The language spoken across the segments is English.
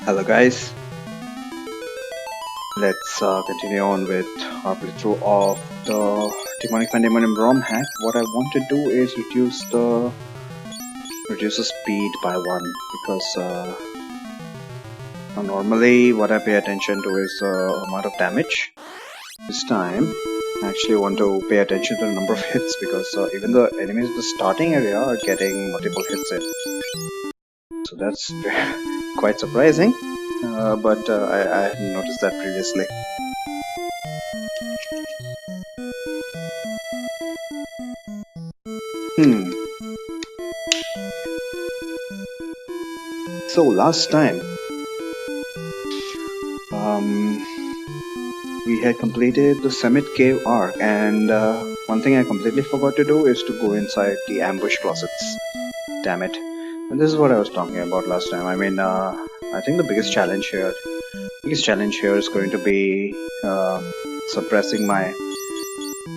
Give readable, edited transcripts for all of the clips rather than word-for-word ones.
Hello guys, let's continue on with our playthrough of the Demonic Pandemonium Romhack. What I want to do is reduce the speed by one because normally what I pay attention to is the amount of damage. This time I actually want to pay attention to the number of hits because even the enemies in the starting area are getting multiple hits in. So that's quite surprising, but I hadn't noticed that previously. So last time, we had completed the Summit Cave arc, and one thing I completely forgot to do is to go inside the ambush closets. Damn it! And this is what I was talking about last time. I mean, I think the biggest challenge here is going to be suppressing my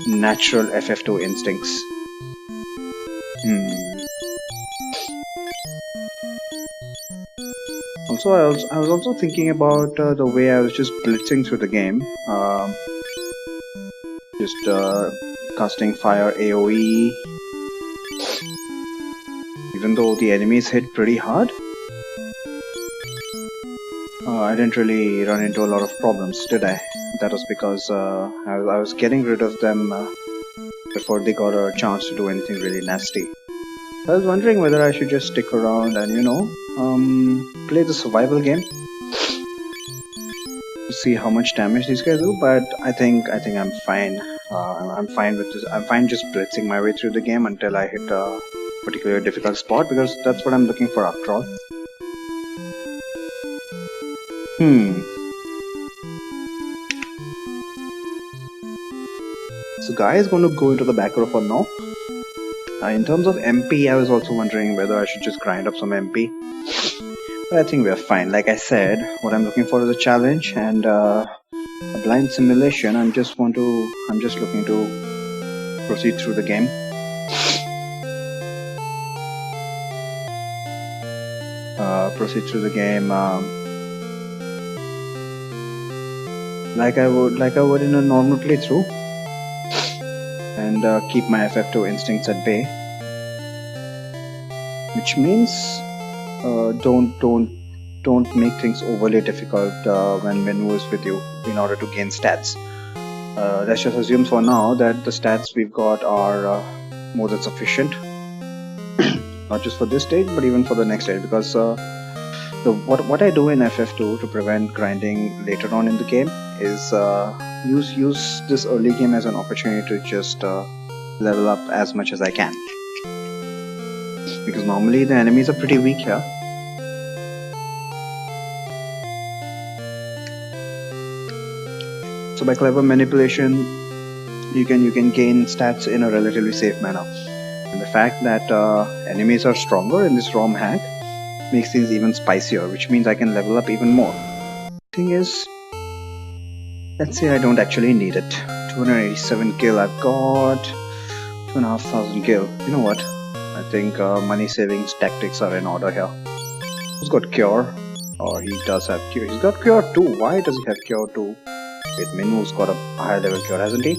natural FF2 instincts. Also, I was also thinking about the way I was just blitzing through the game, just casting fire AoE, even though the enemies hit pretty hard. I didn't really run into a lot of problems, did I? That was because I was getting rid of them before they got a chance to do anything really nasty. I was wondering whether I should just stick around and play the survival game to see how much damage these guys do. But I think I'm fine. I'm fine with this. I'm fine just blitzing my way through the game until I hit a particularly difficult spot because that's what I'm looking for after all. So guy is going to go into the back row for now. In terms of MP, I was also wondering whether I should just grind up some MP. But I think we're fine. Like I said, what I'm looking for is a challenge and a blind simulation. I'm just looking to proceed through the game. Like I would in a normal playthrough, and keep my FF2 instincts at bay. Which means don't make things overly difficult when Menu is with you in order to gain stats. Let's just assume for now that the stats we've got are more than sufficient. Not just for this stage, but even for the next stage, because what I do in FF2 to prevent grinding later on in the game is use this early game as an opportunity to just level up as much as I can. Because normally the enemies are pretty weak here. So by clever manipulation, you can gain stats in a relatively safe manner. And the fact that enemies are stronger in this ROM hack makes things even spicier, which means I can level up even more. Thing is, let's say I don't actually need it. 287 gil, I've got 2,500 gil. You know what? I think money savings tactics are in order here. Who's got cure? Oh, he does have cure. He's got cure too. Why does he have cure too? Wait, Minwoo's got a higher level cure, hasn't he?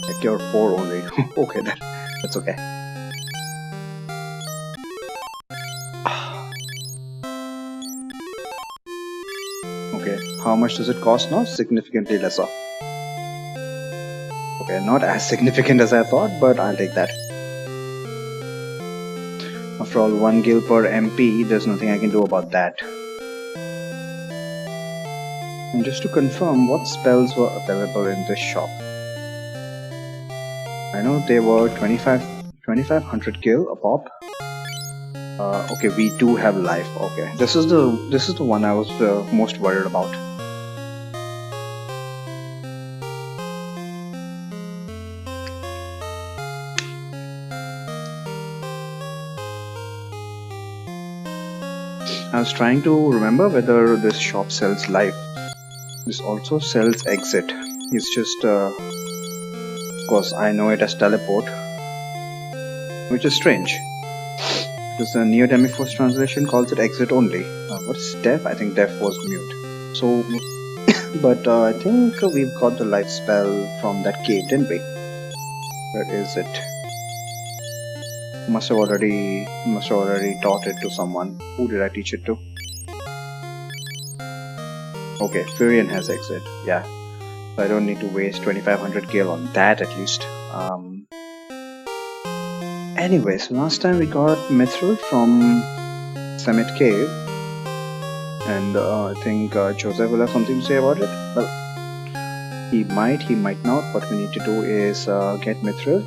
A cure 4 only. Okay, that's okay. Okay, how much does it cost now? Significantly lesser. Okay, not as significant as I thought, but I'll take that. After all, 1 gil per MP, there's nothing I can do about that. And just to confirm, what spells were available in this shop? I know they were 2500 gil a pop. Okay, we do have life. Okay, this is the one I was most worried about. I was trying to remember whether this shop sells life. This also sells exit. It's just, of course, I know it as teleport, which is strange. Because the Neo Demi Force translation calls it exit only. What's def? I think def was mute. So, but I think we've got the life spell from that cave, didn't we? Where is it? Must have already taught it to someone. Who did I teach it to? Okay, Furion has exit. Yeah, so I don't need to waste 2500 gil on that at least. Anyways, last time we got Mithril from Summit Cave, and I think Joseph will have something to say about it. Well, he might not. What we need to do is get Mithril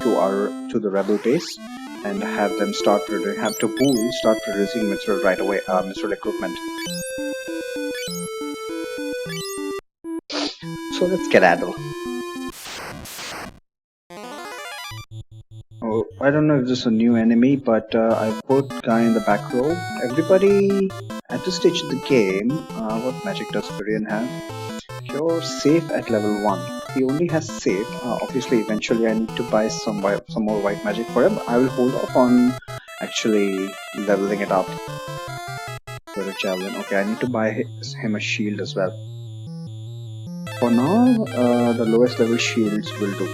to the rebel base and have them start producing Mithril right away. Mithril equipment. So let's skedaddle. Oh, I don't know if this is a new enemy, but I put guy in the back row. Everybody at this stage of the game, what magic does Furion have? You're safe at level 1. He only has safe. Obviously, eventually I need to buy some more white magic for him. I will hold off on actually leveling it up with a javelin. Okay, I need to buy him a shield as well. For now, the lowest level shields will do.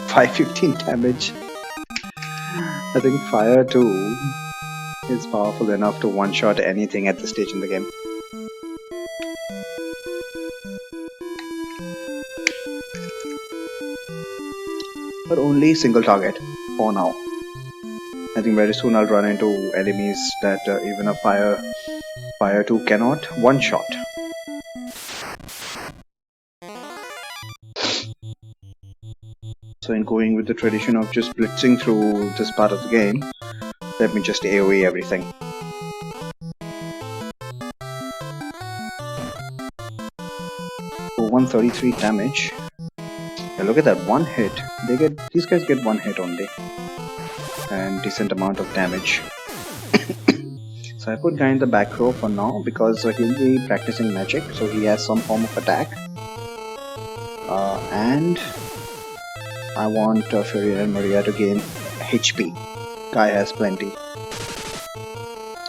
$515 damage. I think Fire 2 is powerful enough to one-shot anything at this stage in the game. But only single target for now. I think very soon I'll run into enemies that even a Fire 2 cannot one-shot. So in going with the tradition of just blitzing through this part of the game, let me just AoE everything. For 133 damage. Yeah, look at that, one hit. These guys get one hit only. And decent amount of damage. So I put guy in the back row for now because he'll be practicing magic, so he has some form of attack. And I want Furion and Maria to gain HP. Guy has plenty.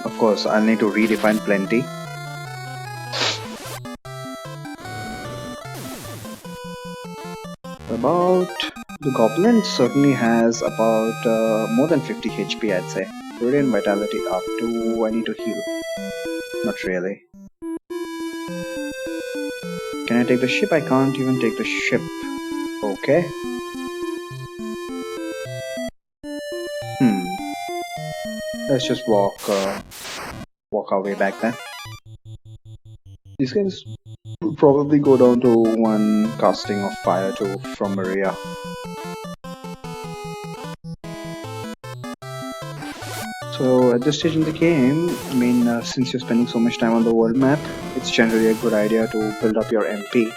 Of course, I'll need to redefine plenty. About the goblin certainly has about more than 50 HP, I'd say. Furion vitality up to. I need to heal. Not really. Can I take the ship? I can't even take the ship. Okay. Let's just walk our way back then. These guys will probably go down to one casting of Fire 2 from Maria. So at this stage in the game, I mean, since you're spending so much time on the world map, it's generally a good idea to build up your MP.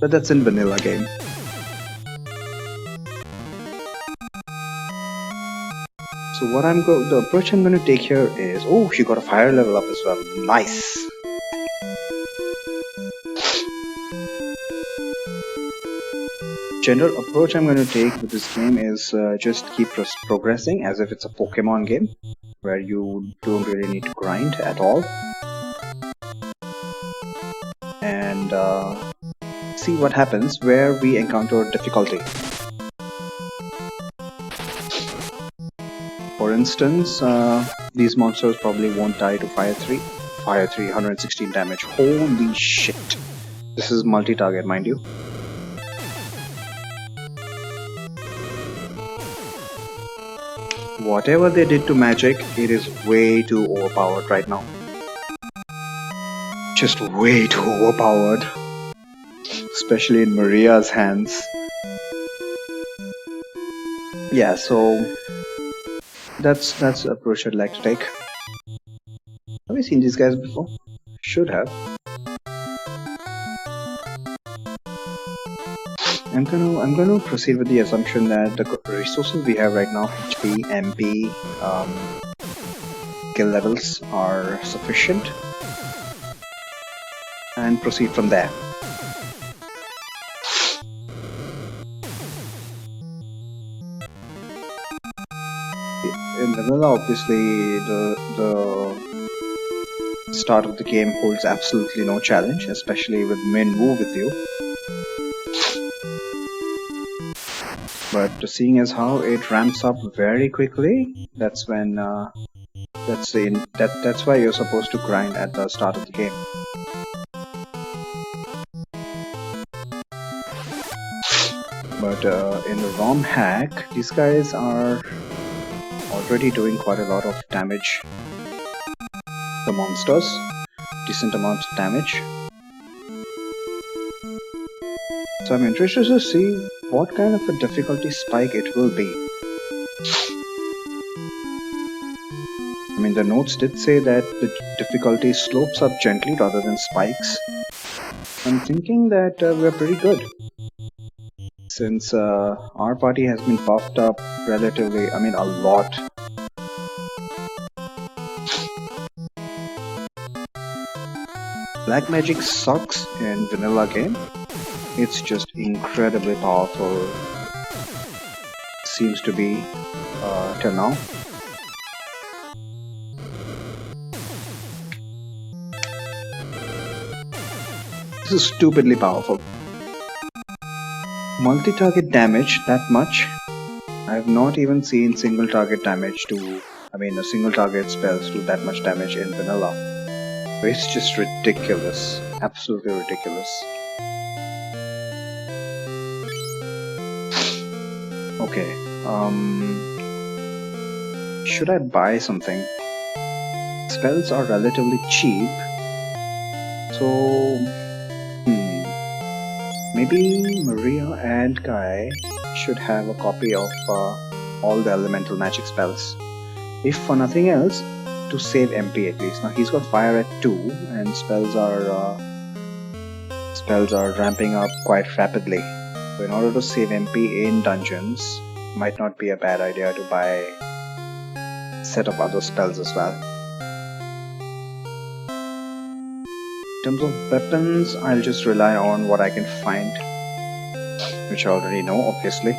But that's in vanilla game. So the approach I'm going to take here is, oh, she got a fire level up as well. Nice. General approach I'm going to take with this game is just keep progressing as if it's a Pokemon game where you don't really need to grind at all. And see what happens where we encounter difficulty. For instance, these monsters probably won't die to Fire 3. Fire 3, 116 damage. Holy shit. This is multi-target, mind you. Whatever they did to magic, it is way too overpowered right now. Just way too overpowered. Especially in Maria's hands. Yeah, so that's the approach I'd like to take. Have we seen these guys before? Should have. I'm gonna proceed with the assumption that the resources we have right now, HP, MP, skill levels are sufficient, and proceed from there. In vanilla, obviously, the start of the game holds absolutely no challenge, especially with Min Wu with you. But seeing as how it ramps up very quickly, that's when that's why you're supposed to grind at the start of the game. But in the Romhack, these guys are already doing quite a lot of damage. The monsters, decent amounts of damage. So I'm interested to see what kind of a difficulty spike it will be. I mean, the notes did say that the difficulty slopes up gently rather than spikes. I'm thinking that we're pretty good. Since our party has been buffed up relatively, I mean a lot. Black magic sucks in vanilla game. It's just incredibly powerful. Seems to be till now. This is stupidly powerful. Multi-target damage that much. I have not even seen single target damage do, a single target spells do that much damage in vanilla. It's just ridiculous. Absolutely ridiculous. Okay, should I buy something? Spells are relatively cheap, so maybe Maria and Guy should have a copy of all the elemental magic spells. If for nothing else, to save MP at least. Now he's got fire at 2, and spells are ramping up quite rapidly. So in order to save MP in dungeons, might not be a bad idea to buy a set of other spells as well. In terms of weapons, I'll just rely on what I can find, which I already know, obviously.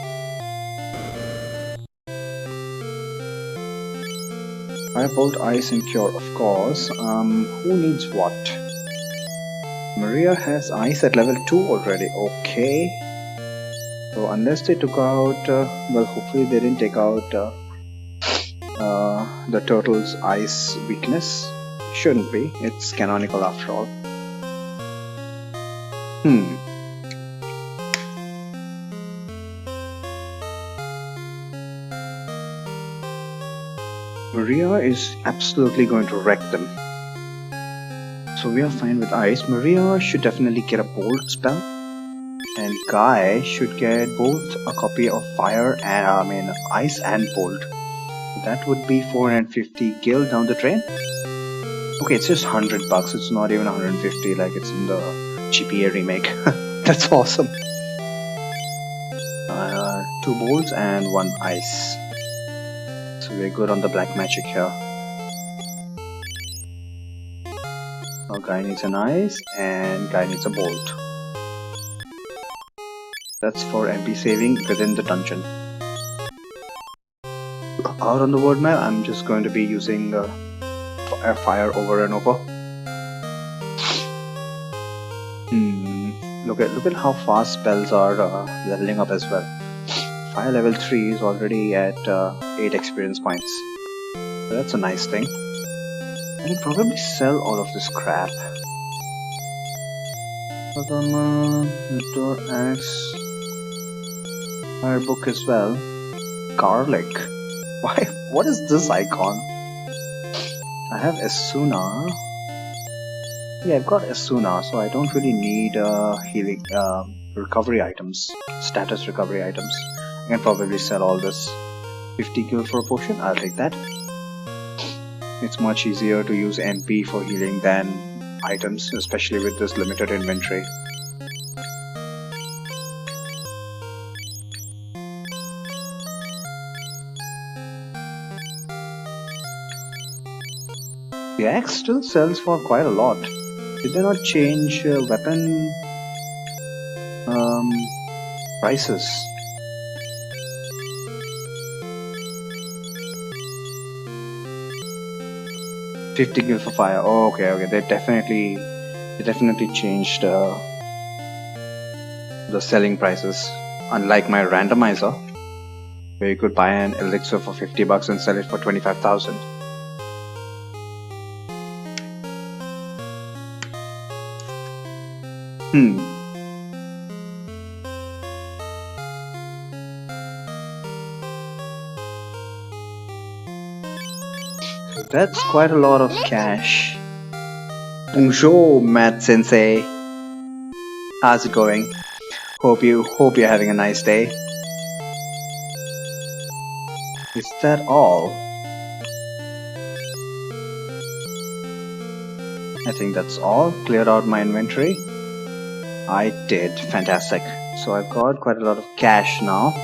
Firebolt, Ice, and Cure, of course. Who needs what? Maria has Ice at level 2 already. Okay. So unless they took out, well, hopefully they didn't take out the turtle's ice weakness. Shouldn't be. It's canonical after all. Maria is absolutely going to wreck them. So we are fine with ice. Maria should definitely get a bolt spell. And Guy should get both a copy of fire and ice and bolt. That would be 450 gil down the drain. Okay, it's just $100. It's not even 150 like it's in the GPA remake. That's awesome. 2 bolts and 1 ice. So we're good on the black magic here. Now Guy needs an ice and Guy needs a bolt. That's for MP saving within the dungeon. Out on the world map, I'm just going to be using fire over and over. Look at how fast spells are leveling up as well. Fire level 3 is already at 8 experience points. So that's a nice thing. I can probably sell all of this crap. Door axe, fire book as well. Garlic. Why? What is this icon? I have Asuna. Yeah, I've got Asuna, so I don't really need healing recovery items, status recovery items. I can probably sell all this. 50 gil for a potion, I'll take that. It's much easier to use MP for healing than items, especially with this limited inventory. The axe still sells for quite a lot. Did they not change weapon um, prices? $50 gil for fire. Oh, okay. They definitely changed the selling prices. Unlike my randomizer, where you could buy an elixir for $50 and sell it for 25,000. So that's quite a lot of cash. Bonjour, Matt Sensei. How's it going? Hope you're having a nice day. Is that all? I think that's all. Cleared out my inventory. I did. Fantastic. So I've got quite a lot of cash now.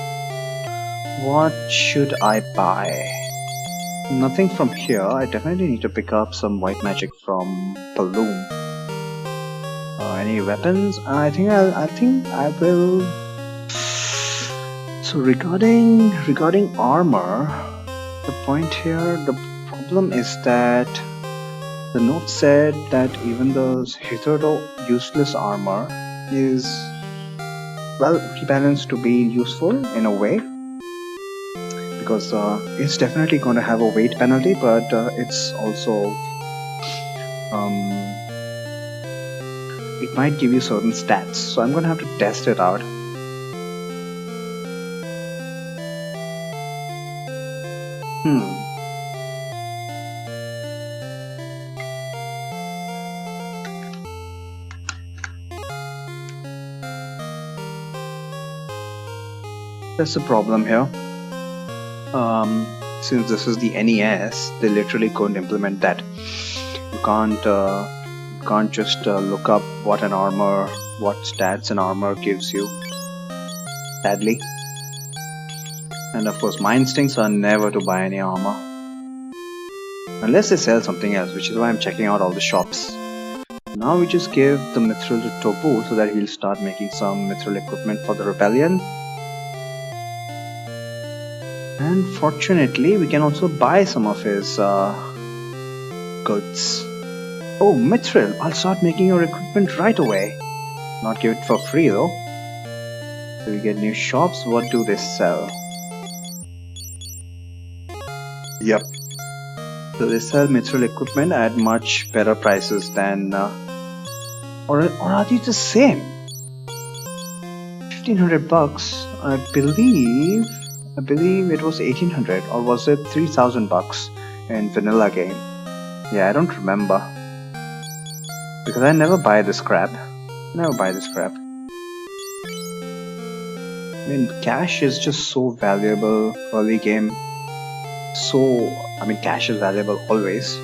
What should I buy? Nothing from here. I definitely need to pick up some white magic from Balloon. Any weapons? I think I will. So regarding armor, the point here, the problem is that the note said that even the hitherto useless armor is well rebalanced to be useful in a way, because it's definitely going to have a weight penalty, but it's also it might give you certain stats. So I'm going to have to test it out. There's a problem here. Since this is the NES, they literally couldn't implement that. You can't just look up what stats an armor gives you. Sadly. And of course, my instincts are never to buy any armor. Unless they sell something else, which is why I'm checking out all the shops. Now we just give the mithril to Topu so that he'll start making some mithril equipment for the rebellion. And fortunately, we can also buy some of his goods. Oh, mithril! I'll start making your equipment right away. Not give it for free though. Do we get new shops? What do they sell? Yep. So they sell mithril equipment at much better prices than... or are these the same? $1,500. I believe it was 1,800, or was it 3,000 bucks in vanilla game? Yeah, I don't remember. Because I never buy this crap. I mean, cash is just so valuable early game. Cash is valuable always.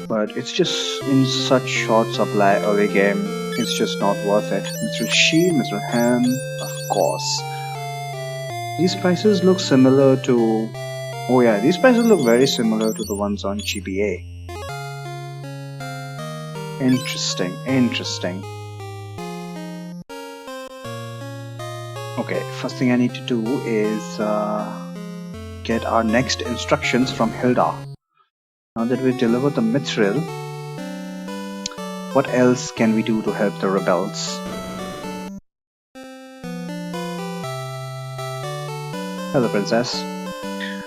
But it's just in such short supply early game, it's just not worth it. Mithril Shield, Mithril Helm, of course. These prices look similar to... Oh yeah, these prices look very similar to the ones on GBA. Interesting. Okay, first thing I need to do is get our next instructions from Hilda. Now that we've delivered the mithril, what else can we do to help the rebels? Hello, Princess.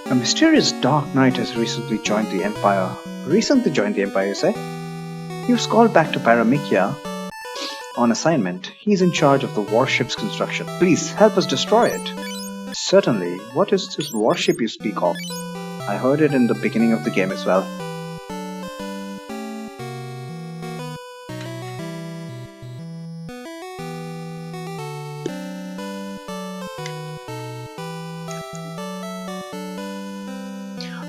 A mysterious dark knight has recently joined the Empire. Recently joined the Empire, you say? He was called back to Paramikia on assignment. He's in charge of the warship's construction. Please, help us destroy it. Certainly. What is this warship you speak of? I heard it in the beginning of the game as well.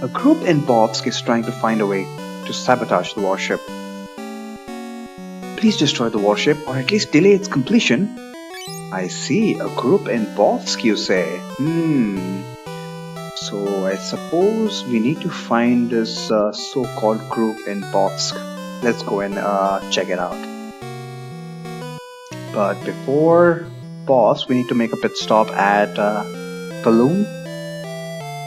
A group in Bovsk is trying to find a way to sabotage the warship. Please destroy the warship, or at least delay its completion. I see, a group in Bovsk, you say? So I suppose we need to find this so-called group in Botsk. Let's go and check it out. But before Boss, we need to make a pit stop at Balloon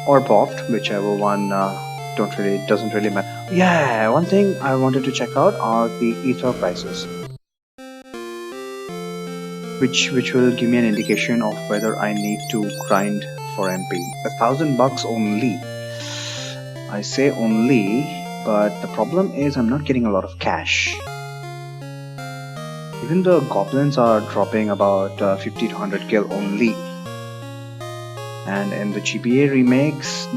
or Boft, whichever one doesn't really matter. Yeah, one thing I wanted to check out are the ether prices, which will give me an indication of whether I need to grind for MP. $1,000 only. I say only, but the problem is I'm not getting a lot of cash. Even the goblins are dropping about 50 to 100 gil only. And in the GBA remakes,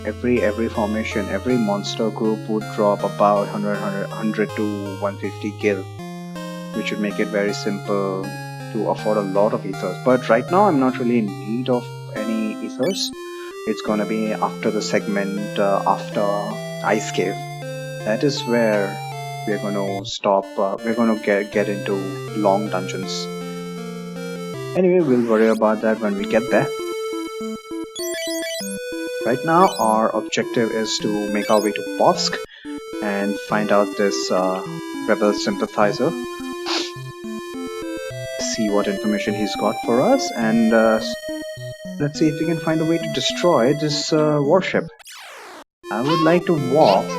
every formation, every monster group would drop about 100 to 150 gil, which would make it very simple to afford a lot of ethers. But right now I'm not really in need of any ethers. It's gonna be after the segment after Ice Cave. That is where we're gonna stop. We're gonna get into long dungeons. Anyway, we'll worry about that when we get there. Right now our objective is to make our way to Bosk and find out this rebel sympathizer, see what information he's got for us, and let's see if we can find a way to destroy this warship. I would like to walk.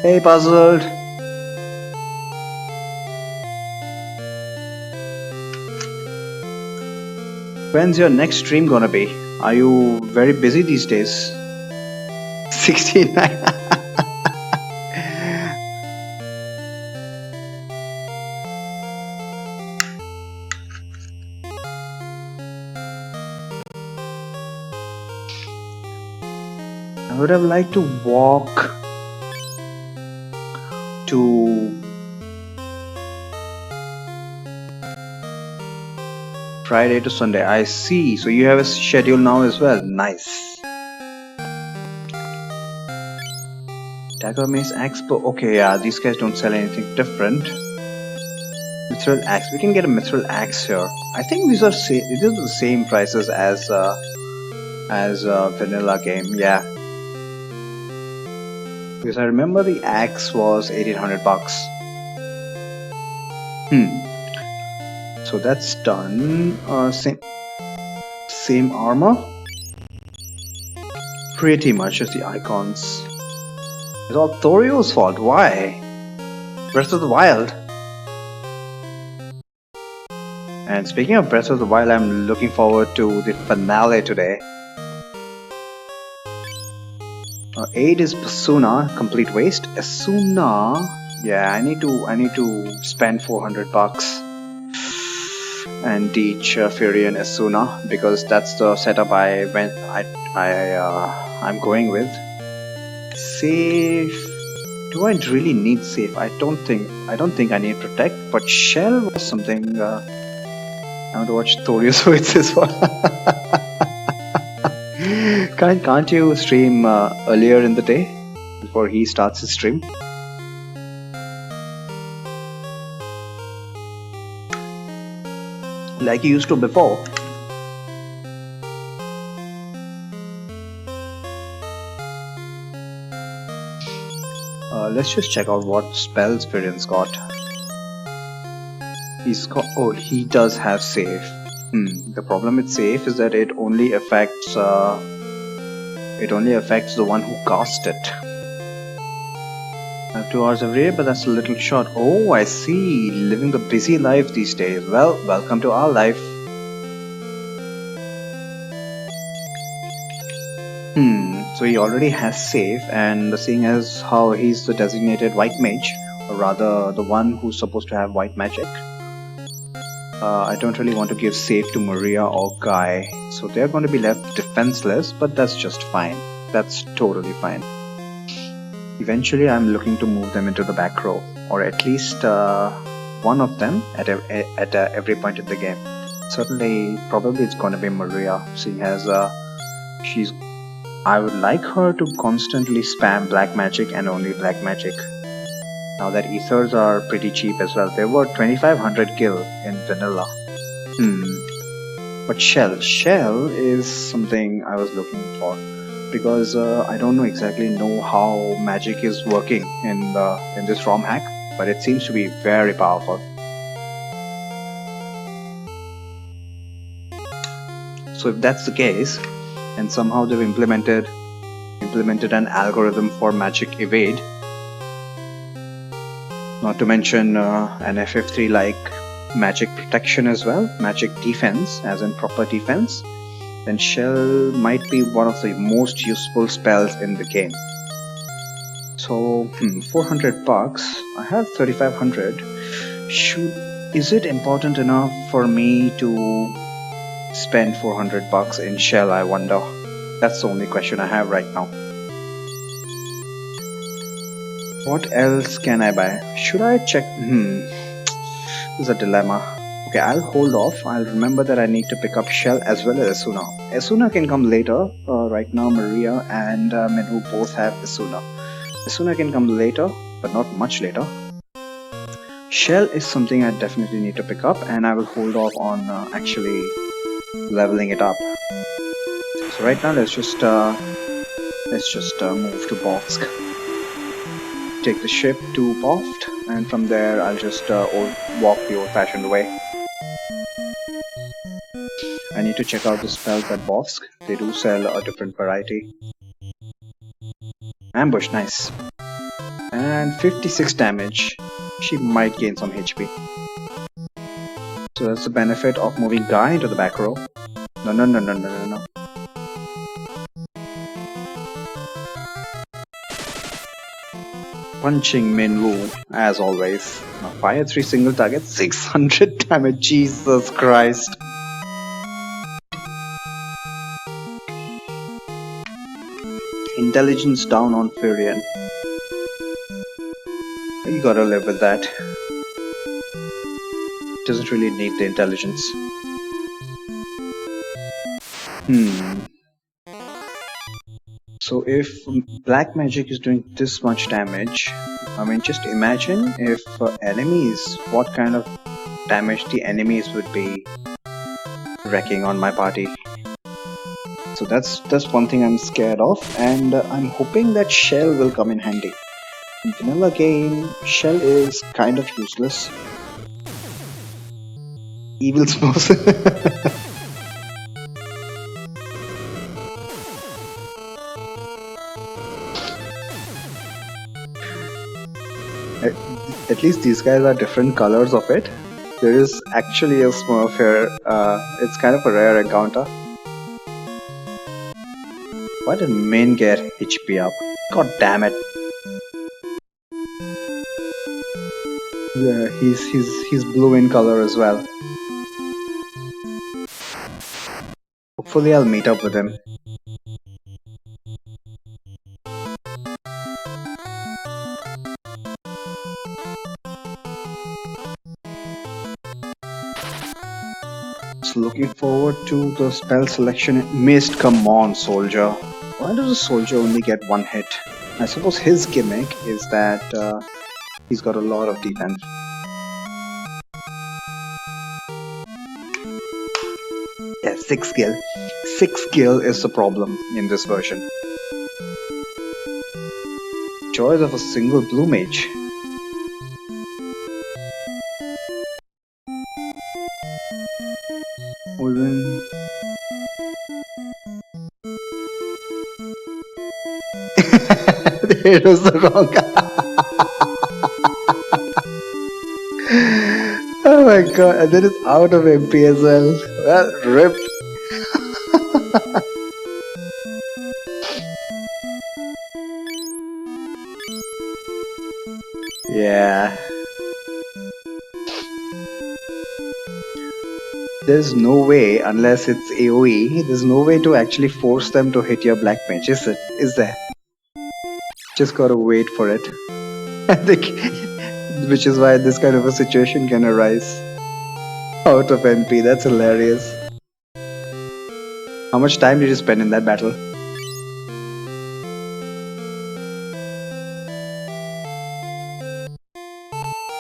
Hey, Puzzled! When's your next stream gonna be? Are you very busy these days? 69. I would have liked to walk to Friday to Sunday. I see. So you have a schedule now as well. Nice. Dagger Mace Axe. Okay, yeah, these guys don't sell anything different. Mithril Axe. We can get a Mithril Axe here. I think these are the same prices as vanilla game. Yeah. Because I remember the axe was 1800 bucks. So that's done. Same armor. Pretty much just the icons. It's all Thorio's fault. Why? Breath of the Wild. And speaking of Breath of the Wild, I'm looking forward to the finale today. 8 is Pasuna, complete waste. Asuna, yeah, I need to spend 400 bucks and teach Fury and Asuna, because that's the setup I'm going with. Save. Do I really need save? I don't think I need protect, but Shell was something. I want to watch Thorius with this one. Can't you stream earlier in the day before he starts his stream? Like you used to before. Let's just check out what spells Viren's got. He does have save. The problem with save is that it only affects the one who cast it. I have 2 hours every day, but that's a little short. Oh, I see. Living the busy life these days. Well, welcome to our life. So he already has save, and seeing as how he's the designated white mage, or rather the one who's supposed to have white magic, I don't really want to give save to Maria or Guy, so they're going to be left defenseless, but that's just fine. That's totally fine. Eventually, I'm looking to move them into the back row, or at least one of them at every point in the game. Certainly, probably it's going to be Maria, seeing as I would like her to constantly spam black magic and only black magic. Now that ethers are pretty cheap as well. They were 2500 gil in vanilla. But shell is something I was looking for because I don't exactly know how magic is working in this ROM hack, but it seems to be very powerful. So if that's the case, and somehow they've implemented an algorithm for magic evade, not to mention an FF3 like magic protection as well, magic defense as in proper defense, then shell might be one of the most useful spells in the game. So, $400. I have 3,500. Is it important enough for me to spend $400 in shell? I wonder. That's the only question I have right now. What else can I buy? Should I check? This is a dilemma. Okay, I'll hold off. I'll remember that I need to pick up Shell as well as Asuna. Asuna can come later. Right now, Maria and Menu both have Asuna. Asuna can come later, but not much later. Shell is something I definitely need to pick up, and I will hold off on actually leveling it up. So right now, let's just move to Bovsk. Take the ship to Boft, and from there I'll just walk the old-fashioned way. I need to check out the spells at Bovsk. They do sell a different variety. Ambush, nice. And 56 damage. She might gain some HP. So that's the benefit of moving Guy into the back row. No. Punching Minwoo, as always. Now fire 3 single target, 600 damage, Jesus Christ. Intelligence down on Furion. You gotta live with that. Doesn't really need the intelligence. So if black magic is doing this much damage, I mean, just imagine if enemies, what kind of damage the enemies would be wrecking on my party. So that's one thing I'm scared of, and I'm hoping that Shell will come in handy. In vanilla game, Shell is kind of useless. Evil Smoke. At least these guys are different colors of it. There is actually a Smurf here. It's kind of a rare encounter. Why did Main get HP up? God damn it. Yeah, he's blue in color as well. Hopefully I'll meet up with him. So looking forward to the spell selection. Mist, come on, soldier. Why does a soldier only get one hit? I suppose his gimmick is that he's got a lot of defense. Yeah, 6 skill. 6 skill is the problem in this version. Joys of a single blue mage. It was the wrong guy. Oh my god, and then it's out of MP as well. Well, rip. Yeah. There's no way, unless it's AoE, there's no way to actually force them to hit your black mage, is it? Is there? Just gotta wait for it. I think, which is why this kind of a situation can arise. Out of MP, that's hilarious. How much time did you spend in that battle?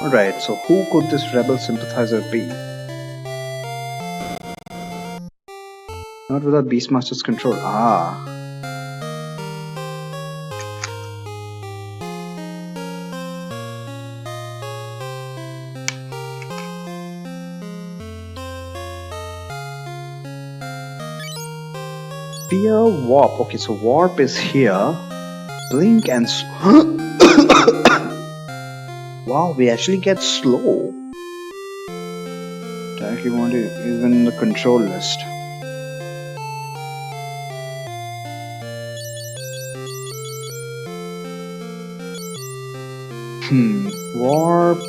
Alright, so who could this rebel sympathizer be? Not without Beastmaster's control. Ah. Fear Warp. Okay, so Warp is here. Blink and... Wow, we actually get slow. Directly want to even the control list. Warp.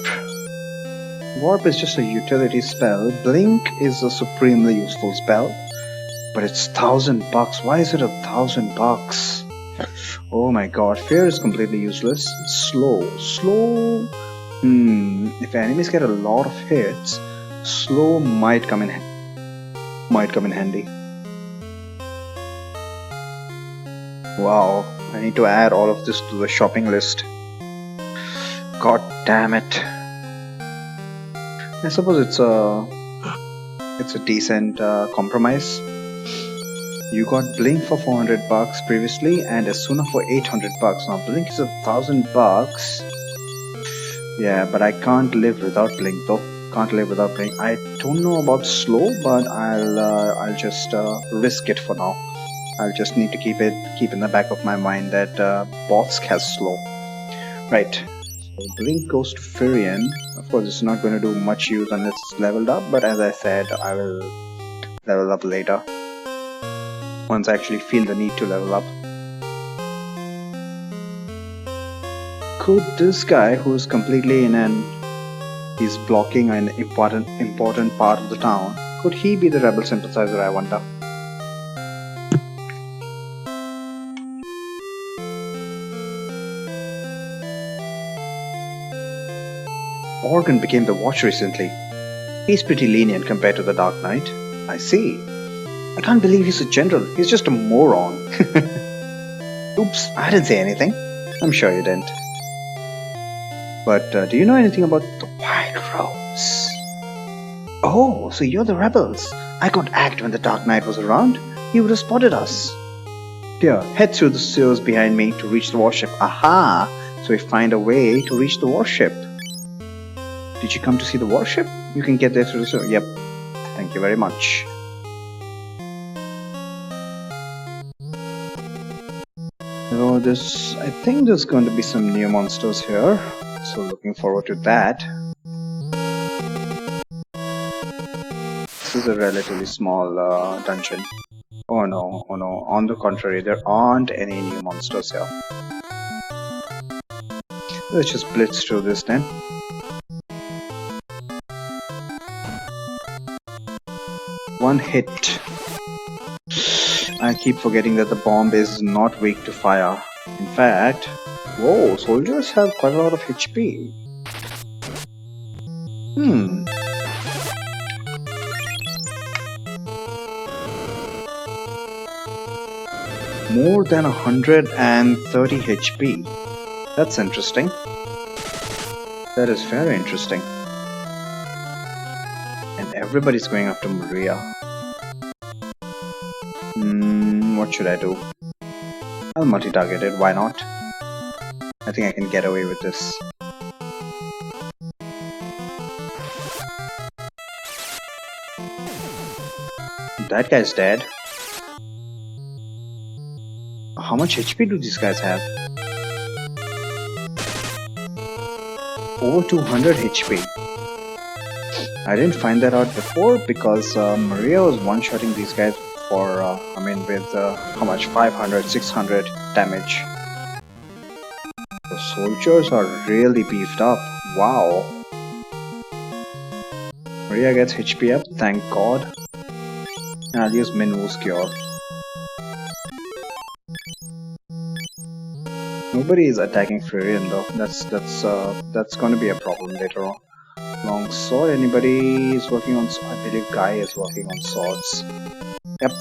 Warp is just a utility spell. Blink is a supremely useful spell. But it's $1,000. Why is it $1,000? Oh my god, Fear is completely useless. Slow. If enemies get a lot of hits, slow might come in handy. Wow, I need to add all of this to the shopping list. God damn it. I suppose it's a decent compromise. You got Blink for $400 previously and Asuna for $800. Now Blink is $1,000. Yeah, but I can't live without Blink though. Can't live without Blink. I don't know about slow, but I'll just risk it for now. I'll just need to keep in the back of my mind that Bosk has slow. Right. So Blink goes to Firion. Of course, it's not going to do much use unless it's leveled up, but as I said, I will level up later. Once I actually feel the need to level up. Could this guy, who is completely he's blocking an important part of the town, could he be the rebel sympathizer, I wonder? Organ became the watch recently. He's pretty lenient compared to the Dark Knight. I see. I can't believe he's a general. He's just a moron. Oops, I didn't say anything. I'm sure you didn't. But do you know anything about the White Rose? Oh, so you're the rebels. I couldn't act when the Dark Knight was around. He would have spotted us. Here, head through the sewers behind me to reach the warship. Aha! So we find a way to reach the warship. Did you come to see the warship? You can get there through the sewer. Yep. Thank you very much. So I think there's going to be some new monsters here. So looking forward to that. This is a relatively small dungeon. Oh no. On the contrary, there aren't any new monsters here. Let's just blitz through this then. One hit. I keep forgetting that the bomb is not weak to fire. In fact, whoa, soldiers have quite a lot of HP. More than 130 HP. That's interesting. That is very interesting. And everybody's going after Maria. What should I do? I'll multi-target it, why not? I think I can get away with this. That guy's dead. How much HP do these guys have? Over 200 HP. I didn't find that out before because Maria was one-shotting these guys for, with how much? 500, 600 damage. The soldiers are really beefed up. Wow. Maria gets HP up, thank God. And I'll use Minwoo's cure. Nobody is attacking Firion though. That's going to be a problem later on. Longsword. Anybody is working on? I believe Guy is working on swords. Yep.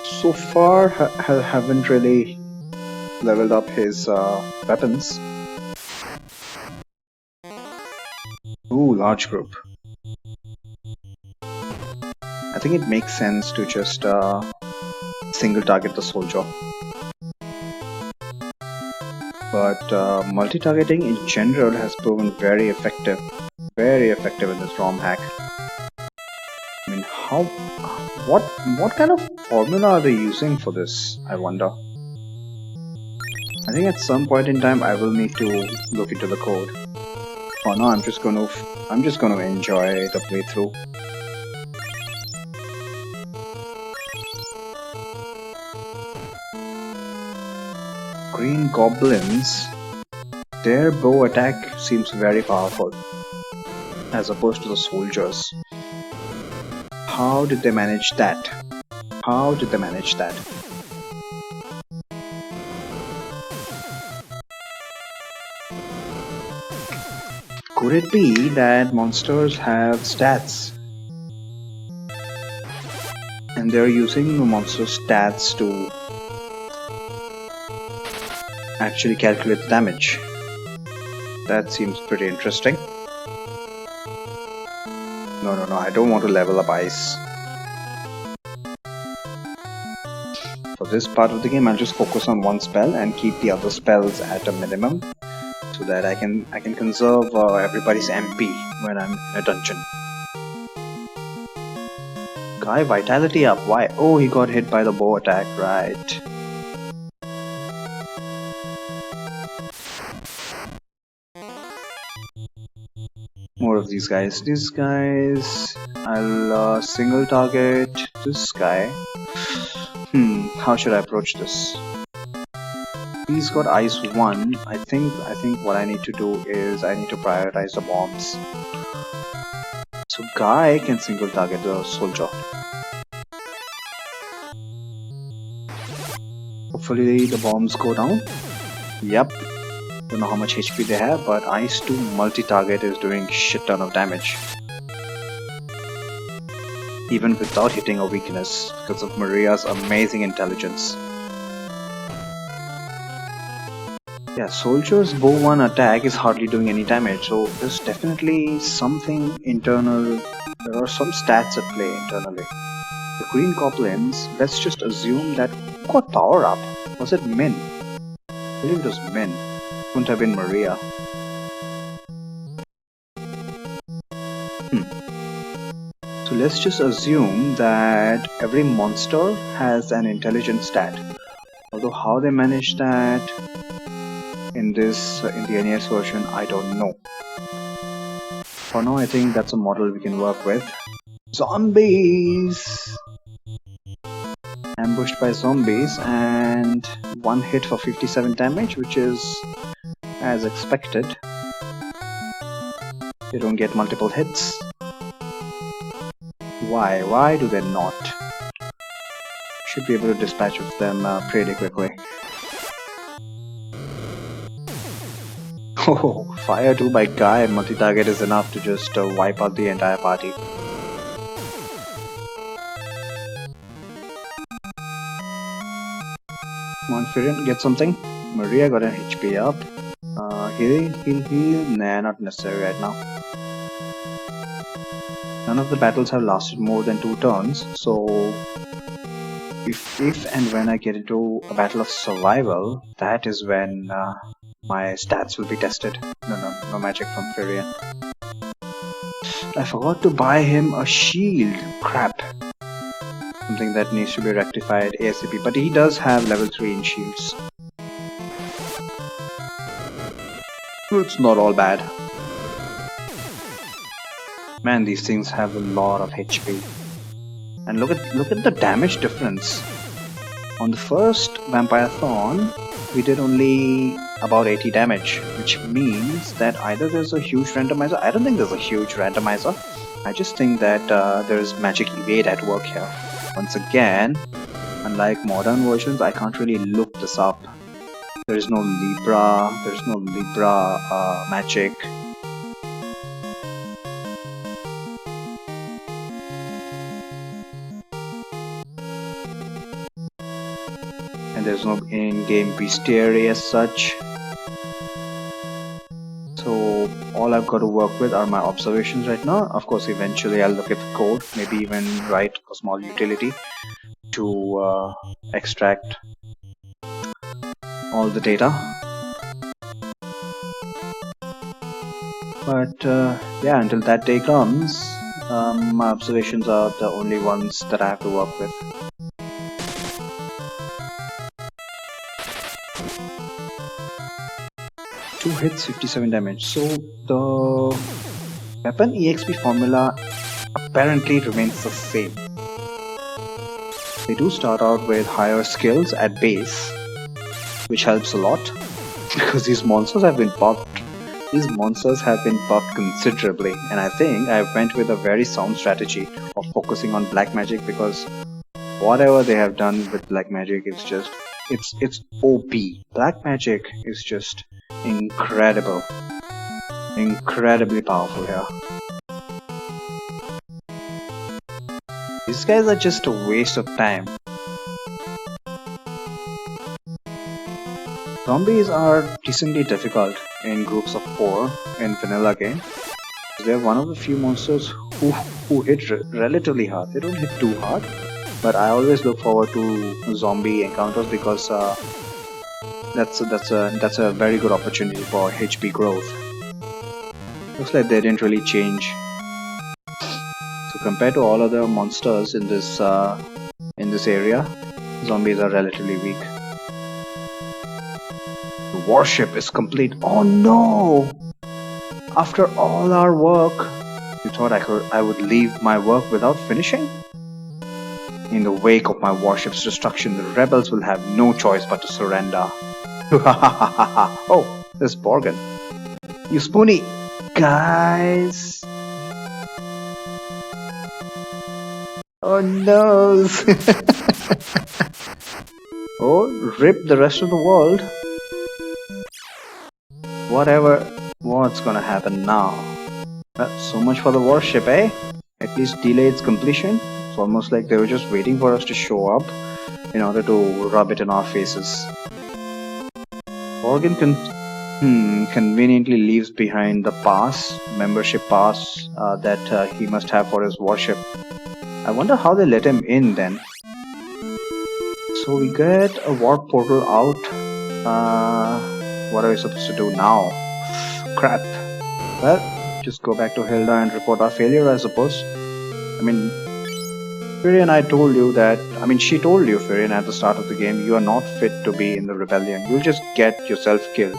So far, haven't really leveled up his weapons. Ooh, large group. I think it makes sense to just single target the soldier. But multi-targeting in general has proven very effective in this ROM hack. I mean, what kind of formula are they using for this? I wonder. I think at some point in time I will need to look into the code. For now, I'm just gonna enjoy the playthrough. Green goblins, their bow attack seems very powerful as opposed to the soldiers. How did they manage that? How did they manage that? Could it be that monsters have stats? And they're using the monster stats to actually calculate the damage. That seems pretty interesting. No, I don't want to level up ice. For this part of the game, I'll just focus on one spell and keep the other spells at a minimum, so that I can conserve everybody's MP when I'm in a dungeon. Guy vitality up. Why? Oh, he got hit by the bow attack, right? More of these guys. These guys, I'll single target this guy. How should I approach this? He's got ice 1. I think what I need to do is I need to prioritize the bombs. So Guy can single target the soldier. Hopefully the bombs go down. Yep. Don't know how much HP they have, but Ice 2 multi-target is doing shit ton of damage. Even without hitting a weakness, because of Maria's amazing intelligence. Yeah, Soldier's bow 1 attack is hardly doing any damage, so there's definitely something internal. There are some stats at play internally. The Green Goblins, let's just assume that who got power up? Was it Min? I believe it was Min. Couldn't have been Maria. So let's just assume that every monster has an intelligence stat. Although how they manage that in the NES version, I don't know. For now, I think that's a model we can work with. Zombies! Ambushed by zombies, and one hit for 57 damage, which is as expected. They don't get multiple hits. Why? Why do they not? Should be able to dispatch of them pretty quickly. Oh, fire 2 by Guy multi-target is enough to just wipe out the entire party. Come on, Firin, get something. Maria got an HP up. Heal. Nah, not necessary right now. None of the battles have lasted more than 2 turns, so if and when I get into a battle of survival, that is when my stats will be tested. No magic from Firian. I forgot to buy him a shield. Crap. Something that needs to be rectified ASAP, but he does have level 3 in shields. It's not all bad. Man, these things have a lot of HP. And look at the damage difference. On the first Vampire-thon, we did only about 80 damage, which means that either there's a huge randomizer. I don't think there's a huge randomizer. I just think that there's magic evade at work here. Once again, unlike modern versions, I can't really look this up. There's no Libra magic. And there's no in-game bestiary as such. So So all I've got to work with are my observations right now. Of course, eventually I'll look at the code, maybe even write a small utility to extract all the data. But yeah, until that day comes, my observations are the only ones that I have to work with. Two hits, 57 damage. So the weapon EXP formula apparently remains the same. They do start out with higher skills at base, which helps a lot because these monsters have been buffed. These monsters have been buffed considerably, and I think I went with a very sound strategy of focusing on black magic, because whatever they have done with black magic is just it's OP. Black magic is just incredible, incredibly powerful here. These guys are just a waste of time. Zombies are decently difficult in groups of 4 in vanilla game. They're one of the few monsters who hit relatively hard. They don't hit too hard, but I always look forward to zombie encounters because that's a very good opportunity for HP growth. Looks like they didn't really change. So compared to all other monsters in this area, zombies are relatively weak. The warship is complete. Oh no! After all our work, you thought I would leave my work without finishing? In the wake of my warship's destruction, the rebels will have no choice but to surrender. Oh, there's Borgen. You spoony guys! Oh no! Oh, rip the rest of the world. What's gonna happen now? So much for the warship, eh? At least delay its completion. It's almost like they were just waiting for us to show up in order to rub it in our faces. Morgan conveniently leaves behind the membership pass that he must have for his warship. I wonder how they let him in then. So we get a warp portal out. What are we supposed to do now? Crap. Well, just go back to Hilda and report our failure, I suppose. I mean, Firion, she told you, Firion, at the start of the game, you are not fit to be in the rebellion. You'll just get yourself killed.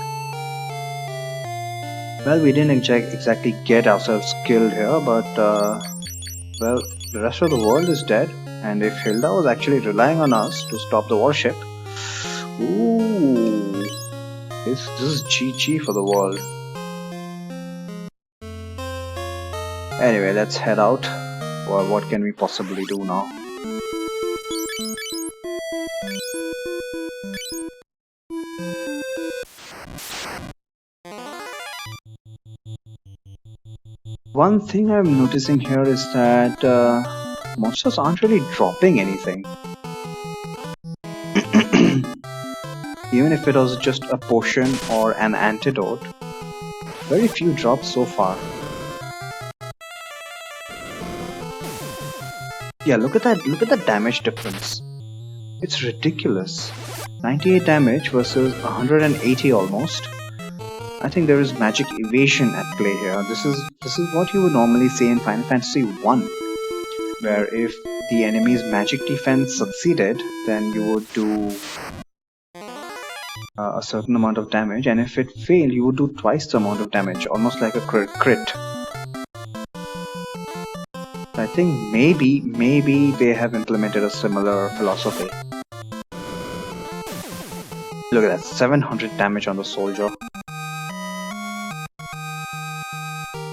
Well, we didn't exactly get ourselves killed here, but, well, the rest of the world is dead. And if Hilda was actually relying on us to stop the warship, ooh, this is GG for the world. Anyway, let's head out. Well, what can we possibly do now? One thing I'm noticing here is that monsters aren't really dropping anything. Even if it was just a potion or an antidote, very few drops so far. Yeah, look at that damage difference. It's ridiculous. 98 damage versus 180 almost. I think there is magic evasion at play here. This is what you would normally see in Final Fantasy 1, where if the enemy's magic defense succeeded, then you would do a certain amount of damage, and if it failed, you would do twice the amount of damage, almost like a crit. I think maybe they have implemented a similar philosophy. Look at that, 700 damage on the soldier.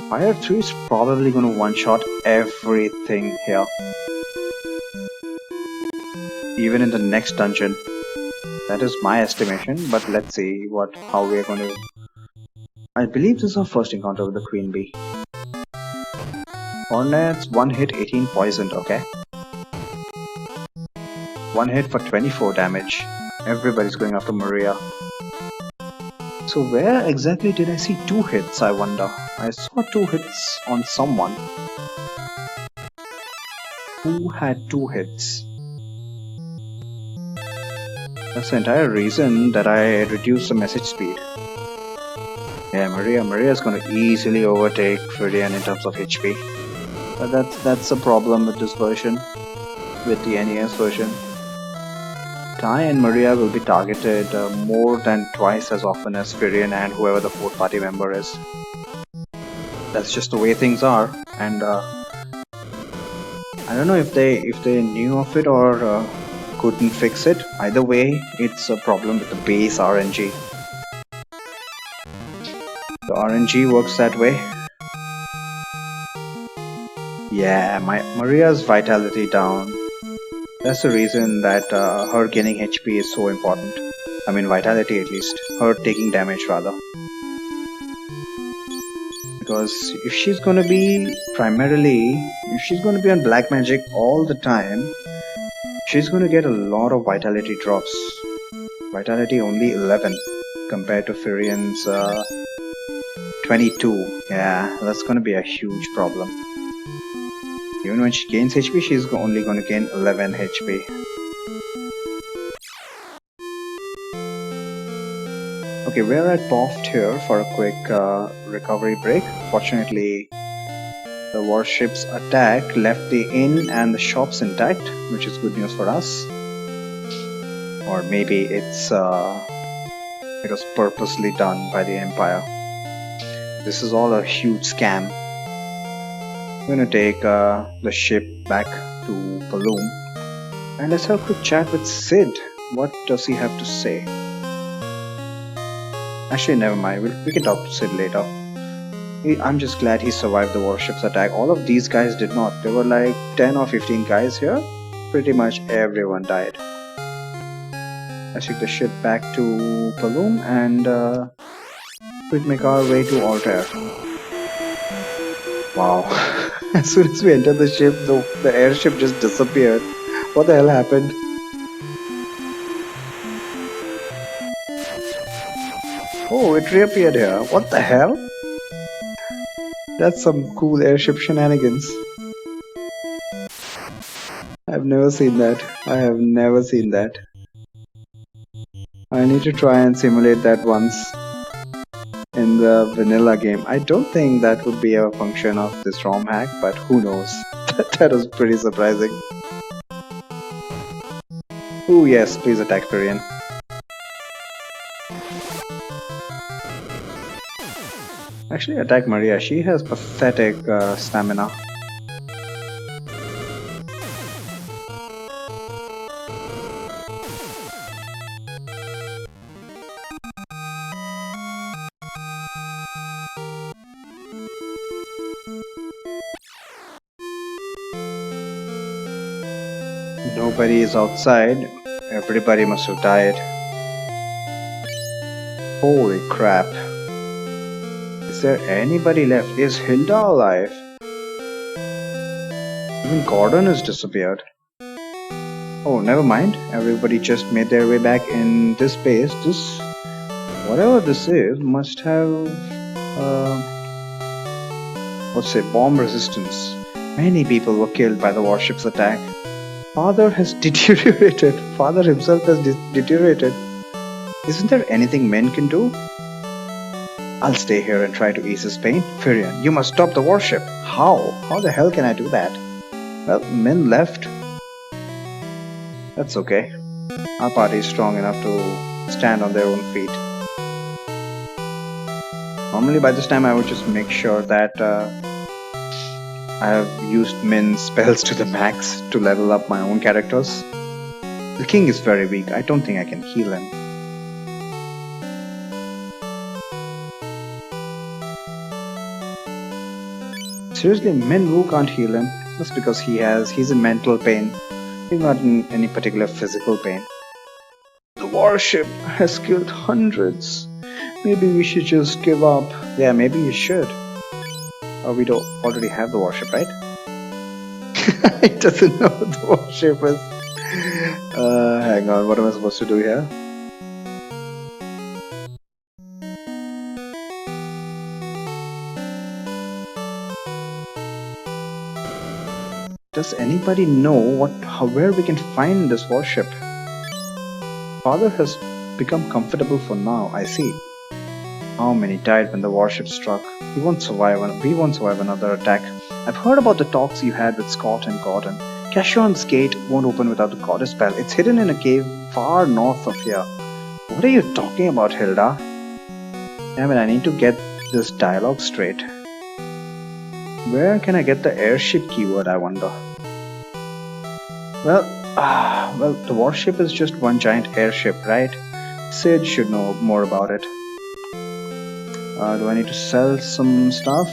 Fire 3 is probably going to one-shot everything here. Even in the next dungeon. That is my estimation, but let's see how we are going to... I believe this is our first encounter with the Queen Bee. Hornets, 1 hit, 18 poisoned, okay. 1 hit for 24 damage. Everybody's going after Maria. So where exactly did I see 2 hits, I wonder? I saw 2 hits on someone. Who had 2 hits? That's the entire reason that I reduced the message speed. Yeah, Maria's gonna easily overtake Viridian in terms of HP. But that's the problem with this version, with the NES version. Ty and Maria will be targeted more than twice as often as Viridian and whoever the fourth party member is. That's just the way things are, and I don't know if they knew of it or couldn't fix it. Either way, it's a problem with the base RNG. The RNG works that way. Yeah, Maria's vitality down. That's the reason that her gaining HP is so important. I mean, vitality at least. Her taking damage rather. Because if she's gonna be if she's gonna be on black magic all the time, she's gonna get a lot of vitality drops. Vitality only 11 compared to Firian's 22. Yeah, that's gonna be a huge problem. Even when she gains HP, she's only gonna gain 11 HP. Okay, we're at Boft here for a quick recovery break. Fortunately, the warship's attack left the inn and the shops intact, which is good news for us. Or maybe it was purposely done by the Empire. This is all a huge scam. I'm gonna take the ship back to Paloom and let's have a quick chat with Sid. What does he have to say? Actually, never mind. We can talk to Sid later. I'm just glad he survived the warship's attack. All of these guys did not. There were like 10 or 15 guys here. Pretty much everyone died. Let's take the ship back to Paloom and we'll make our way to Altair. Wow. As soon as we entered the ship, the airship just disappeared. What the hell happened? Oh, it reappeared here. What the hell? That's some cool airship shenanigans. I've never seen that. I have never seen that. I need to try and simulate that once in the vanilla game. I don't think that would be a function of this ROM hack, but who knows. That was pretty surprising. Oh yes, please attack Firian. Actually attack Maria, she has pathetic stamina. Nobody is outside, everybody must have died. Holy crap. Is there anybody left? Is Hilda alive? Even Gordon has disappeared. Oh, never mind. Everybody just made their way back in this base. Whatever this is, must have, let's say, bomb resistance. Many people were killed by the warship's attack. Father has deteriorated. Father himself has deteriorated. Isn't there anything men can do? I'll stay here and try to ease his pain. Firian, you must stop the warship. How? How the hell can I do that? Well, Min left. That's okay. Our party is strong enough to stand on their own feet. Normally by this time I would just make sure that I have used Min's spells to the max to level up my own characters. The king is very weak. I don't think I can heal him. Seriously, Min Wu can't heal him. That's because he's in mental pain. He's not in any particular physical pain. The warship has killed hundreds. Maybe we should just give up. Yeah, maybe you should. Or we don't already have the warship, right? It doesn't know what the warship is. Hang on, what am I supposed to do here? Does anybody know where we can find this warship? Father has become comfortable for now, I see. How many died when the warship struck? We won't survive another attack. I've heard about the talks you had with Scott and Gordon. Cashion's gate won't open without the goddess bell. It's hidden in a cave far north of here. What are you talking about, Hilda? Damn it, I need to get this dialogue straight. Where can I get the airship keyword, I wonder? Well, the warship is just one giant airship, right? Sid should know more about it. Do I need to sell some stuff?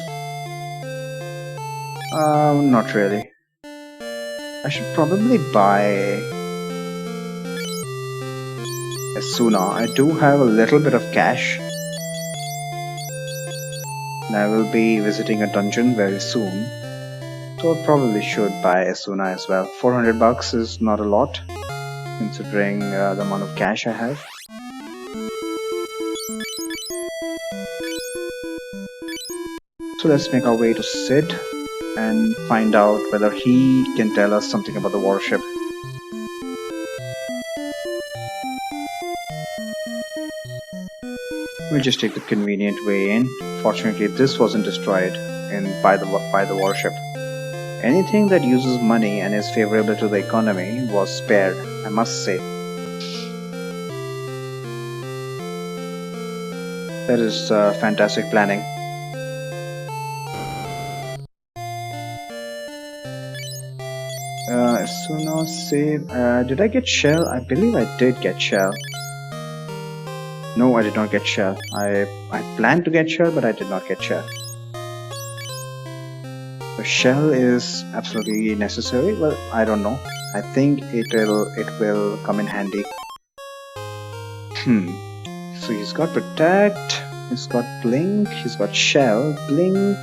Not really. I should probably buy Asuna. I do have a little bit of cash. And I will be visiting a dungeon very soon. So I probably should buy Asuna as well. 400 bucks is not a lot, considering the amount of cash I have. So let's make our way to Sid and find out whether he can tell us something about the warship. We'll just take the convenient way in. Fortunately, this wasn't destroyed by the warship. Anything that uses money and is favorable to the economy was spared, I must say. That is fantastic planning. Asuna save. Did I get shell? I believe I did get shell. No, I did not get shell. I planned to get shell, but I did not get shell. The shell is absolutely necessary. Well, I don't know. I think it will come in handy. So he's got protect, he's got blink, he's got shell, blink.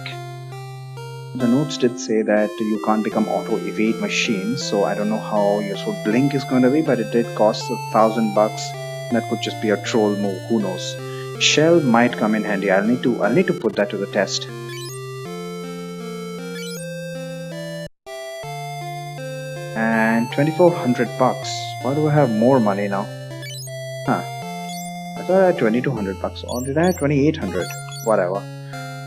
The notes did say that you can't become auto evade machine, so I don't know how useful blink is going to be, but it did cost $1,000 bucks. That could just be a troll move, who knows. Shell might come in handy. I'll need to put that to the test. And 2,400 bucks. Why do I have more money now? I thought I had 2,200 bucks, or did I have 2,800? Whatever.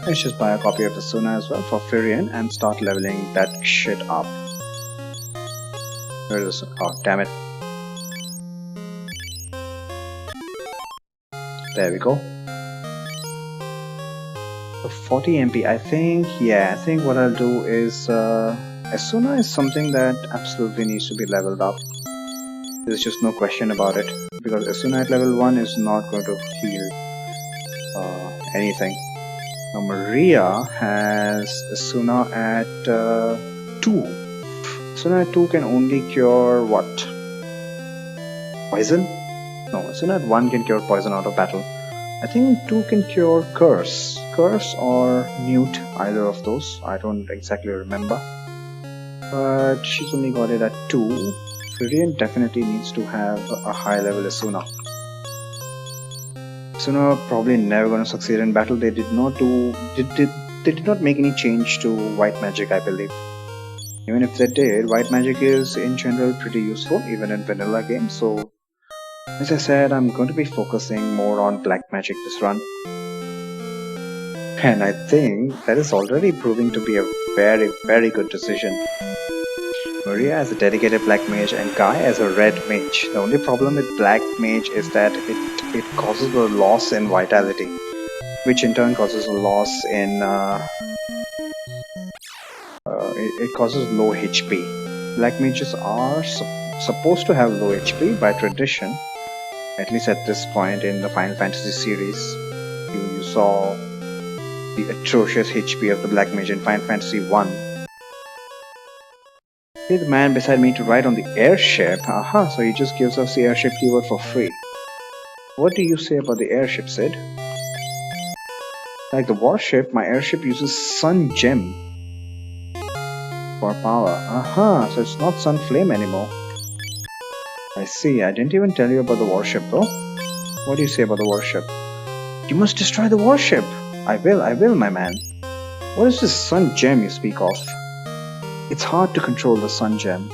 Let's just buy a copy of Asuna as well for Firion and start leveling that shit up. Where is it? Oh, damn it. There we go. So 40 MP, I think what I'll do is Asuna is something that absolutely needs to be leveled up. There's just no question about it, because Asuna at level 1 is not going to heal anything. Now Maria has Asuna at 2. Asuna at 2 can only cure what? Poison? No, Asuna at 1 can cure poison out of battle. I think 2 can cure curse. Curse or mute, either of those. I don't exactly remember. But she's only got it at 2. Firion definitely needs to have a high level Asuna. Asuna probably never gonna succeed in battle. They did not make any change to white magic, I believe. Even if they did, white magic is in general pretty useful even in vanilla games. So as I said, I'm going to be focusing more on black magic this run. And I think that is already proving to be a very, very good decision. Maria as a dedicated black mage and Guy as a red mage. The only problem with black mage is that it causes a loss in vitality, which in turn causes a loss in it causes low HP. Black mages are supposed to have low HP by tradition, at least at this point in the Final Fantasy series. You saw the atrocious HP of the black mage in Final Fantasy 1. Hey, the man beside me to ride on the airship. Aha, so he just gives us the airship keyword for free. What do you say about the airship, Sid? Like the warship, my airship uses Sun Gem for power. Aha, so it's not Sun Flame anymore. I see, I didn't even tell you about the warship though. What do you say about the warship? You must destroy the warship! I will, my man. What is this Sun Gem you speak of? It's hard to control the sun gem.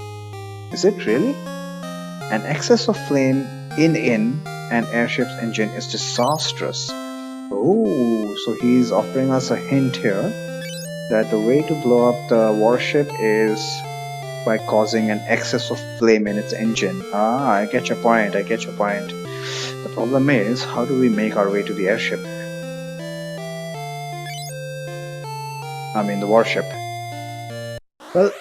Is it really? An excess of flame in an airship's engine is disastrous. Oh, so he's offering us a hint here that the way to blow up the warship is by causing an excess of flame in its engine. Ah, I get your point, I get your point. The problem is, how do we make our way to the airship? I mean, the warship. Well,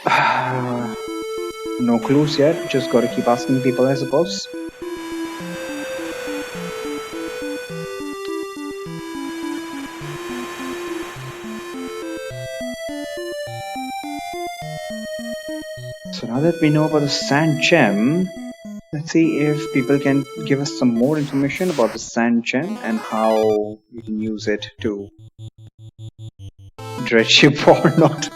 no clues yet, just gotta keep asking people, I suppose. So now that we know about the sand gem, let's see if people can give us some more information about the sand gem and how we can use it to dreadship or not.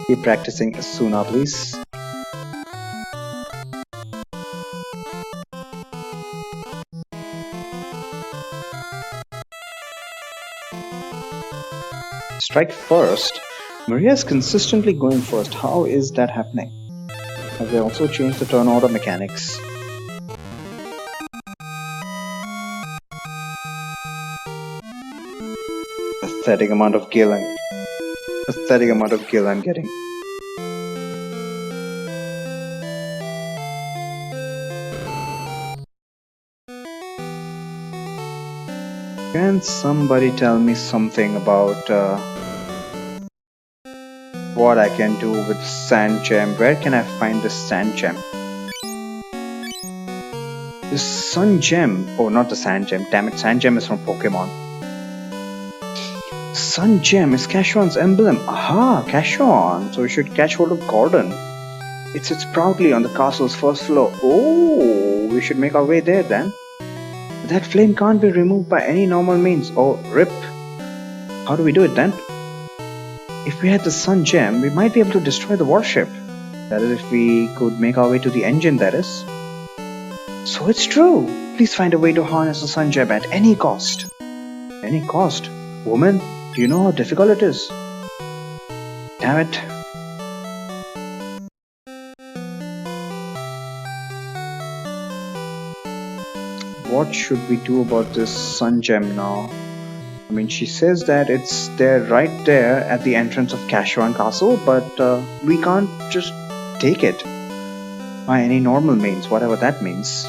Keep practicing Asuna, please. Strike first. Maria's consistently going first. How is that happening? Have they also changed the turn order mechanics? Pathetic amount of gil I'm getting. Can somebody tell me something about what I can do with sand gem? Where can I find this sand gem? The sun gem. Oh, not the sand gem. Damn it, sand gem is from Pokemon. Sun gem is Cashwan's emblem. Aha, Cashwan. So we should catch hold of Gordon. It sits proudly on the castle's first floor. Oh, we should make our way there then. That flame can't be removed by any normal means. Oh, rip. How do we do it then? If we had the sun gem, we might be able to destroy the warship. That is, if we could make our way to the engine, that is. So it's true. Please find a way to harness the sun gem at any cost. Any cost? Woman, do you know how difficult it is? Damn it. What should we do about this sun gem now? I mean, she says that it's there right there at the entrance of Cashwan Castle, but we can't just take it by any normal means, whatever that means.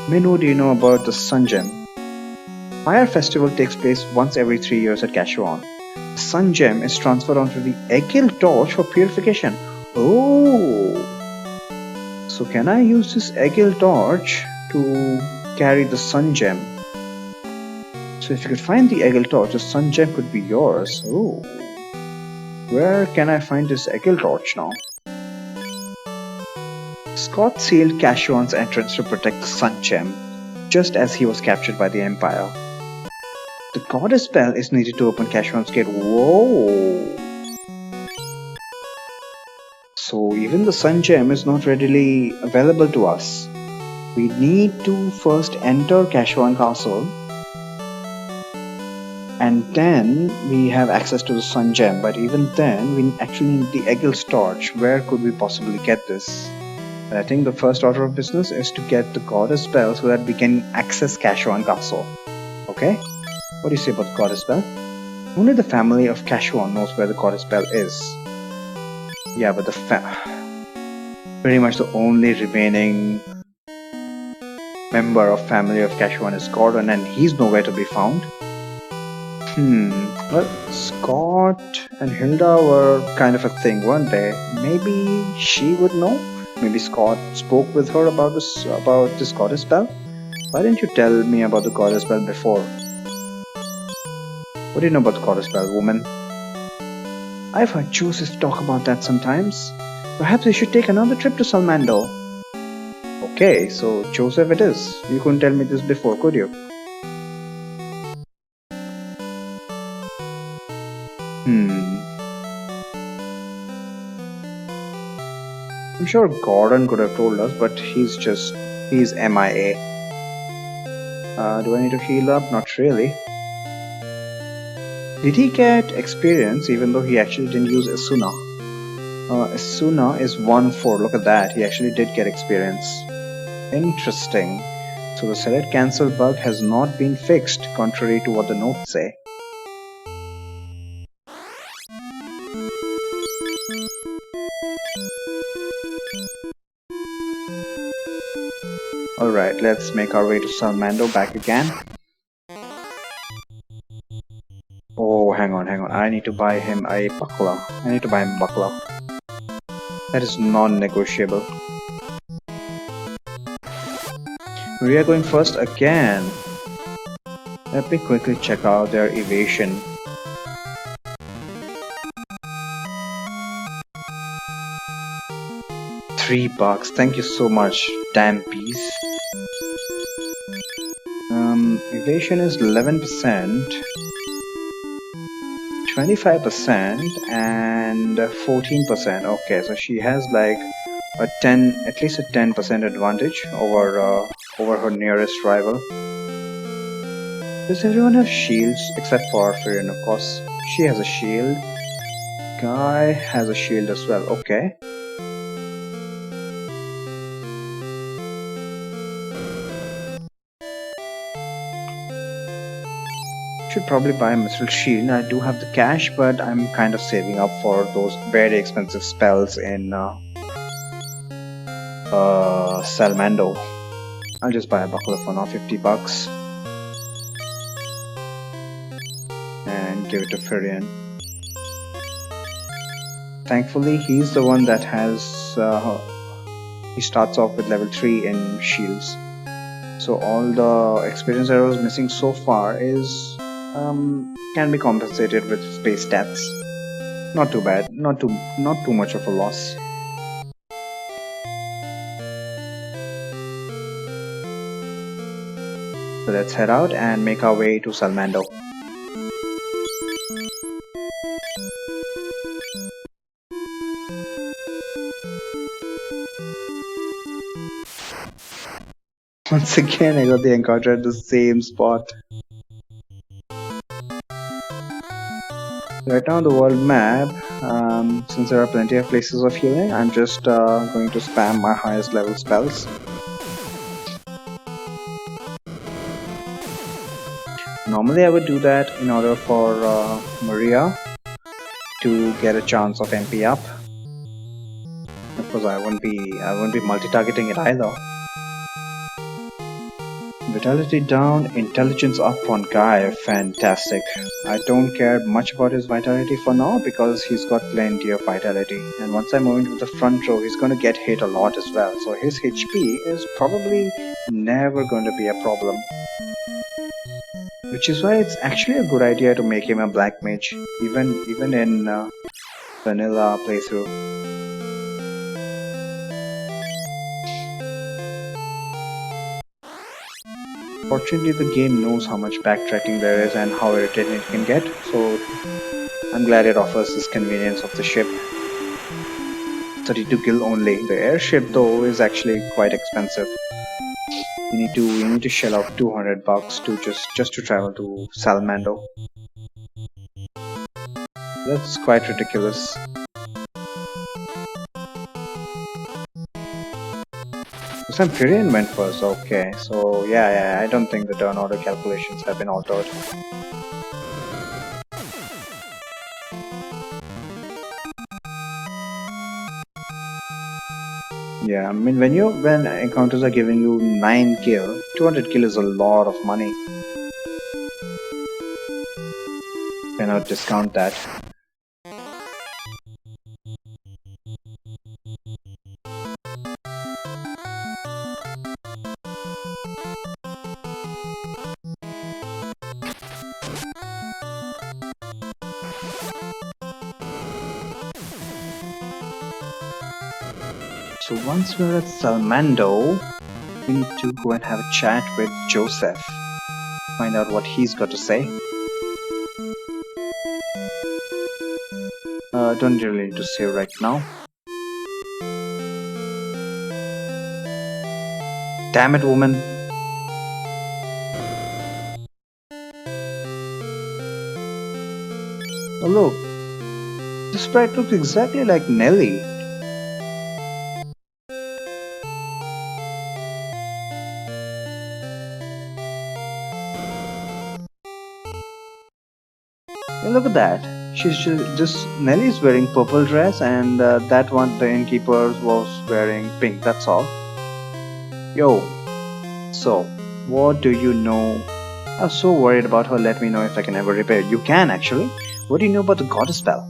Minu, do you know about the sun gem? Fire festival takes place once every 3 years at Cashwan. The sun gem is transferred onto the Egil torch for purification. Oh! So can I use this Egil torch to carry the sun gem? So if you could find the Egil torch, the sun gem could be yours. Oh. Where can I find this Egil torch now? Scott sealed Cashwan's entrance to protect the sun gem, just as he was captured by the Empire. The goddess bell is needed to open Cashwan's gate. Whoa! So even the sun gem is not readily available to us. We need to first enter Cashwan Castle, and then we have access to the sun gem. But even then, we actually need the Egil's torch. Where could we possibly get this? And I think the first order of business is to get the goddess bell so that we can access Cashwan Castle. Okay? What do you say about the goddess bell? Only the family of Cashwan knows where the goddess bell is. Yeah, but pretty much the only remaining member of family of Cashwan is Gordon, and he's nowhere to be found. Well, Scott and Hilda were kind of a thing, weren't they? Maybe she would know. Maybe Scott spoke with her about this goddess bell. Why didn't you tell me about the goddess bell before? What do you know about the goddess bell, woman? I've heard Joseph talk about that sometimes. Perhaps we should take another trip to Salmando. Okay, so Joseph it is. You couldn't tell me this before, could you? I'm sure Gordon could have told us, but he's MIA. Do I need to heal up? Not really. Did he get experience even though he actually didn't use Asuna? Asuna is 1-4. Look at that. He actually did get experience. Interesting. So the select cancel bug has not been fixed, contrary to what the notes say. Alright, let's make our way to Salmando back again. Oh, hang on. I need to buy him a buckler. That is non-negotiable. We are going first again. Let me quickly check out their evasion. $3. Thank you so much, damn bees. Evasion is 11%, 25%, and 14%. Okay, so she has like at least a 10% advantage over her nearest rival. Does everyone have shields except for Firin, of course? She has a shield. Guy has a shield as well. Okay. Should probably buy a Mithril Shield. I do have the cash, but I'm kind of saving up for those very expensive spells in Salmando. I'll just buy a buckler for now, $50. And give it to Firion. Thankfully, he's the one that has... he starts off with level 3 in shields. So all the experience that I was missing so far is... can be compensated with space stats. Not too bad, not too much of a loss. So let's head out and make our way to Salmando. Once again, I got the encounter at the same spot. Right now on the world map, since there are plenty of places of healing, I'm just going to spam my highest level spells. Normally I would do that in order for Maria to get a chance of MP up. Of course, I won't be multi-targeting it either. Vitality down, intelligence up on Guy, fantastic. I don't care much about his vitality for now because he's got plenty of vitality, and once I move into the front row he's going to get hit a lot as well, so his HP is probably never going to be a problem. Which is why it's actually a good idea to make him a black mage, even in vanilla playthrough. Fortunately, the game knows how much backtracking there is and how irritating it can get, so I'm glad it offers this convenience of the ship. 32 gil only. The airship though is actually quite expensive. You need to shell out $200 to just to travel to Salmando. That's quite ridiculous. Some Firion went first, okay. So yeah, I don't think the turn order calculations have been altered. Yeah, I mean when encounters are giving you 9 gil, 200 gil is a lot of money. Cannot discount that. So once we're at Salmando, we need to go and have a chat with Joseph. Find out what he's got to say. Don't really need to save right now. Damn it, woman. Oh, look, this sprite looks exactly like Nelly. Hey, look at that. She's just Nelly's wearing purple dress, and that one the innkeeper was wearing pink. That's all. Yo, so what do you know? I was so worried about her. Let me know if I can ever repair it. You can actually. What do you know about the goddess spell?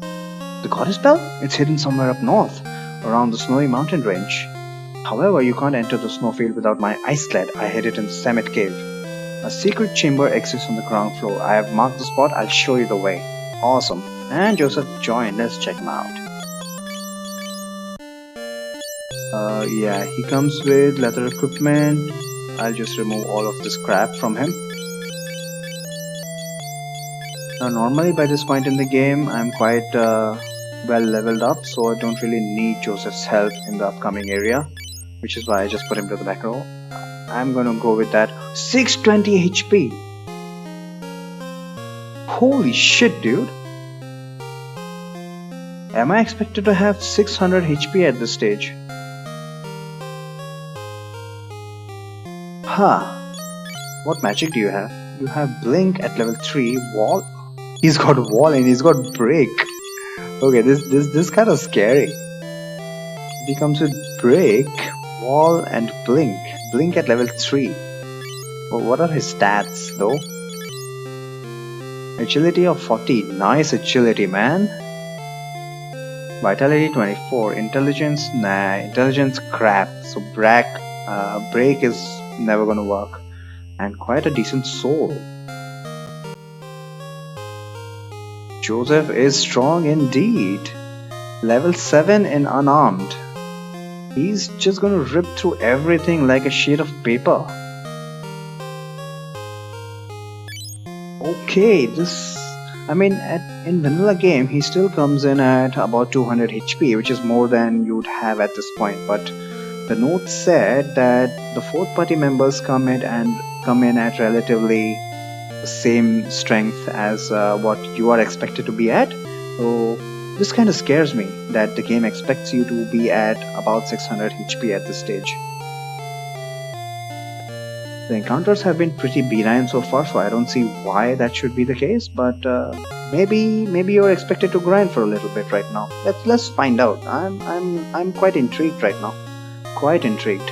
The goddess spell? It's hidden somewhere up north, around the snowy mountain range. However, you can't enter the snowfield without my ice sled. I hid it in the Summit Cave. A secret chamber exists on the ground floor. I have marked the spot. I'll show you the way. Awesome. And Joseph joined. Let's check him out. Yeah, he comes with leather equipment. I'll just remove all of this crap from him. Now, normally by this point in the game, I'm quite well leveled up, so I don't really need Joseph's help in the upcoming area, which is why I just put him to the back row. I'm gonna go with that 620 HP. Holy shit, dude. Am I expected to have 600 HP at this stage? What magic do you have? You have Blink at level 3, Wall. He's got Wall and he's got Break. Okay, this kind of scary. He comes with Break, Wall and Blink. Blink at level 3. Well, what are his stats though? Agility of 40. Nice agility, man. Vitality 24. Intelligence? Nah, intelligence crap. So Break is never gonna work. And quite a decent soul. Joseph is strong indeed. Level 7 in unarmed. He's just gonna rip through everything like a sheet of paper. Okay, in vanilla game, he still comes in at about 200 HP, which is more than you'd have at this point. But the note said that the fourth party members come in at relatively the same strength as what you are expected to be at. So this kind of scares me that the game expects you to be at about 600 HP at this stage. The encounters have been pretty benign so far, so I don't see why that should be the case. But maybe you're expected to grind for a little bit right now. Let's find out. I'm quite intrigued right now. Quite intrigued.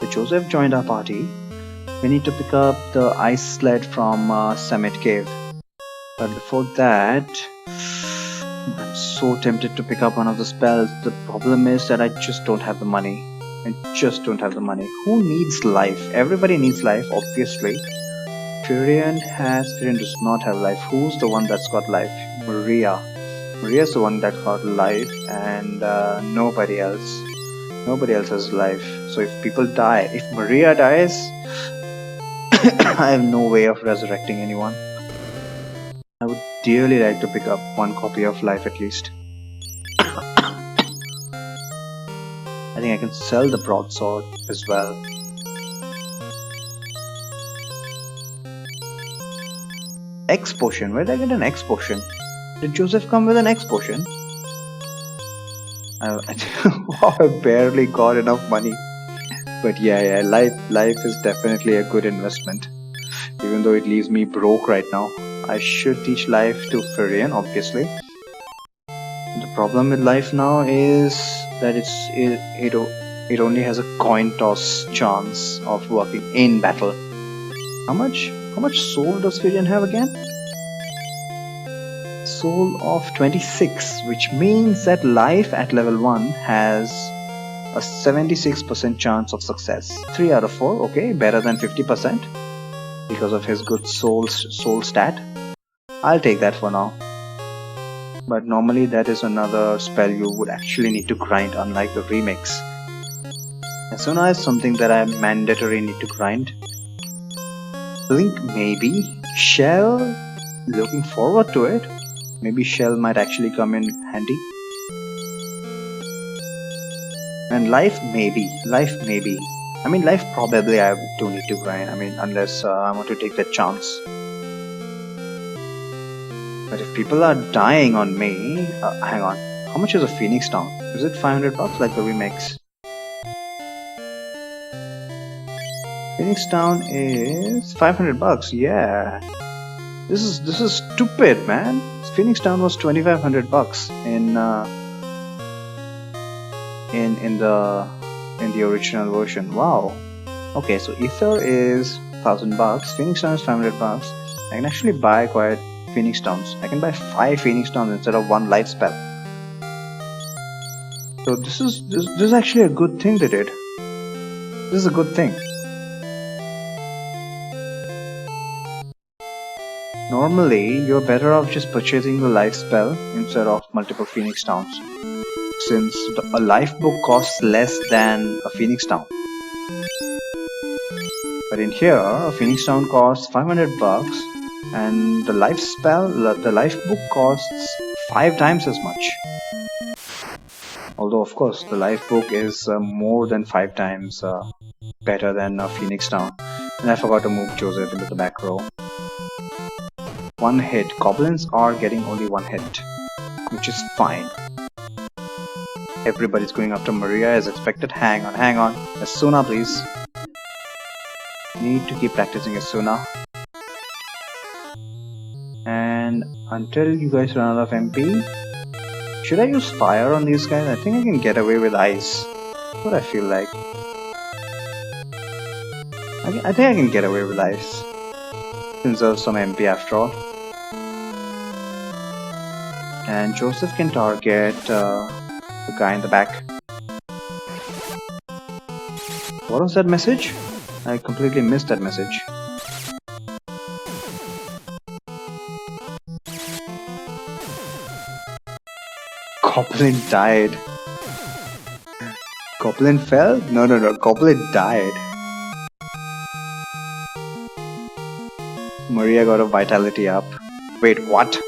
So Joseph joined our party. We need to pick up the ice sled from Summit Cave. But before that, I'm so tempted to pick up one of the spells. The problem is that I just don't have the money. Who needs life? Everybody needs life, obviously. Furion does not have life. Who's the one that's got life? Maria. Maria's the one that got life, and nobody else. Nobody else has life. So if people die, if Maria dies, I have no way of resurrecting anyone. I would dearly like to pick up one copy of life at least. I think I can sell the broadsword as well. X potion. Where did I get an X potion? Did Joseph come with an X potion? I barely got enough money. But yeah, life is definitely a good investment. Even though it leaves me broke right now. I should teach life to Furion, obviously. The problem with life now is that it only has a coin toss chance of working in battle. How much soul does Furion have again? Soul of 26, which means that life at level 1 has a 76% chance of success. 3 out of 4, okay, better than 50% because of his good soul stat. I'll take that for now. But normally that is another spell you would actually need to grind, unlike the remix. As soon as something that I mandatory need to grind. Blink maybe. Shell, looking forward to it. Maybe Shell might actually come in handy. And life maybe. Life probably I do need to grind. Unless I want to take that chance. But if people are dying on me, hang on. How much is a Phoenix Town? Is it 500 bucks like the remix? Phoenix Town is 500 bucks. Yeah. This is stupid, man. Phoenix Town was 2500 bucks in the original version. Wow. Okay, so Ether is 1000 bucks. Phoenix Town is 500 bucks. I can actually buy quite Phoenix Towns. I can buy 5 Phoenix Towns instead of 1 life spell. So this is actually a good thing they did. This is a good thing. Normally, you're better off just purchasing the life spell instead of multiple Phoenix Towns, since a life book costs less than a Phoenix Town. But in here, a Phoenix Town costs 500 bucks, and the life spell, the life book costs 5 times as much. Although, of course, the life book is more than 5 times better than a Phoenix Town. And I forgot to move Joseph into the back row. 1 hit. Goblins are getting only 1 hit, which is fine. Everybody's going after Maria as expected. Hang on. Asuna, please. Need to keep practicing Asuna. And until you guys run out of MP, should I use fire on these guys? I think I can get away with ice. That's what I feel like. I think I can get away with ice. Conserve some MP after all. And Joseph can target the guy in the back. What was that message? I completely missed that message. Goblin died. Goblin fell? No. Goblin died. Maria got a vitality up. Wait, what?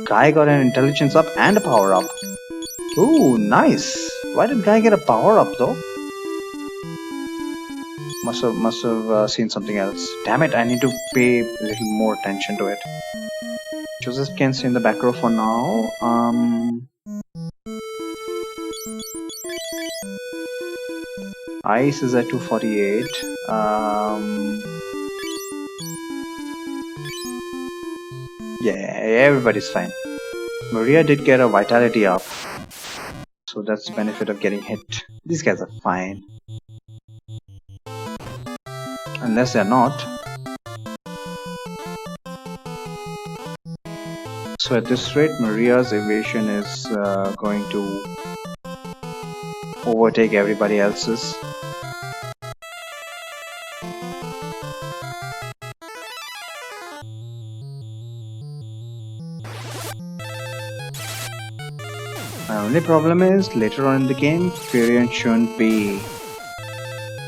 Guy got an intelligence up and a power up. Ooh, nice. Why did Guy get a power up though? Must have seen something else. Damn it, I need to pay a little more attention to it. Joseph can stay in the back row for now. Ice is at 248. Yeah, everybody's fine. Maria did get a vitality up, so that's the benefit of getting hit. These guys are fine. Unless they're not. So at this rate, Maria's evasion is going to overtake everybody else's. My only problem is, later on in the game, Furion shouldn't be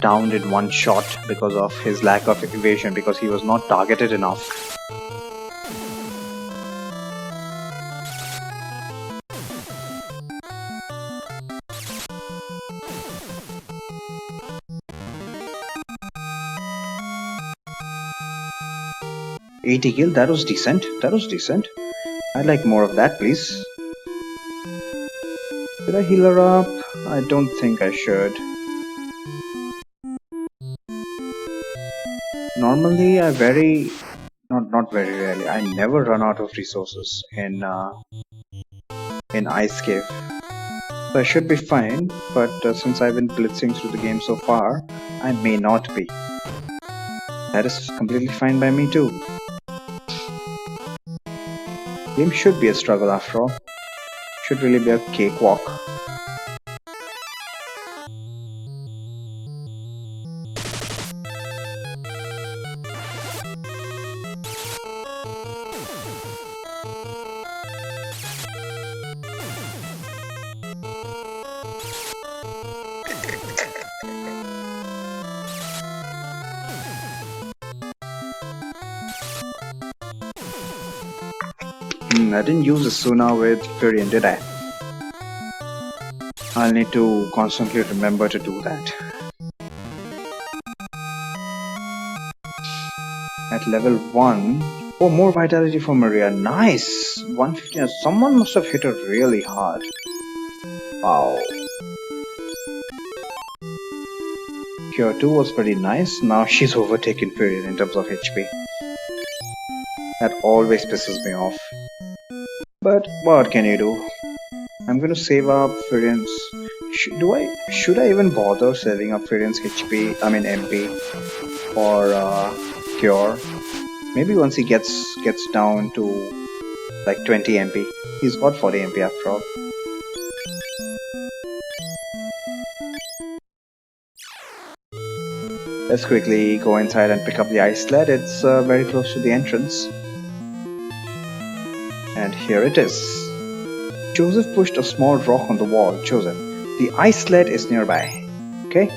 downed in one shot because of his lack of evasion, because he was not targeted enough. $80 kill, that was decent. I'd like more of that, please. Did I heal her up? I don't think I should. Normally, not very rarely, I never run out of resources in Ice Cave. So I should be fine, but since I've been blitzing through the game so far, I may not be. That is completely fine by me too. Game should be a struggle after all. Should really be a cakewalk. I didn't use Asuna with Furion, did I? I'll need to constantly remember to do that. At level 1, Oh, more vitality for Maria. Nice! 150. Someone must have hit her really hard. Wow. Cure 2 was pretty nice. Now she's overtaken Furion in terms of HP. That always pisses me off. But what can you do? I'm gonna save up Furion's. Should I even bother saving up Furion's HP? I mean MP for Cure. Maybe once he gets down to like 20 MP. He's got 40 MP after all. Let's quickly go inside and pick up the ice sled. It's very close to the entrance. And here it is. Joseph pushed a small rock on the wall. Joseph, the ice sled is nearby. Okay?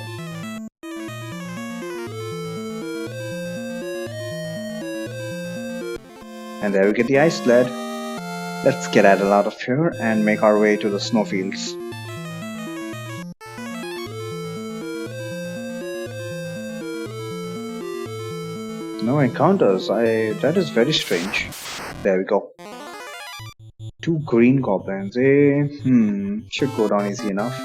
And there we get the ice sled. Let's skedaddle out of here and make our way to the snowfields. No encounters. That is very strange. There we go. 2 green goblins. Should go down easy enough.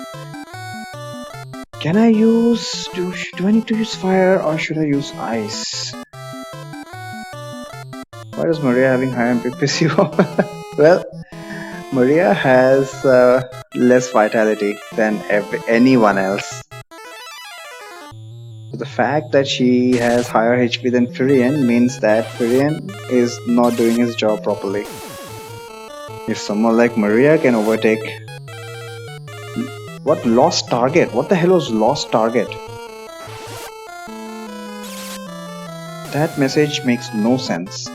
Can I use... Do I need to use fire or should I use ice? Why is Maria having higher MP piss you off? Well, Maria has less vitality than anyone else. So the fact that she has higher HP than Furion means that Furion is not doing his job properly. If someone like Maria can overtake... What? Lost target? What the hell was lost target? That message makes no sense.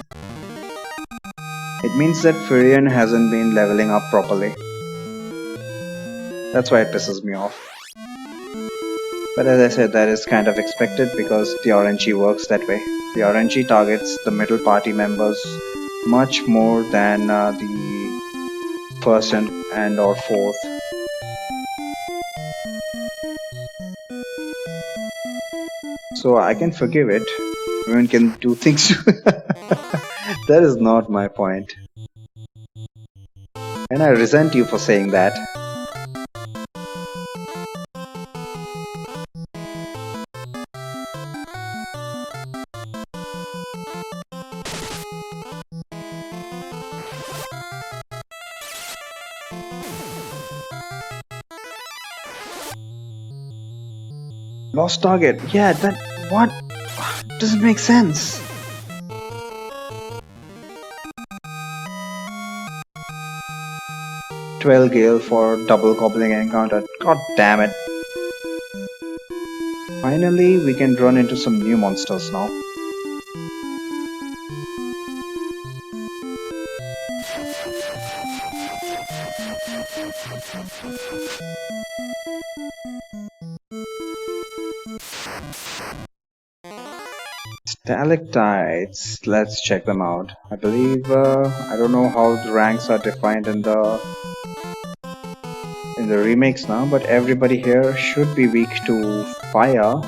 It means that Furion hasn't been leveling up properly. That's why it pisses me off. But as I said, that is kind of expected because the RNG works that way. The RNG targets the middle party members much more than the first and or fourth. So I can forgive it. Everyone can do things. That is not my point. And I resent you for saying that. Lost target. Yeah, that... What? Doesn't make sense. $12 gale for double goblin encounter. God damn it. Finally, we can run into some new monsters now. Stalactites. Let's check them out. I believe I don't know how the ranks are defined in the remakes now, but everybody here should be weak to fire.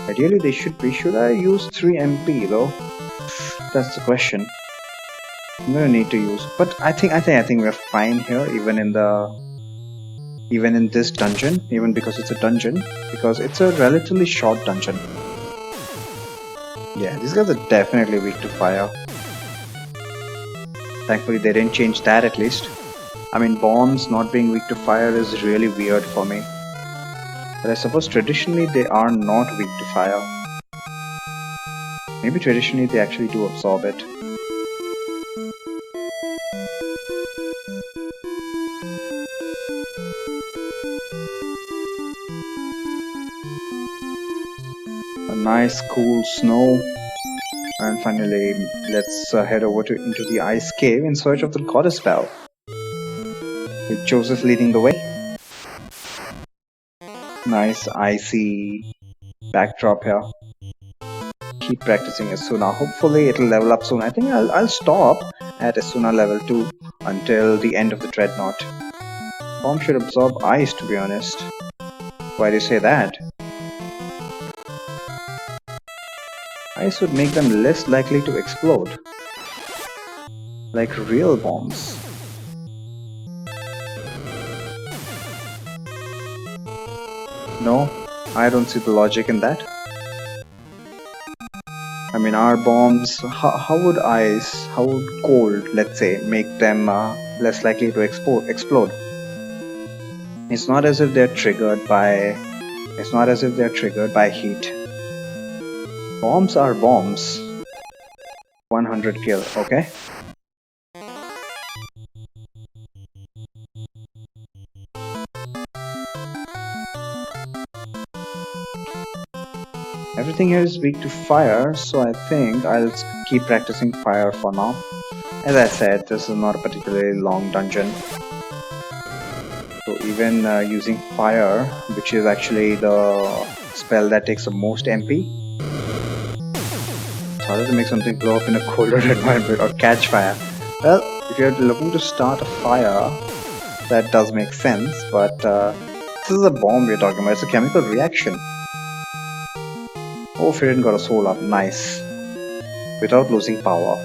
Ideally, they should be. Should I use 3 MP though? That's the question. I'm gonna need to use, but I think we're fine here, even in this dungeon, even because it's a dungeon, because it's a relatively short dungeon. Yeah, these guys are definitely weak to fire. Thankfully, they didn't change that at least. I mean, bombs not being weak to fire is really weird for me. But I suppose traditionally they are not weak to fire. Maybe traditionally they actually do absorb it. A nice cool snow. And finally, let's head over into the ice cave in search of the goddess bell. With Joseph leading the way. Nice icy backdrop here. Keep practicing Asuna. Hopefully it'll level up soon. I think I'll stop at Asuna level 2 until the end of the Dreadnought. Bomb should absorb ice, to be honest. Why do you say that? Ice would make them less likely to explode. Like real bombs. No, I don't see the logic in that. I mean, our bombs, how would ice, how would cold, let's say, make them less likely to explode? It's not as if they're triggered by heat. Bombs are bombs. 100 kill, okay? Everything here is weak to fire, so I think I'll keep practicing fire for now. As I said, this is not a particularly long dungeon. So even using fire, which is actually the spell that takes the most MP. It's harder to make something blow up in a colder environment or catch fire. Well, if you're looking to start a fire, that does make sense, but this is a bomb we're talking about. It's a chemical reaction. Oh, Firin got a soul up. Nice. Without losing power.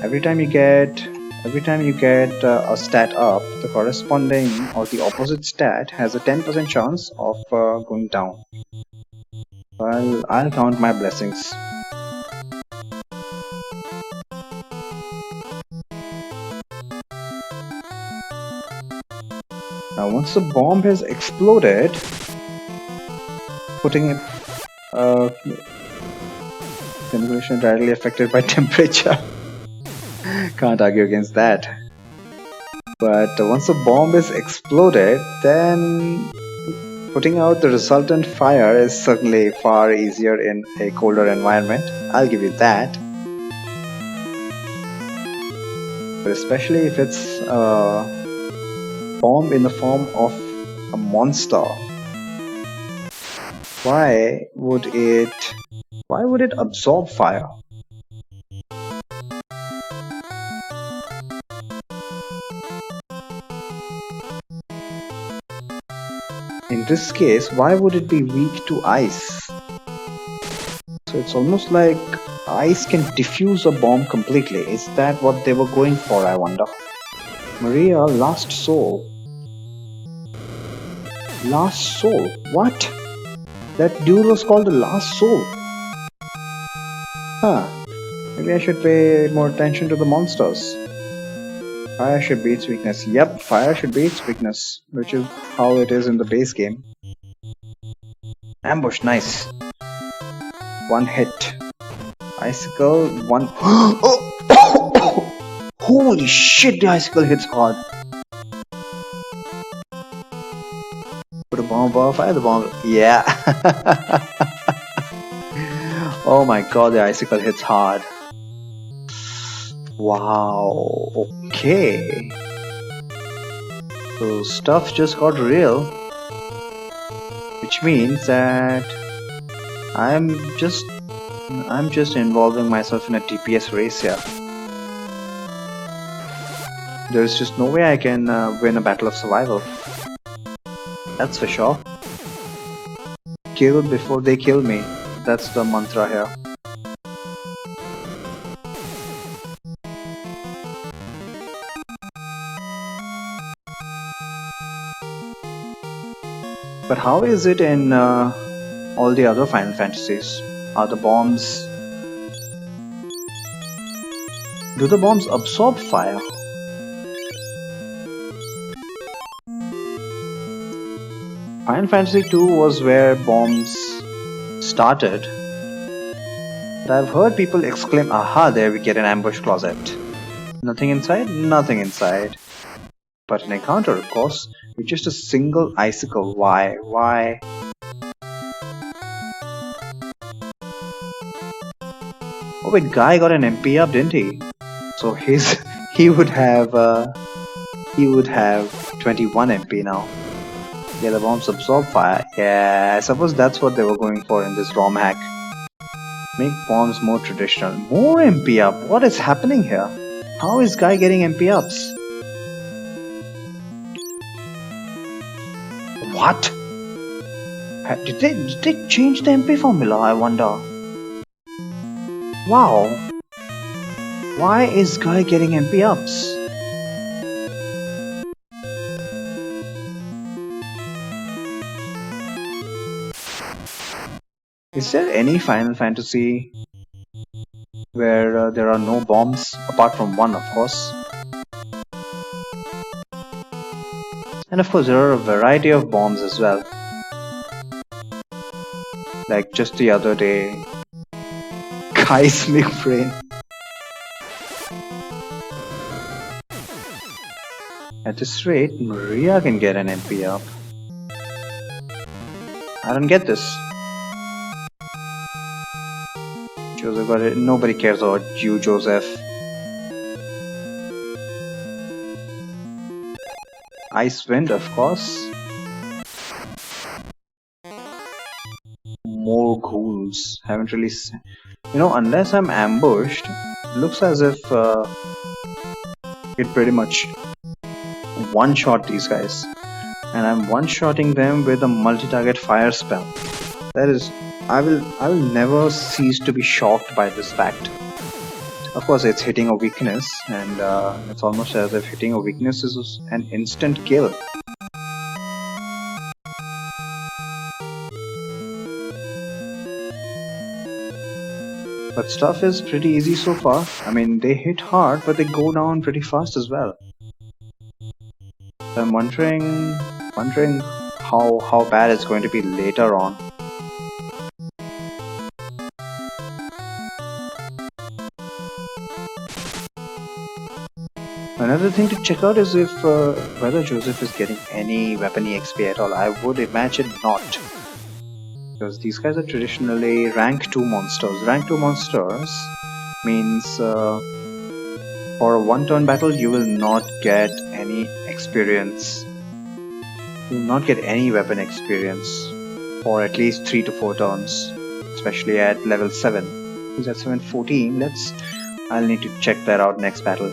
Every time you get a stat up, the corresponding or the opposite stat has a 10% chance of going down. Well, I'll count my blessings. Now, once the bomb has exploded, putting it simulation directly affected by temperature. Can't argue against that. But once the bomb is exploded, then putting out the resultant fire is certainly far easier in a colder environment. I'll give you that. But especially if it's a bomb in the form of a monster, why would it absorb fire? In this case, why would it be weak to ice? So it's almost like ice can diffuse a bomb completely. Is that what they were going for, I wonder? Maria, Last Soul. Last Soul? What? That dude was called the Last Soul. Huh. Maybe I should pay more attention to the monsters. Fire should be its weakness. Yep, fire should be its weakness, which is how it is in the base game. Ambush, nice. One hit. Icicle, one. Oh! Holy shit, the icicle hits hard. Put a bomb above, fire the bomb. Yeah. Oh my god, the icicle hits hard. Wow. Okay. So stuff just got real. Which means that I'm just involving myself in a TPS race here. There's just no way I can win a battle of survival. That's for sure. Kill before they kill me. That's the mantra here. But how is it in all the other Final Fantasies? Are the bombs... Do the bombs absorb fire? Final Fantasy 2 was where bombs started. But I've heard people exclaim, aha, there we get an ambush closet. Nothing inside? Nothing inside. But an encounter, of course, with just a single icicle. Why? Why? Oh wait, guy got an MP up, didn't he? So he would have 21 MP now. Yeah, the bombs absorb fire. Yeah, I suppose that's what they were going for in this Romhack. Make bombs more traditional. More MP up. What is happening here? How is guy getting MP ups? What? Did they change the MP formula? I wonder. Wow. Why is Guy getting MP ups? Is there any Final Fantasy where there are no bombs, apart from one, of course? And of course, there are a variety of bombs as well. Like just the other day, Seismic Brain. At this rate, Maria can get an MP up. I don't get this. Joseph got it. Nobody cares about you, Joseph. Ice Wind, of course. More ghouls. Haven't really seen. You know, unless I'm ambushed, it looks as if it pretty much one-shot these guys. And I'm one-shotting them with a multi-target fire spell. That is, I will never cease to be shocked by this fact. Of course, it's hitting a weakness, and it's almost as if hitting a weakness is an instant kill. But stuff is pretty easy so far. I mean, they hit hard, but they go down pretty fast as well. So I'm wondering how bad it's going to be later on. Another thing to check out is if whether Joseph is getting any weapon XP at all. I would imagine not, because these guys are traditionally rank 2 monsters. Rank 2 monsters means for a one-turn battle you will not get any experience. You will not get any weapon experience for at least 3 to 4 turns, especially at level 7. He's at 714. I'll need to check that out next battle.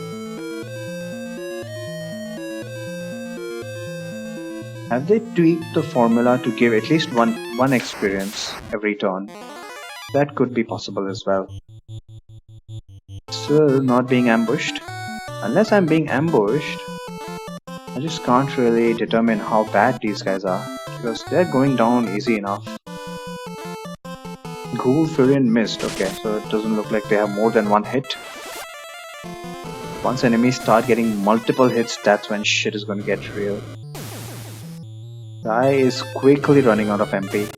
Have they tweaked the formula to give at least one experience every turn? That could be possible as well. Still not being ambushed. Unless I'm being ambushed, I just can't really determine how bad these guys are, because they're going down easy enough. Ghoul Furion missed. Okay, so it doesn't look like they have more than one hit. Once enemies start getting multiple hits, that's when shit is going to get real. Guy is quickly running out of MP.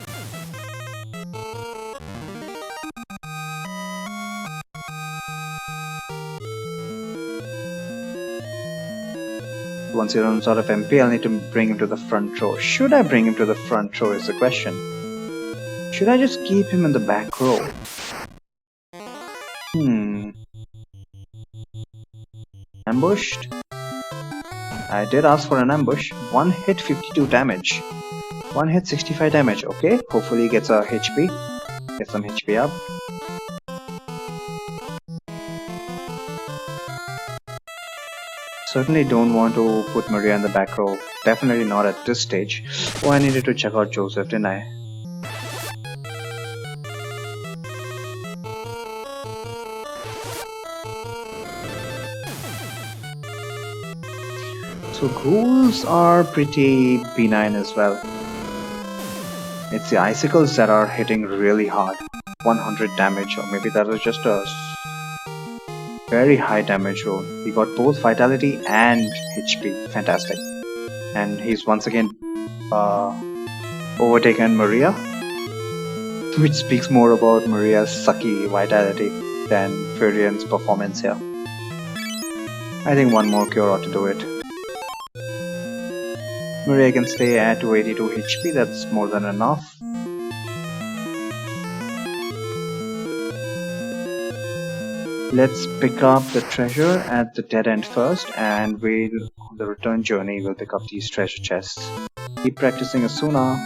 Once he runs out of MP, I'll need to bring him to the front row. Should I bring him to the front row is the question. Should I just keep him in the back row? Ambushed? I did ask for an ambush. One hit 52 damage. One hit 65 damage. Okay, hopefully he gets a HP. Get some HP up. Certainly don't want to put Maria in the back row. Definitely not at this stage. Oh, I needed to check out Joseph, didn't I? So ghouls are pretty benign as well. It's the icicles that are hitting really hard. 100 damage, or maybe that was just a very high damage roll. He got both vitality and HP. Fantastic. And he's once again overtaken Maria, which speaks more about Maria's sucky vitality than Furion's performance here. I think one more cure ought to do it. Maria can stay at 282 HP, that's more than enough. Let's pick up the treasure at the dead end first, and on the return journey we'll pick up these treasure chests. Keep practicing Asuna.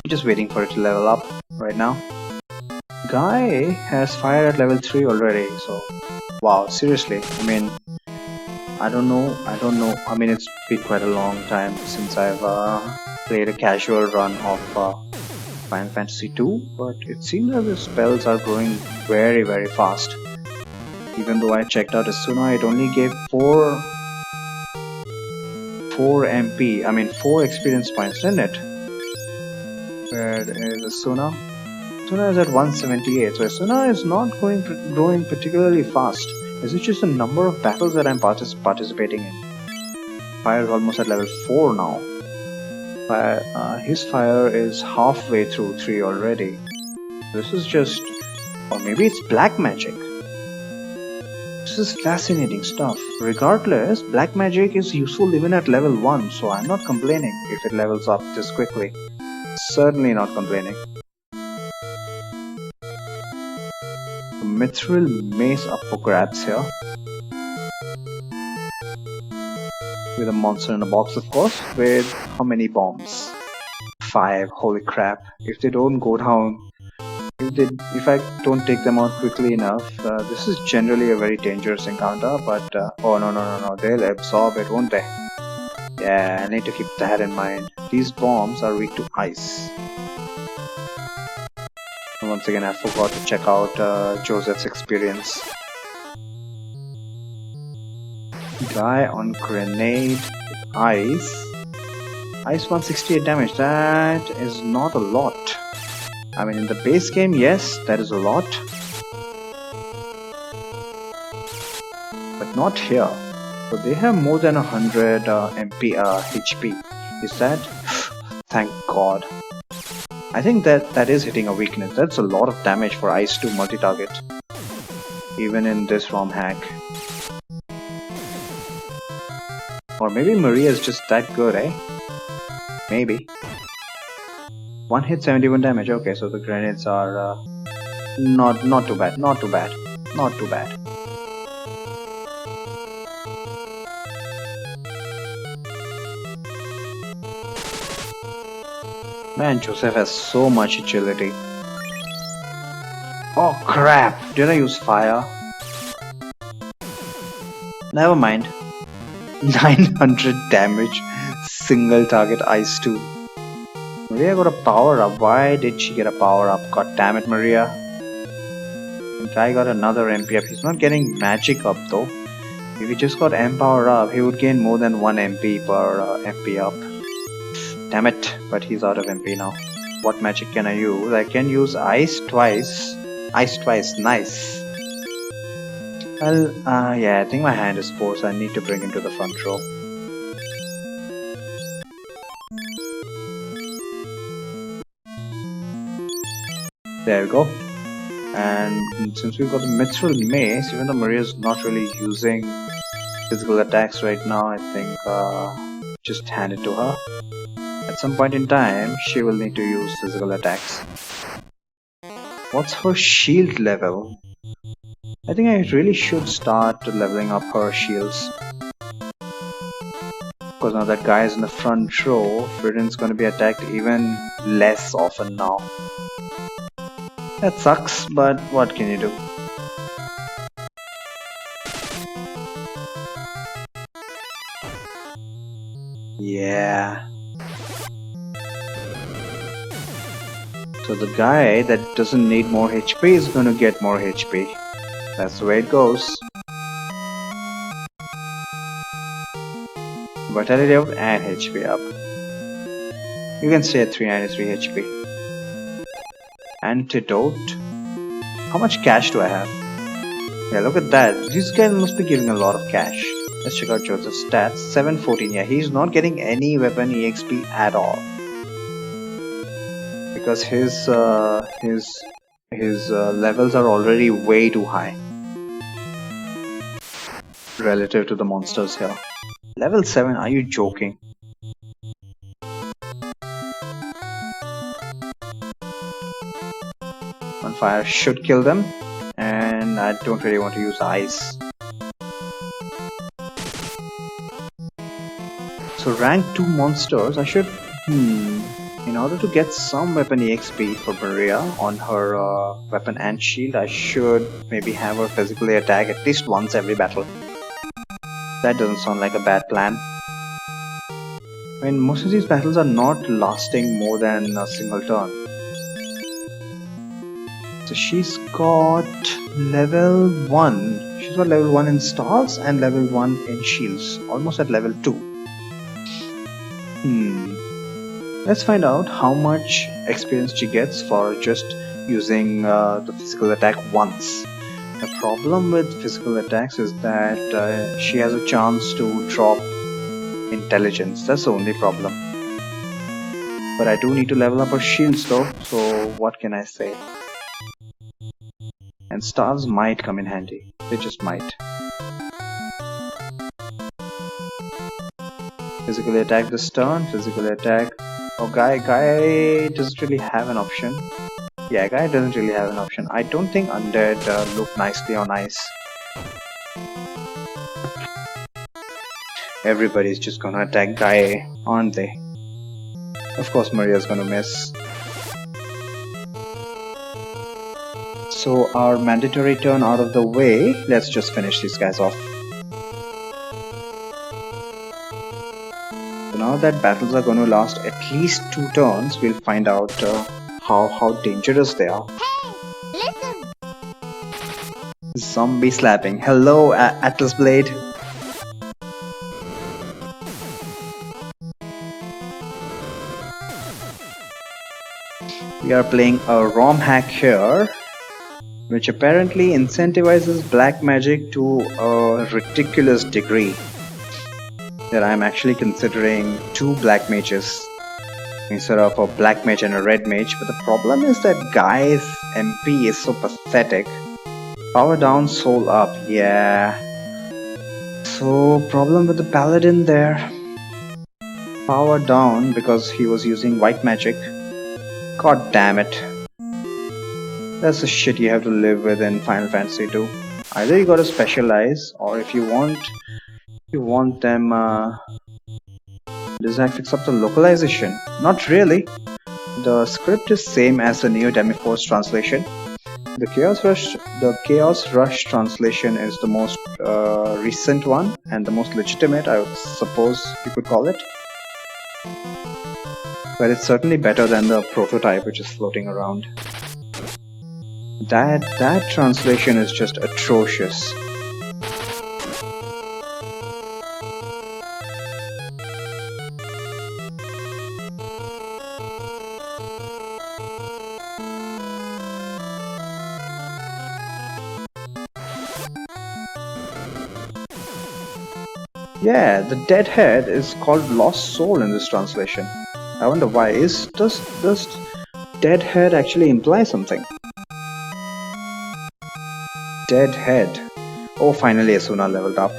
Just waiting for it to level up right now. Guy has fire at level 3 already, so wow, seriously, I don't know. I mean, it's been quite a long time since I've played a casual run of Final Fantasy II, but it seems that the spells are growing very, very fast. Even though I checked out Asuna, it only gave 4 MP, I mean 4 experience points, didn't it? Where is Asuna? Asuna is at 178, so Asuna is not growing particularly fast. Is it just the number of battles that I'm participating in? Fire is almost at level 4 now. His fire is halfway through 3 already. This is just... or maybe it's black magic. This is fascinating stuff. Regardless, black magic is useful even at level 1, so I'm not complaining if it levels up this quickly. Certainly not complaining. The Mithril Mace up for grabs here. With a monster in a box, of course, with how many bombs? 5, holy crap. If they don't go down, if I don't take them out quickly enough, this is generally a very dangerous encounter, but oh no, they'll absorb it, won't they? Yeah, I need to keep that in mind. These bombs are weak to ice. And once again, I forgot to check out Joseph's experience. Guy on grenade with ice. Ice 168 damage, that is not a lot. I mean, in the base game, yes, that is a lot. But not here. So they have more than 100 HP. Is that? Thank God. I think that is hitting a weakness. That's a lot of damage for Ice 2 multi-target. Even in this Romhack. Or maybe Maria is just that good, eh? Maybe. One hit 71 damage. Okay, so the grenades are not too bad. Not too bad. Man, Joseph has so much agility. Oh crap! Did I use fire? Never mind. 900 damage. Single target Ice 2. Maria got a power up. Why did she get a power up? God damn it, Maria. The guy got another MP up. He's not getting magic up though. If he just got M power up, he would gain more than 1 MP per MP up. Damn it, but he's out of MP now. What magic can I use? I can use Ice twice. Ice twice, nice. Well, yeah, I think my hand is full, so I need to bring him to the front row. There we go. And since we've got the Mithril Mace, even though Maria's not really using physical attacks right now, I think just hand it to her. At some point in time, she will need to use physical attacks. What's her shield level? I think I really should start leveling up her shields. Because now that guy is in the front row, Friden's going to be attacked even less often now. That sucks, but what can you do? Yeah. So the guy that doesn't need more HP is gonna get more HP. That's the way it goes. Vitality up and HP up. You can stay at 393 HP. Antidote. How much cash do I have? Yeah, look at that. This guy must be giving a lot of cash. Let's check out Joseph's stats. 714. Yeah, he's not getting any weapon EXP at all. Because his levels are already way too high relative to the monsters here. Level 7, are you joking? One fire should kill them, and I don't really want to use ice. So rank 2 monsters, I should... In order to get some weapon EXP for Maria on her weapon and shield, I should maybe have her physically attack at least once every battle. That doesn't sound like a bad plan. I mean, most of these battles are not lasting more than a single turn. So she's got level 1. She's about level 1 in stars and level 1 in shields. Almost at level 2. Let's find out how much experience she gets for just using the physical attack once. The problem with physical attacks is that she has a chance to drop intelligence. That's the only problem. But I do need to level up her shields though, so what can I say? And stars might come in handy. They just might. Physically attack this turn, physically attack. Oh, Guy doesn't really have an option. Yeah, Guy doesn't really have an option. I don't think Undead look nicely on ice. Everybody's just gonna attack Guy, aren't they? Of course Maria's gonna miss. So our mandatory turn out of the way, let's just finish these guys off. So now that battles are gonna last at least 2 turns, we'll find out how dangerous they are. Hey, listen! Zombie slapping. Hello, Atlas Blade. We are playing a Romhack here, which apparently incentivizes black magic to a ridiculous degree that I'm actually considering 2 black mages instead of a black mage and a red mage. But the problem is that Guy's MP is so pathetic. Power down, soul up. Yeah. So problem with the paladin there. Power down because he was using white magic. God damn it. That's the shit you have to live with in Final Fantasy 2. Either you gotta specialize, or if you want them does that fix up the localization? Not really. The script is same as the Neo Demiforce translation. The Chaos Rush translation is the most recent one and the most legitimate, I would suppose you could call it. But it's certainly better than the prototype which is floating around. That translation is just atrocious. Yeah, the dead head is called Lost Soul in this translation. I wonder why. Does dead head actually imply something? Dead head. Oh, finally Asuna leveled up.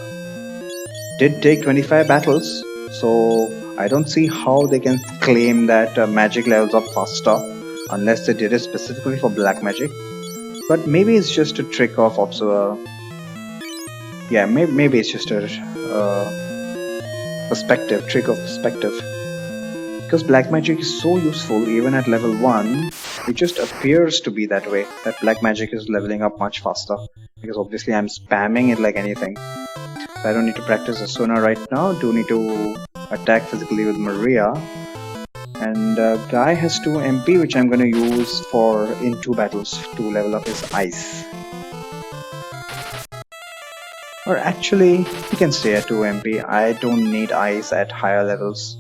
Did take 25 battles, so I don't see how they can claim that magic levels up faster unless they did it specifically for black magic. But maybe it's just a trick of yeah, maybe it's just a trick of perspective. Because black magic is so useful even at level 1, it just appears to be that way, that black magic is leveling up much faster. Because obviously I'm spamming it like anything. So I don't need to practice Asuna right now, do need to attack physically with Maria. And Guy has 2 MP which I'm gonna use in 2 battles to level up his ice. Or actually, he can stay at 2 MP, I don't need ice at higher levels.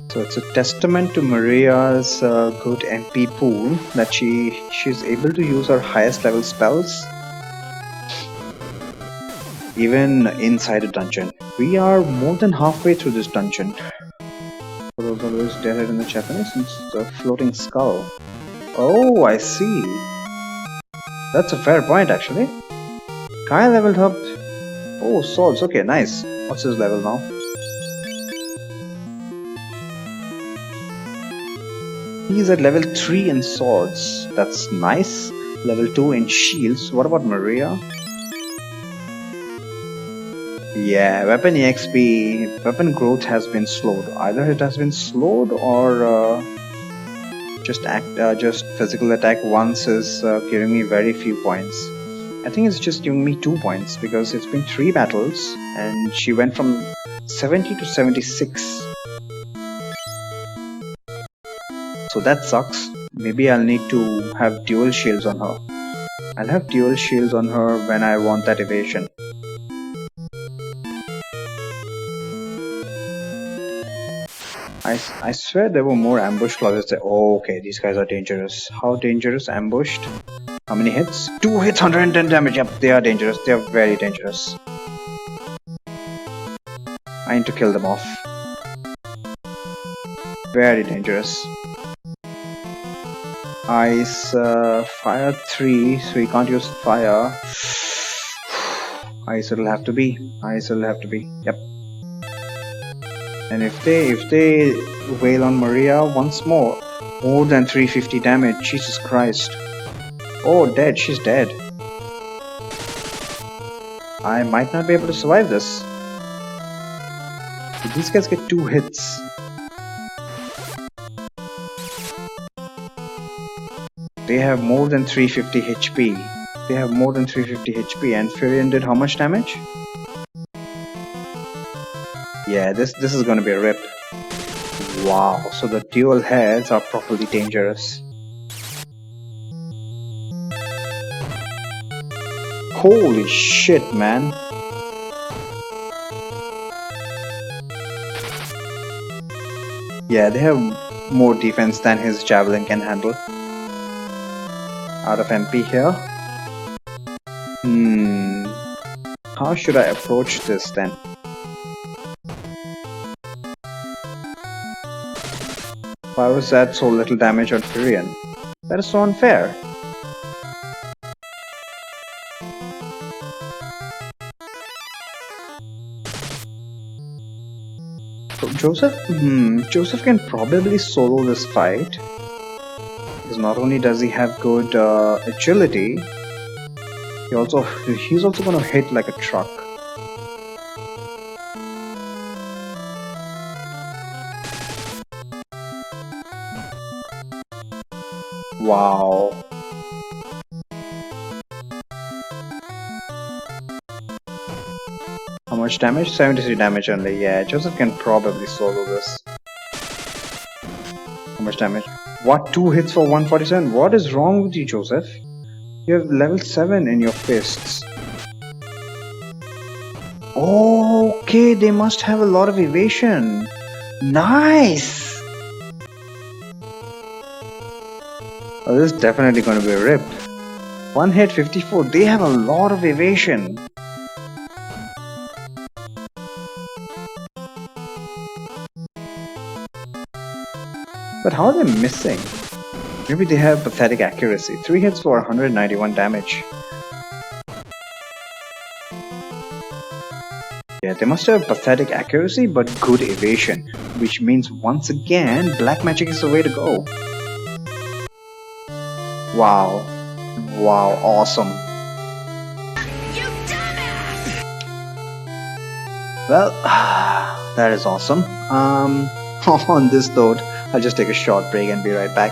So it's a testament to Maria's good MP pool that she's able to use her highest level spells even inside a dungeon. We are more than halfway through this dungeon. For those always dead in the Japanese, it's the floating skull. Oh, I see. That's a fair point actually. Kai leveled up. Oh, swords. Okay, nice. What's his level now? He's at level 3 in swords. That's nice. Level 2 in shields. What about Maria? Yeah, weapon EXP, weapon growth has been slowed. Either it has been slowed or just physical attack once is giving me very few points. I think it's just giving me 2 points because it's been 3 battles and she went from 70 to 76. So that sucks. Maybe I'll need to have dual shields on her. I'll have dual shields on her when I want that evasion. I swear there were more ambush clauses there. Oh, okay, these guys are dangerous. How dangerous? Ambushed? How many hits? 2 hits, 110 damage. Yep, they are dangerous. They are very dangerous. I need to kill them off. Very dangerous. Ice, fire 3, so you can't use fire. Ice it'll have to be. Ice it'll have to be. Yep. And if they wail on Maria once more than 350 damage. Jesus Christ. Oh, dead. She's dead. I might not be able to survive this. Did these guys get 2 hits? They have more than 350 HP. They have more than 350 HP, and Furion did how much damage? Yeah, this is gonna be a rip. Wow, so the dual heads are properly dangerous. Holy shit, man. Yeah, they have more defense than his javelin can handle. Out of MP here. How should I approach this then? Why was that so little damage on Furion? That is so unfair. So Joseph can probably solo this fight. Because not only does he have good agility, he's also gonna hit like a truck. Wow. How much damage? 73 damage only. Yeah, Joseph can probably solo this. How much damage? What? 2 hits for 147? What is wrong with you, Joseph? You have level 7 in your fists. Okay, they must have a lot of evasion. Nice! Oh, this is definitely going to be a rip. 1 hit 54. They have a lot of evasion. But how are they missing? Maybe they have pathetic accuracy. 3 hits for 191 damage. Yeah, they must have pathetic accuracy but good evasion, which means once again, black magic is the way to go. Wow. Wow, awesome. You dumbass! Well, that is awesome. On this note, I'll just take a short break and be right back.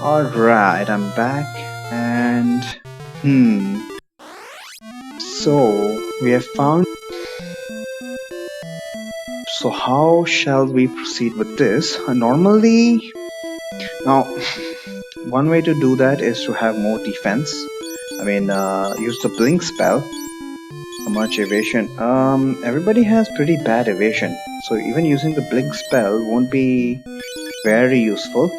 Alright, I'm back and so we have found. So how shall we proceed with this? Normally, now one way to do that is to have more defense. I mean, use the blink spell. How much evasion? Everybody has pretty bad evasion, so even using the blink spell won't be very useful.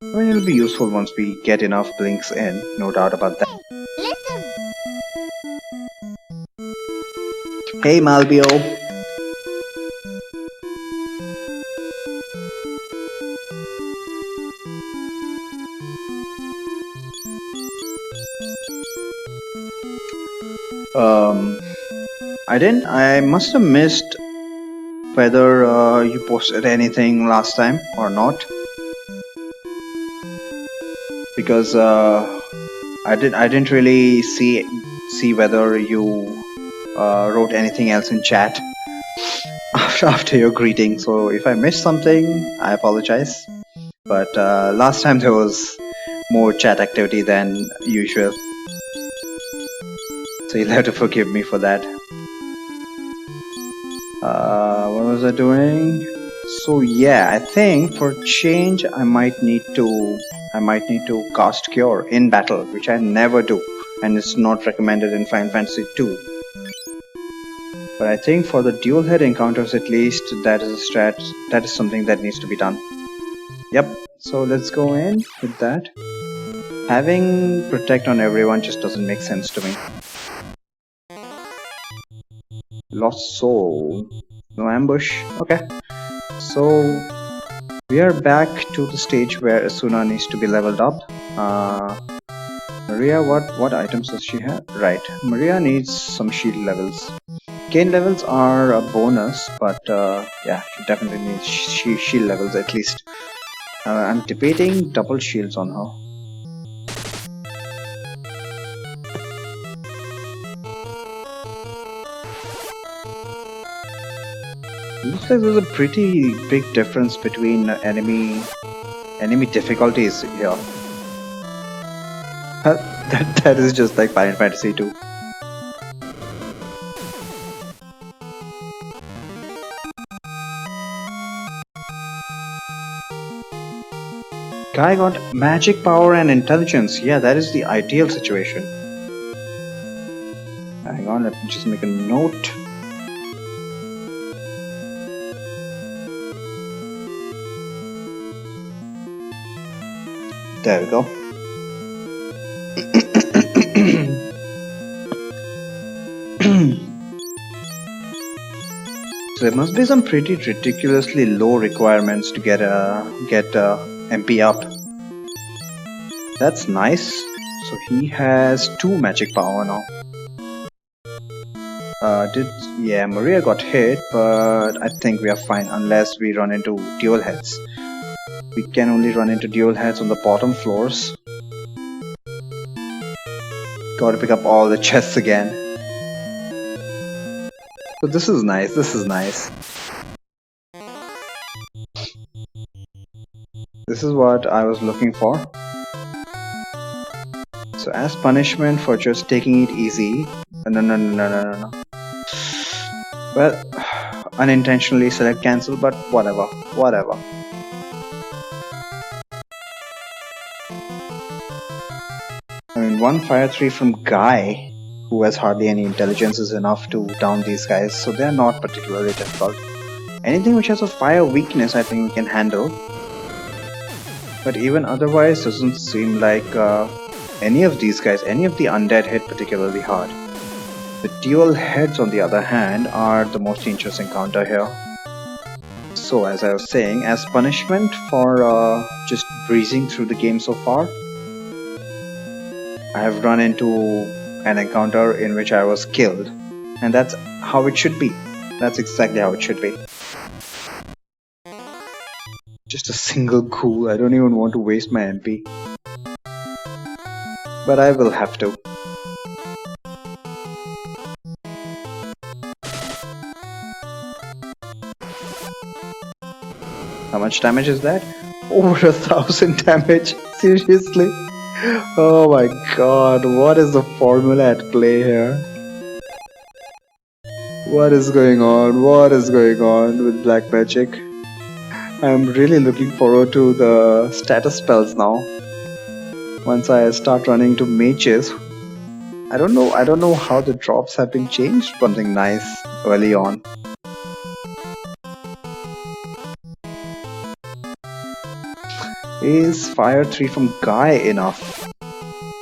I mean, it'll be useful once we get enough blinks in, no doubt about that. Hey, Malbio. I must have missed whether you posted anything last time or not, because I didn't really see whether you wrote anything else in chat after your greeting. So if I missed something, I apologize. But last time there was more chat activity than usual, so you'll have to forgive me for that. What was I doing? So yeah, I think for change I might need to cast Cure in battle, which I never do, and it's not recommended in Final Fantasy 2. But I think for the dual head encounters at least, that is a strat, that is something that needs to be done. Yep, so let's go in with that. Having protect on everyone just doesn't make sense to me. Lost soul. No ambush. Okay. So we are back to the stage where Asuna needs to be leveled up. Maria, what items does she have? Right. Maria needs some shield levels. Gain levels are a bonus, but yeah, she definitely needs shield levels at least. I'm debating double shields on her. Looks like there's a pretty big difference between enemy difficulties here. that is just like Final Fantasy 2. Guy got magic power and intelligence. Yeah, that is the ideal situation. Hang on, let me just make a note. There we go. So there must be some pretty ridiculously low requirements to get MP up. That's nice. So he has 2 magic power now. Yeah, Maria got hit, but I think we are fine unless we run into dual heads. We can only run into dual heads on the bottom floors. Gotta pick up all the chests again. So this is nice, this is nice. This is what I was looking for. So as punishment for just taking it easy... No. Well, unintentionally select cancel, but whatever. I mean, 1 fire 3 from Guy, who has hardly any intelligence, is enough to down these guys, so they're not particularly difficult. Anything which has a fire weakness I think we can handle. But even otherwise, doesn't seem like any of these guys, any of the undead hit particularly hard. The dual heads, on the other hand, are the most dangerous encounter here. So, as I was saying, as punishment for just breezing through the game so far, I have run into an encounter in which I was killed. And that's how it should be. That's exactly how it should be. Just a single ghoul. I don't even want to waste my MP. But I will have to. How much damage is that? Over 1,000 damage. Seriously? Oh my god, what is the formula at play here? What is going on? What is going on with black magic? I'm really looking forward to the status spells now. Once I start running to mages, I don't know how the drops have been changed, but something nice early on. Is Fire 3 from Guy enough?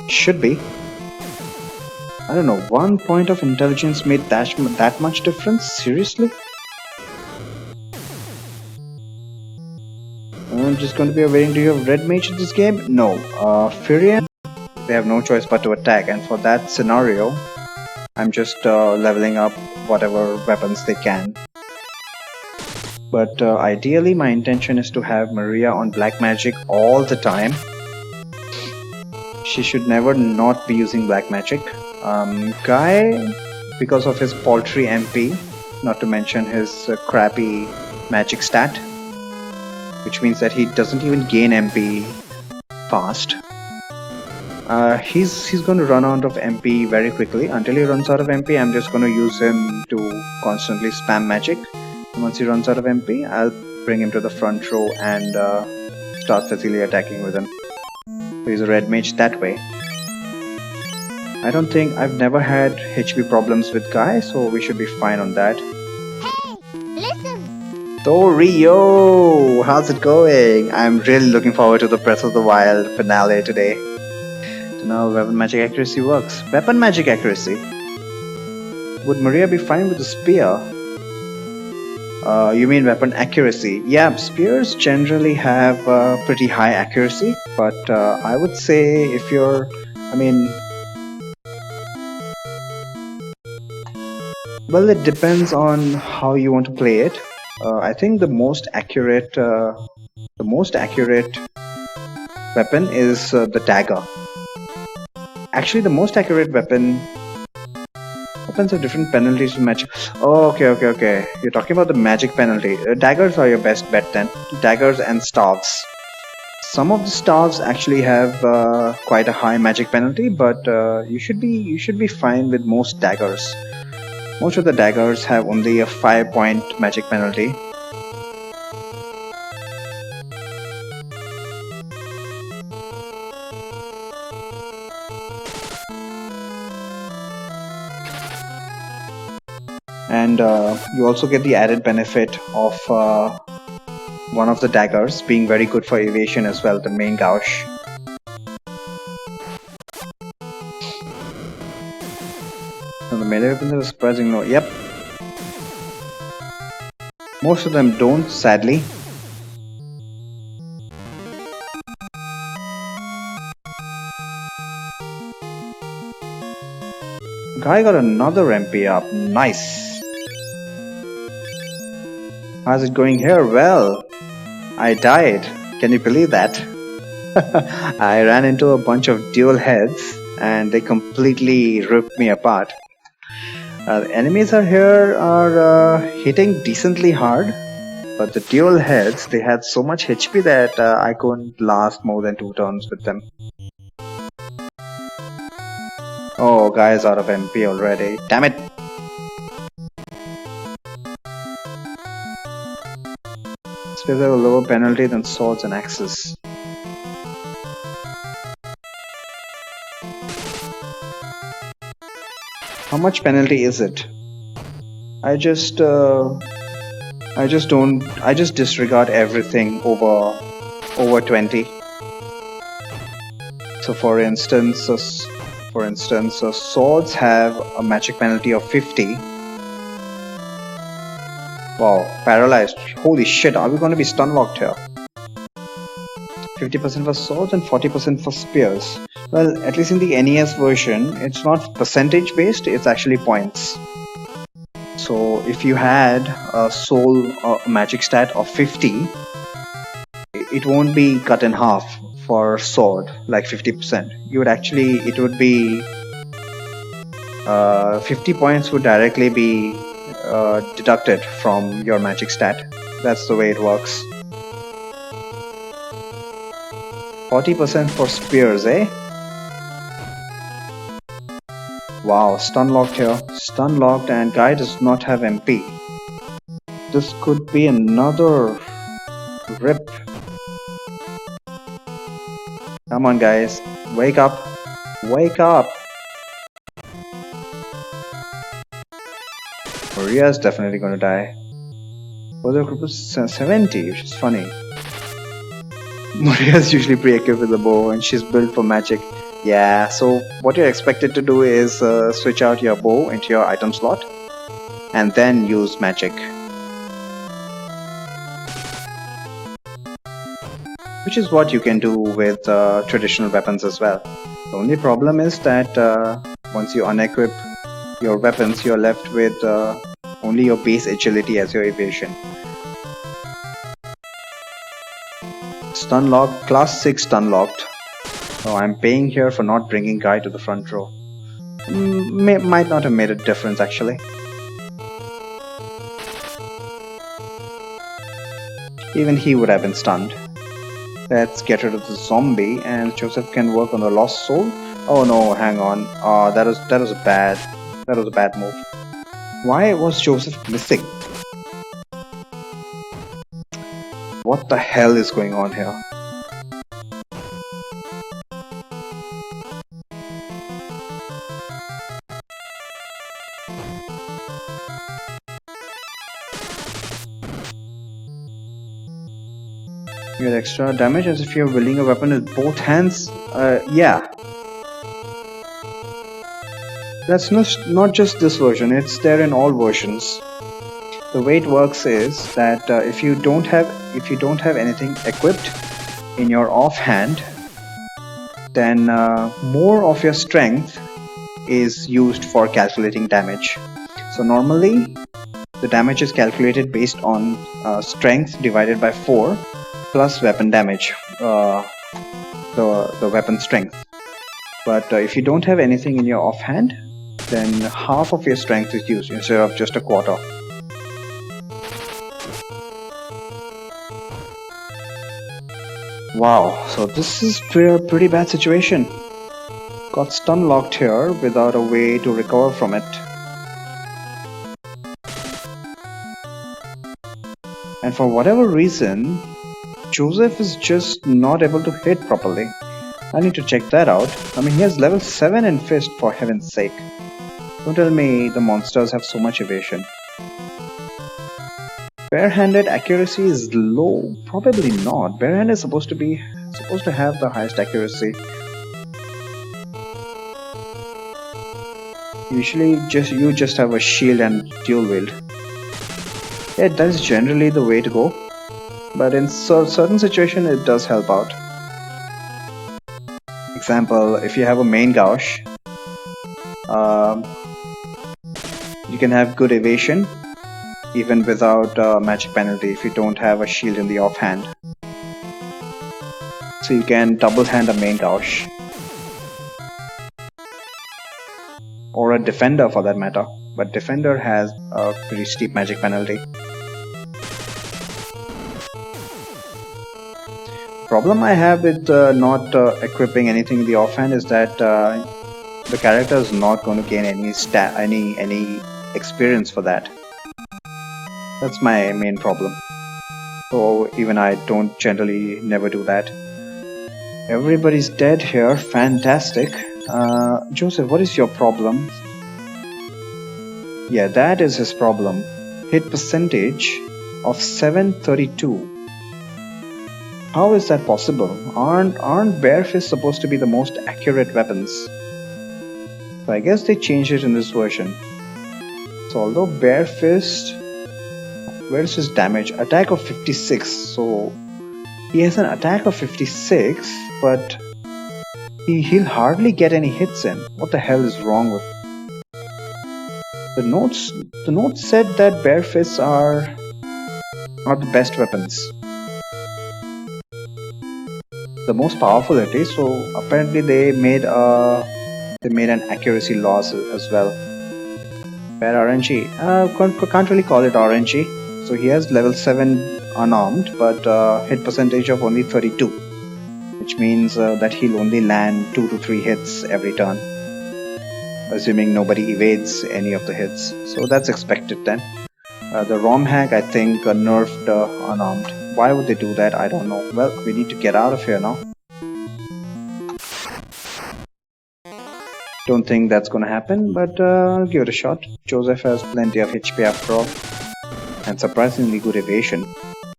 Should be. I don't know, 1 point of intelligence made that much difference? Seriously? I'm just going to be waiting. Do you have red mage in this game? No. Furian? They have no choice but to attack, and for that scenario, I'm just leveling up whatever weapons they can. But ideally, my intention is to have Maria on black magic all the time. She should never not be using black magic. Guy, because of his paltry MP, not to mention his crappy magic stat, which means that he doesn't even gain MP fast. He's going to run out of MP very quickly. Until he runs out of MP, I'm just going to use him to constantly spam magic. And once he runs out of MP, I'll bring him to the front row and start facilely attacking with him. So he's a red mage that way. I've never had HP problems with Guy, so we should be fine on that. Hey, listen! Torio! How's it going? I'm really looking forward to the Breath of the Wild finale today. To know how weapon magic accuracy works. Weapon magic accuracy? Would Maria be fine with the spear? You mean weapon accuracy? Yeah, spears generally have pretty high accuracy, but I would say if you're... Well, it depends on how you want to play it. I think the most accurate weapon is the dagger. Actually, the most accurate weapons have different penalties to match. Oh, okay. You're talking about the magic penalty. Daggers are your best bet then. Daggers and staves. Some of the staves actually have quite a high magic penalty, but you should be fine with most daggers. Most of the daggers have only a 5-point magic penalty. And you also get the added benefit of one of the daggers being very good for evasion as well, the main gouge. And the melee weapons are surprising low. Yep. Most of them don't, sadly. Guy got another MP up. Nice. How's it going here? Well, I died. Can you believe that? I ran into a bunch of dual heads and they completely ripped me apart. The enemies are hitting decently hard, but the dual heads, they had so much HP that I couldn't last more than 2 turns with them. Oh, guy's out of MP already. Damn it! Spears have a lower penalty than swords and axes. How much penalty is it? I just disregard everything over 20. So for instance, swords have a magic penalty of 50. Wow, paralyzed. Holy shit, are we going to be stun locked here? 50% for swords and 40% for spears. Well, at least in the NES version, it's not percentage based, it's actually points. So if you had a soul magic stat of 50, it won't be cut in half for sword, like 50%. It would be 50 points would directly be deducted from your magic stat. That's the way it works. 40% for spears, eh? Wow, stun locked here. Stun locked, and guy does not have MP. This could be another rip. Come on, guys. Wake up. Wake up. Maria's definitely gonna die. Other group is 70, which is funny. Maria's usually pre-equipped with a bow and she's built for magic. Yeah, so what you're expected to do is switch out your bow into your item slot and then use magic. Which is what you can do with traditional weapons as well. The only problem is that once you unequip your weapons, you're left with only your base agility as your evasion. Stun locked, class 6 stun locked. So I'm paying here for not bringing guy to the front row. Might not have made a difference actually. Even he would have been stunned. Let's get rid of the zombie and Joseph can work on the lost soul. Oh no, hang on. That was a bad move. Why was Joseph missing? What the hell is going on here? You get extra damage as if you're wielding a weapon with both hands. Yeah. That's not just this version, it's there in all versions. The way it works is that if you don't have anything equipped in your offhand, then more of your strength is used for calculating damage. So normally the damage is calculated based on strength divided by 4 plus weapon damage, the weapon strength. But if you don't have anything in your offhand, then half of your strength is used instead of just a quarter. Wow, so this is a pretty bad situation. Got stun locked here without a way to recover from it. And for whatever reason, Joseph is just not able to hit properly. I need to check that out. I mean, he has level 7 in fist, for heaven's sake. Don't tell me the monsters have so much evasion. Barehanded accuracy is low. Probably not. Barehand is supposed to have the highest accuracy. Usually you just have a shield and dual wield. Yeah, that is generally the way to go. But in certain situations it does help out. Example, if you have a main gauche, you can have good evasion even without magic penalty if you don't have a shield in the offhand. So you can double hand a main gauche. Or a defender for that matter, but defender has a pretty steep magic penalty. Problem I have with not equipping anything in the offhand is that the character is not going to gain any experience for that. That's my main problem. So even I don't generally never do that. Everybody's dead here. Fantastic. Joseph, what is your problem? Yeah, that is his problem. Hit percentage of 732. How is that possible? Aren't bare fists supposed to be the most accurate weapons? So I guess they changed it in this version. So although bare fist, where's his damage? Attack of 56. So he has an attack of 56, but he'll hardly get any hits in. What the hell is wrong with the notes? The notes said that bare fists are the best weapons, the most powerful at least. So apparently they made an accuracy loss as well. Bare RNG, can't really call it RNG. So he has level 7 unarmed, but hit percentage of only 32, which means that he'll only land 2 to 3 hits every turn, assuming nobody evades any of the hits. So that's expected then. The Romhack, I think, nerfed unarmed. Why would they do that? I don't know. Well, we need to get out of here now. Don't think that's gonna happen, but I'll give it a shot. Joseph has plenty of HP after all, and surprisingly good evasion.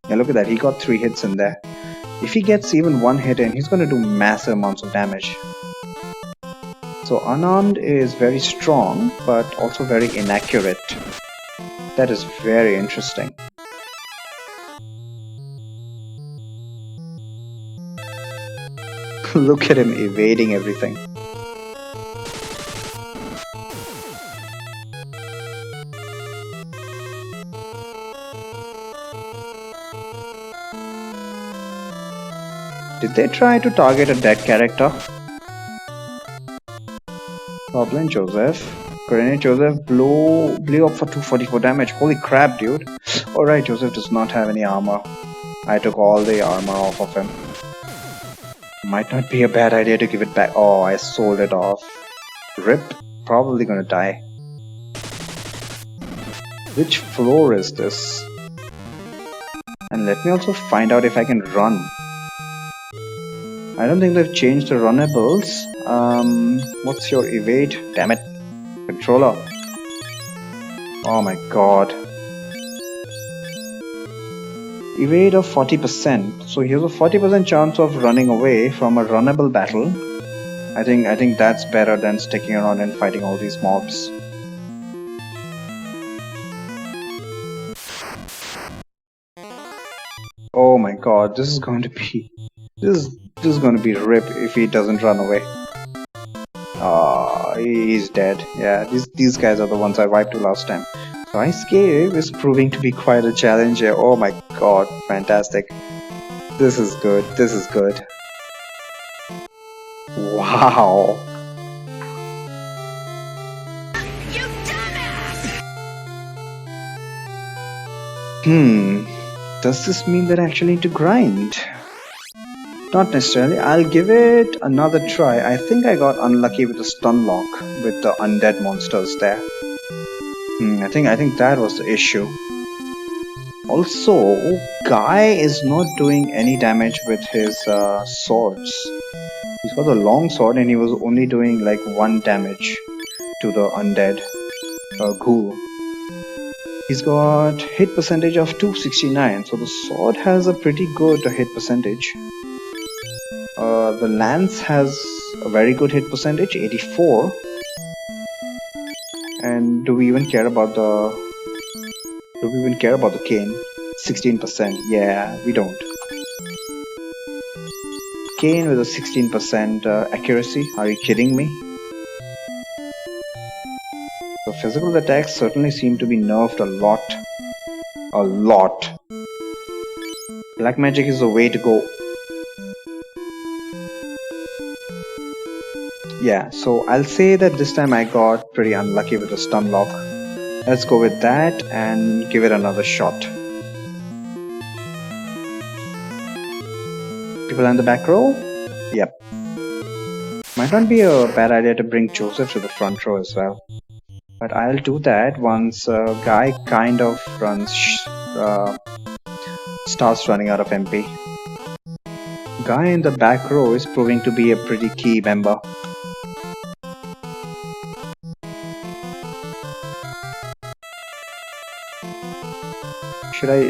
Yeah, look at that, he got 3 hits in there. If he gets even 1 hit in, he's gonna do massive amounts of damage. So unarmed is very strong, but also very inaccurate. That is very interesting. Look at him evading everything. Did they try to target a dead character? Goblin Joseph. Grenade Joseph blew up for 244 damage. Holy crap, dude. Alright, Joseph does not have any armor. I took all the armor off of him. Might not be a bad idea to give it back. Oh, I sold it off. Rip. Probably gonna die. Which floor is this? And let me also find out if I can run. I don't think they've changed the runnables. What's your evade? Damn it. Controller. Oh my god. Evade of 40%. So here's a 40% chance of running away from a runnable battle. I think that's better than sticking around and fighting all these mobs. Oh my god, this is going to be this is going to be rip if he doesn't run away. He's dead. Yeah, these guys are the ones I wiped to last time. So Ice Cave is proving to be quite a challenge here. Oh my god, fantastic. This is good. This is good. Wow. You dumbass! Does this mean that I actually need to grind? Not necessarily. I'll give it another try. I think I got unlucky with the stun lock with the undead monsters there. I think that was the issue. Also, Guy is not doing any damage with his swords. He's got a long sword and he was only doing like 1 damage to the undead ghoul. He's got hit percentage of 269, so the sword has a pretty good hit percentage. The lance has a very good hit percentage, 84. And do we even care about the cane? 16%. Yeah, we don't. Cane with a 16% accuracy. Are you kidding me? The physical attacks certainly seem to be nerfed a lot. A lot. Black magic is the way to go. Yeah, so I'll say that this time I got pretty unlucky with the stun lock. Let's go with that and give it another shot. People in the back row? Yep. Might not be a bad idea to bring Joseph to the front row as well. But I'll do that once Guy kind of starts running out of MP. Guy in the back row is proving to be a pretty key member.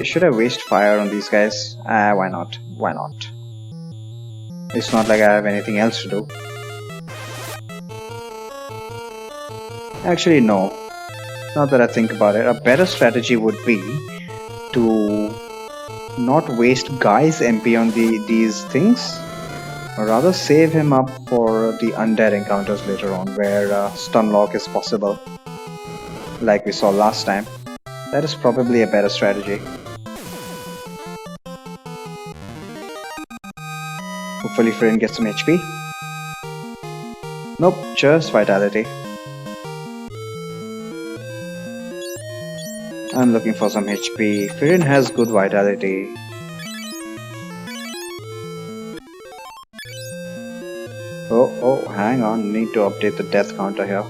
Should I waste fire on these guys? Why not? Why not? It's not like I have anything else to do. Actually, no. Now that I think about it, a better strategy would be to not waste Guy's MP on these things, or rather save him up for the undead encounters later on, where stun lock is possible, like we saw last time. That is probably a better strategy. Hopefully Friend gets some HP. Nope, just vitality. I'm looking for some HP. Firin has good vitality. Oh, hang on. Need to update the death counter here.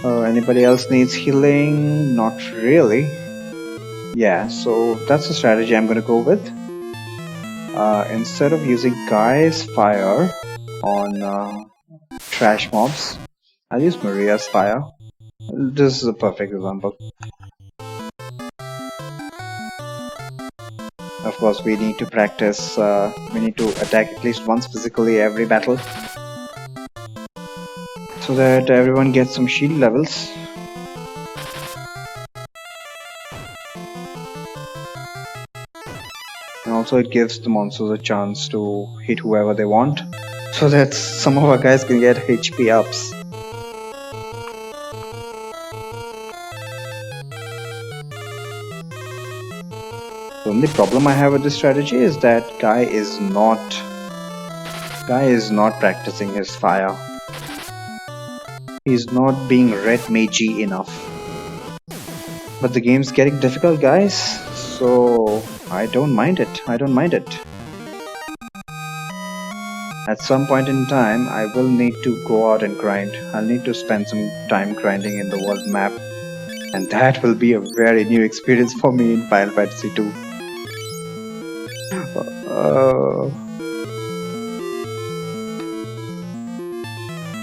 Anybody else needs healing? Not really. Yeah, so that's the strategy I'm gonna go with. Instead of using Guy's fire on trash mobs, I'll use Maria's fire. This is a perfect example. Of course, we need to practice, we need to attack at least once physically every battle, so that everyone gets some shield levels. And also it gives the monsters a chance to hit whoever they want, so that some of our guys can get HP ups. The only problem I have with this strategy is that Guy is not practicing his fire. He's not being red magey enough. But the game's getting difficult, guys, so I don't mind it. At some point in time, I will need to go out and grind. I'll need to spend some time grinding in the world map, and that will be a very new experience for me in Final Fantasy 2.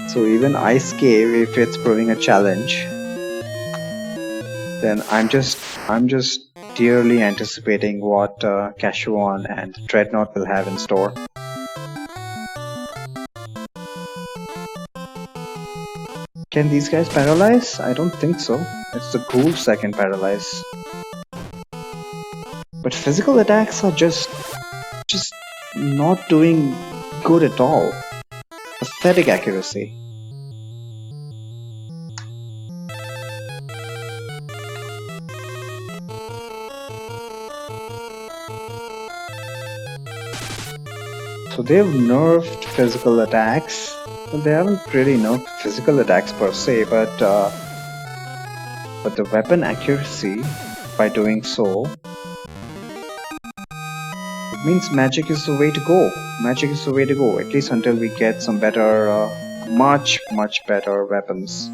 So even Ice Cave, if it's proving a challenge, then I'm just dearly anticipating what Kashuan and Dreadnought will have in store. Can these guys paralyze? I don't think so. It's the ghouls that can paralyze. But physical attacks are just not doing good at all. Pathetic accuracy. So they've nerfed physical attacks. Well, they haven't really nerfed physical attacks per se, but the weapon accuracy, by doing so, it means magic is the way to go. Magic is the way to go, at least until we get some better, much better weapons.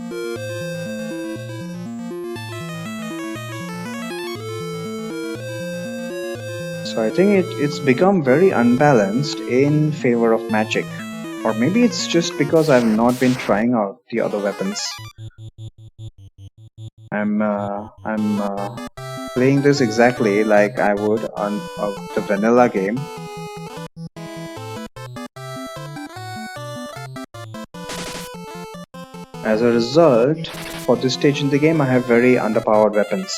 So I think it's become very unbalanced in favor of magic. Or maybe it's just because I've not been trying out the other weapons. I'm playing this exactly like I would on the vanilla game. As a result, for this stage in the game, I have very underpowered weapons.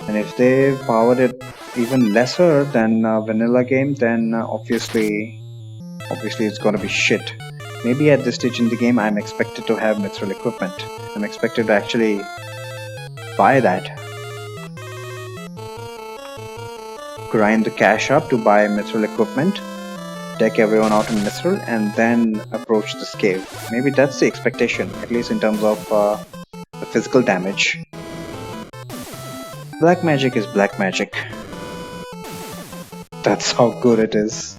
And if they powered it even lesser than vanilla game, then obviously it's gonna be shit. Maybe at this stage in the game, I'm expected to have mithril equipment. I'm expected to actually buy that. Grind the cash up to buy mithril equipment, deck everyone out in mithril, and then approach this cave. Maybe that's the expectation, at least in terms of the physical damage. Black magic is black magic. That's how good it is.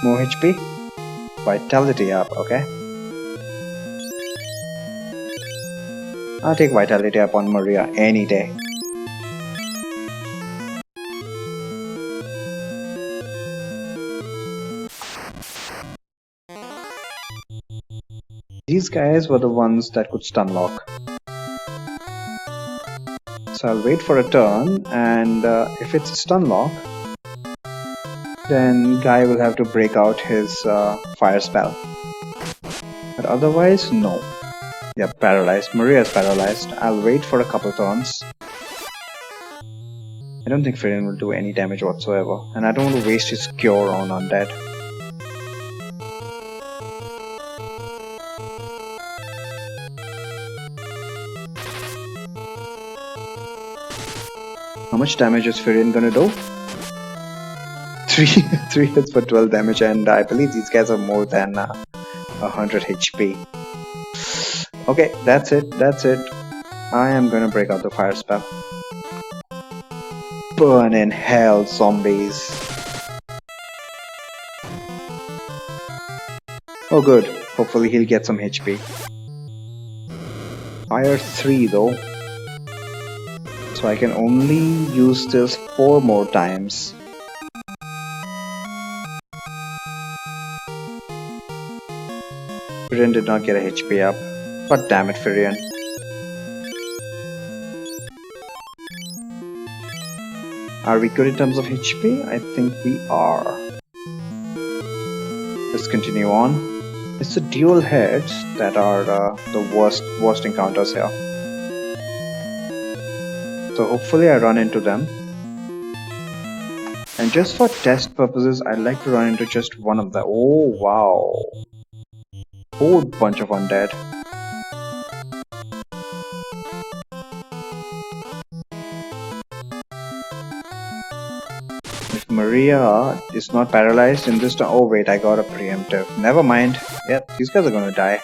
More HP? Vitality up, okay. I'll take vitality up on Maria any day. These guys were the ones that could stun lock. So I'll wait for a turn, and if it's a stun lock, then Guy will have to break out his fire spell. But otherwise, no. Yeah, paralyzed. Maria is paralyzed. I'll wait for a couple turns. I don't think Fredin will do any damage whatsoever, and I don't want to waste his cure on undead. How much damage is Fredin gonna do? 3 hits for 12 damage, and I believe these guys are more than 100 HP. Okay, that's it. That's it. I am gonna break out the fire spell. Burn in hell, zombies. Oh, good. Hopefully, he'll get some HP. Fire 3 though. So I can only use this 4 more times. Firion did not get a HP up. God damn it, Firion. Are we good in terms of HP? I think we are. Let's continue on. It's the dual heads that are the worst encounters here. So hopefully I run into them. And just for test purposes, I'd like to run into just one of them. Oh wow. Whole bunch of undead. If Maria is not paralyzed in this time. Oh wait, I got a preemptive. Never mind. Yep, these guys are gonna die.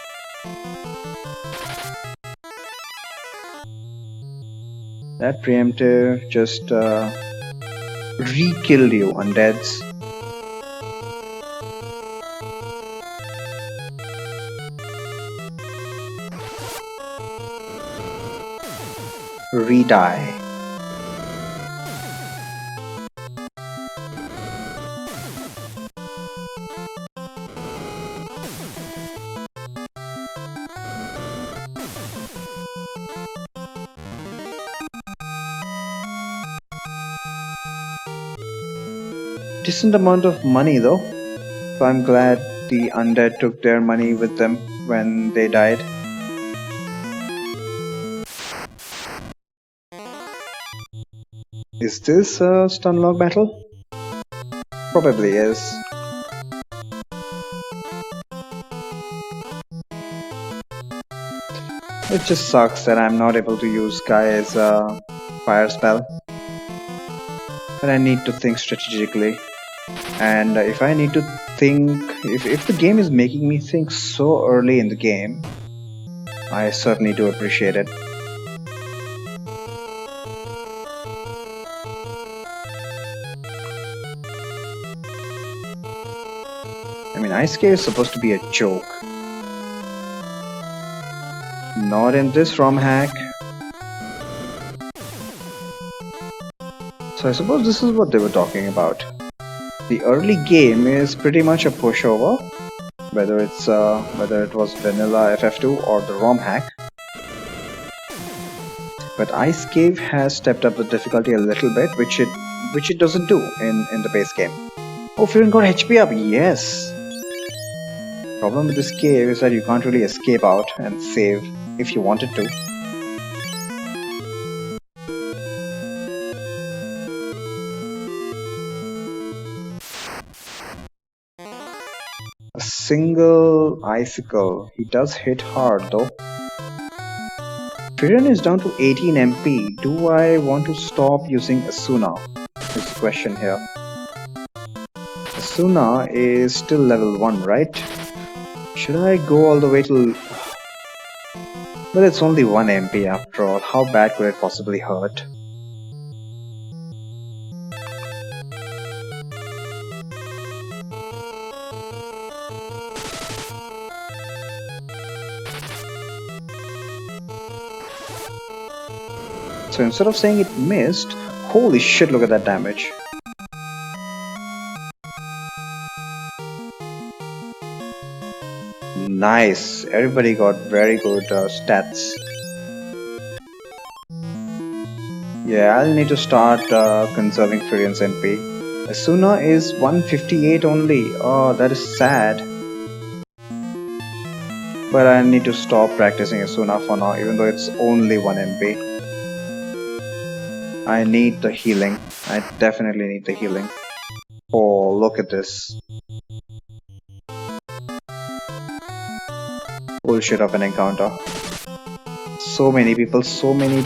That preemptive just re-killed you, undeads. Re-die. Decent amount of money though. So I'm glad the undead took their money with them when they died. Is this a stunlock battle? Probably is. It just sucks that I'm not able to use Gaia's fire spell. But I need to think strategically. And if I need to think, if the game is making me think so early in the game, I certainly do appreciate it. I mean, Ice Cave is supposed to be a joke. Not in this Romhack. So I suppose this is what they were talking about. The early game is pretty much a pushover, whether it was vanilla FF2 or the Romhack. But Ice Cave has stepped up the difficulty a little bit, which it doesn't do in the base game. Oh, Firion got HP up, yes. Problem with this cave is that you can't really escape out and save if you wanted to. A single icicle. He does hit hard though. Firion is down to 18 MP. Do I want to stop using Asuna? Is the question here. Asuna is still level 1, right? Should I go all the way to... Well, it's only 1 MP after all. How bad could it possibly hurt? So instead of saying it missed, holy shit, look at that damage. Nice, everybody got very good stats. Yeah, I'll need to start conserving Firion's MP. Asuna is 158 only. Oh, that is sad. But I need to stop practicing Asuna for now, even though it's only 1 MP. I need the healing. I definitely need the healing. Oh, look at this. Bullshit of an encounter. So many people, so many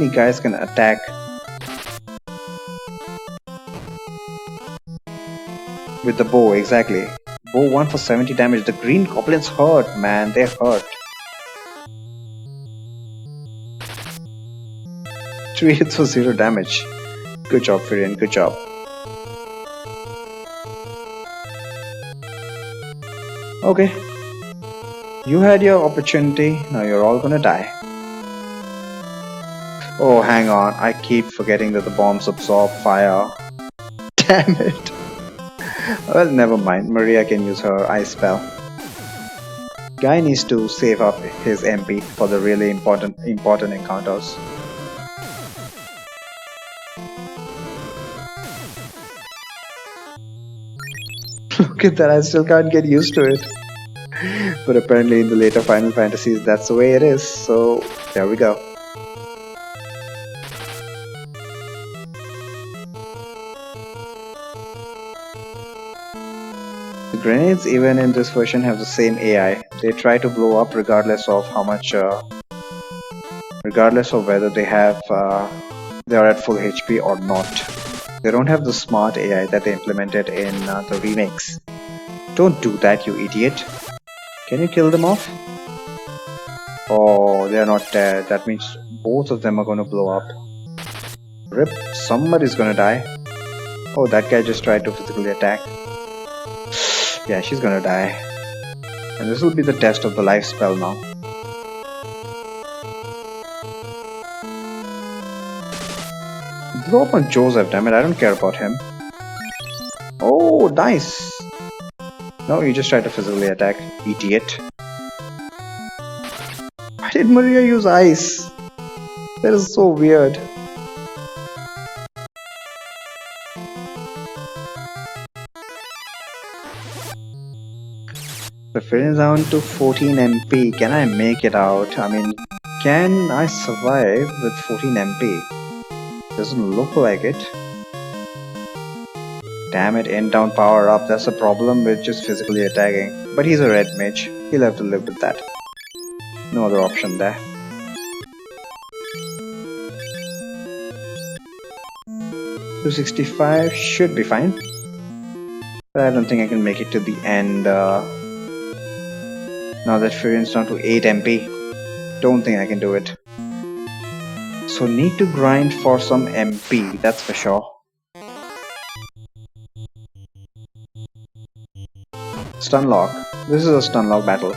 guys can attack. With the bow, exactly. Bow 1 for 70 damage. The green goblins hurt, man. They hurt. 3 hits for 0 damage. Good job, Firion, good job. Okay. You had your opportunity, now you're all gonna die. Oh, hang on, I keep forgetting that the bombs absorb fire. Damn it. Well, never mind, Maria can use her ice spell. Guy needs to save up his MP for the really important encounters. Look at that, I still can't get used to it. But apparently in the later Final Fantasies that's the way it is, so there we go. The grenades even in this version have the same AI. They try to blow up regardless of how much, regardless of whether they are at full HP or not. They don't have the smart AI that they implemented in the remakes. Don't do that, you idiot. Can you kill them off? Oh, they are not dead. That means both of them are going to blow up. Rip, somebody's going to die. Oh, that guy just tried to physically attack. Yeah, she's going to die. And this will be the test of the life spell now. Blow up on Joseph, damn it, I don't care about him. Oh, nice. No, you just tried to physically attack, idiot. Why did Maria use ice? That is so weird. The film is down to 14 MP. Can I make it out? I mean, can I survive with 14 MP? Doesn't look like it. Damn it, end down power up. That's the problem with just physically attacking. But he's a red mage. He'll have to live with that. No other option there. 265 should be fine. But I don't think I can make it to the end. Now that Furion's down to 8 MP. Don't think I can do it. So need to grind for some MP, that's for sure. Stunlock. This is a stunlock battle.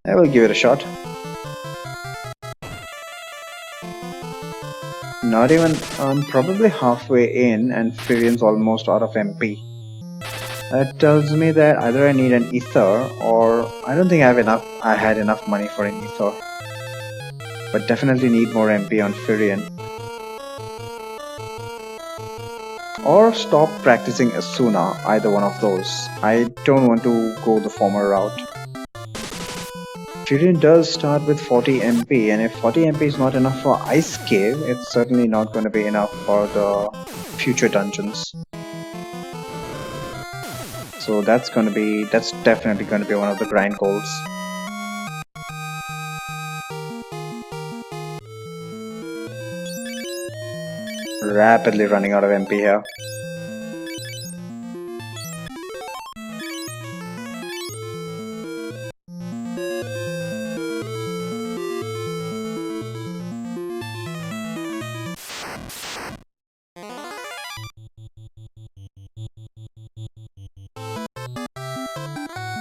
I will give it a shot. Not even, I'm probably halfway in and Furion's almost out of MP. That tells me that either I need an ether or I don't think I had enough money for an ether. But definitely need more MP on Furion. Or stop practicing Asuna, either one of those. I don't want to go the former route. Furion does start with 40 MP, and if 40 MP is not enough for Ice Cave, it's certainly not going to be enough for the future dungeons. So that's definitely going to be one of the grind goals. Rapidly running out of MP here.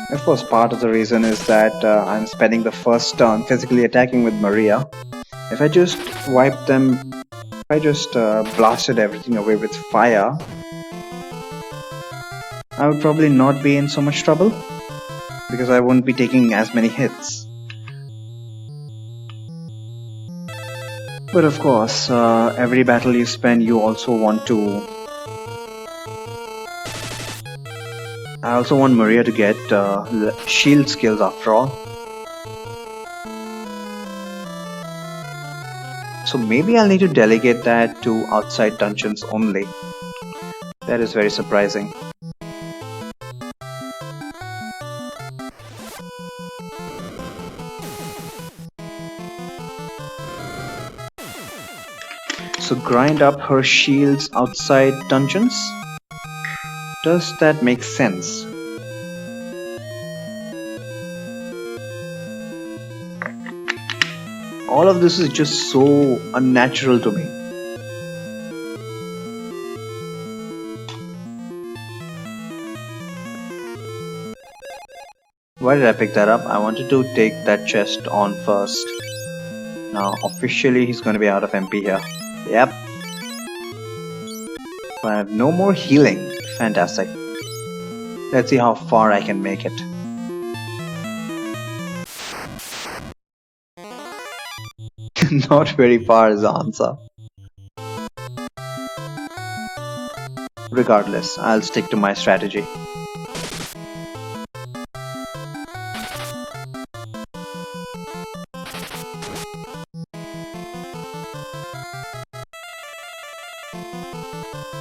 Of course, part of the reason is that I'm spending the first turn physically attacking with Maria. If I just wiped them, if I just blasted everything away with fire, I would probably not be in so much trouble because I wouldn't be taking as many hits. But of course, every battle you spend, you also want to. I also want Maria to get shield skills after all. So maybe I'll need to delegate that to outside dungeons only. That is very surprising. So grind up her shields outside dungeons? Does that make sense? All of this is just so unnatural to me. Why did I pick that up? I wanted to take that chest on first. Now, officially, he's going to be out of MP here. Yep. But I have no more healing. Fantastic. Let's see how far I can make it. Not very far is the answer. Regardless, I'll stick to my strategy.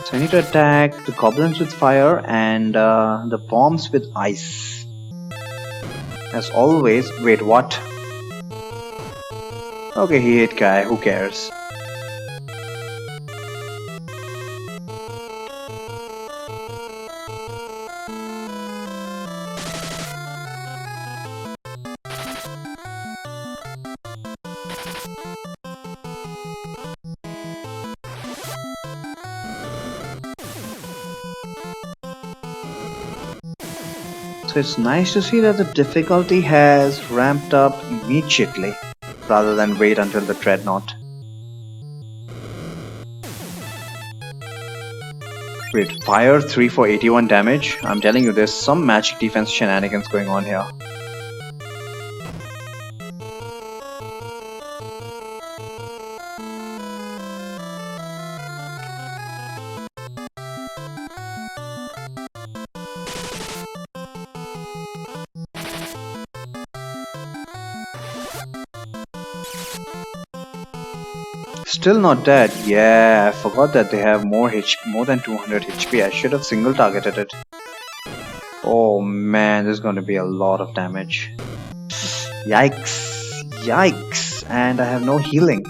So I need to attack the goblins with fire and the bombs with ice. As always. Wait, what? Okay, he hit guy, who cares? So it's nice to see that the difficulty has ramped up immediately rather than wait until the dreadnought. Wait, fire 3 for 81 damage? I'm telling you, there's some magic defense shenanigans going on here. Still not dead. Yeah, I forgot that they have more than 200 HP. I should have single targeted it. Oh man, there's going to be a lot of damage. Yikes. Yikes. And I have no healing.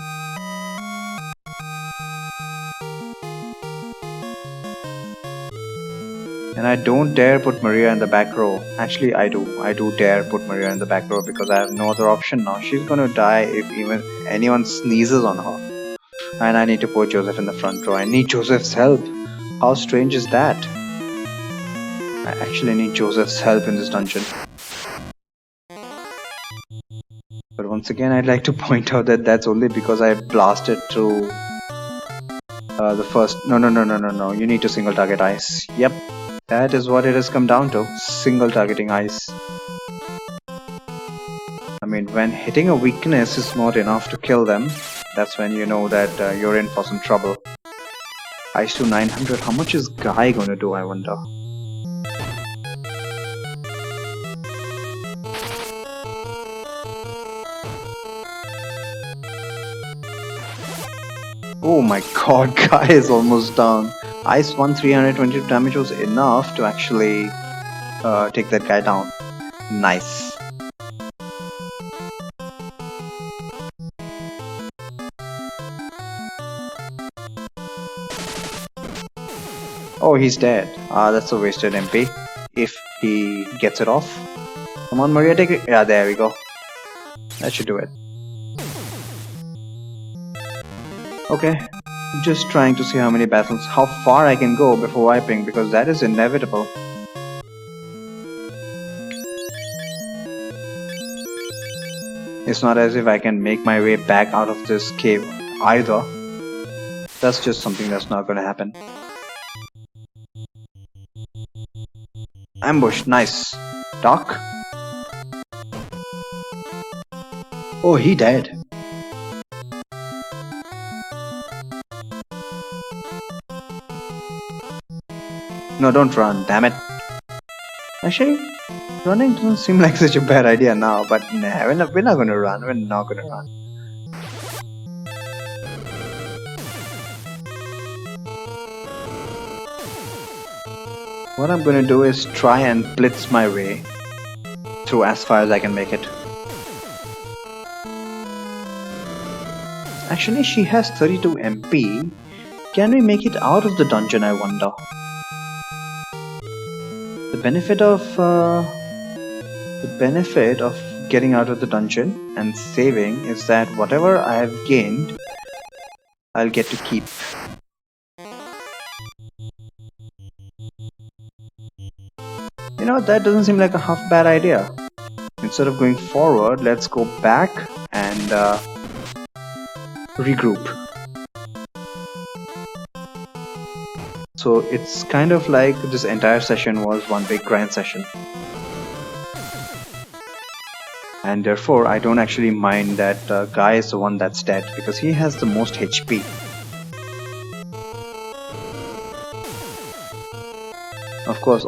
And I don't dare put Maria in the back row. Actually, I do. I do dare put Maria in the back row because I have no other option now. She's gonna die if even anyone sneezes on her. And I need to put Joseph in the front row. I need Joseph's help. How strange is that? I actually need Joseph's help in this dungeon. But once again, I'd like to point out that that's only because I blasted through the first... No. You need to single target ice. Yep. That is what it has come down to. Single targeting ice. I mean, when hitting a weakness is not enough to kill them, that's when you know that you're in for some trouble. Ice to 900. How much is Guy gonna do, I wonder? Oh my god, Guy is almost down. Ice 1 322 damage was enough to actually take that guy down. Nice. Oh, he's dead. That's a wasted MP. If he gets it off. Come on, Maria, take it. Yeah, there we go. That should do it. Okay. Just trying to see how many battles, how far I can go before wiping, because that is inevitable. It's not as if I can make my way back out of this cave either. That's just something that's not gonna happen. Ambush, nice. Doc? Oh, he died. No, don't run, damn it. Actually, running doesn't seem like such a bad idea now, but nah, we're not gonna run. We're not gonna run. What I'm gonna do is try and blitz my way through as far as I can make it. Actually, she has 32 MP. Can we make it out of the dungeon, I wonder? The benefit of getting out of the dungeon and saving is that whatever I have gained, I'll get to keep. You know, that doesn't seem like a half bad idea. Instead of going forward, let's go back and regroup. So it's kind of like this entire session was one big grind session. And therefore, I don't actually mind that Guy is the one that's dead because he has the most HP. Of course,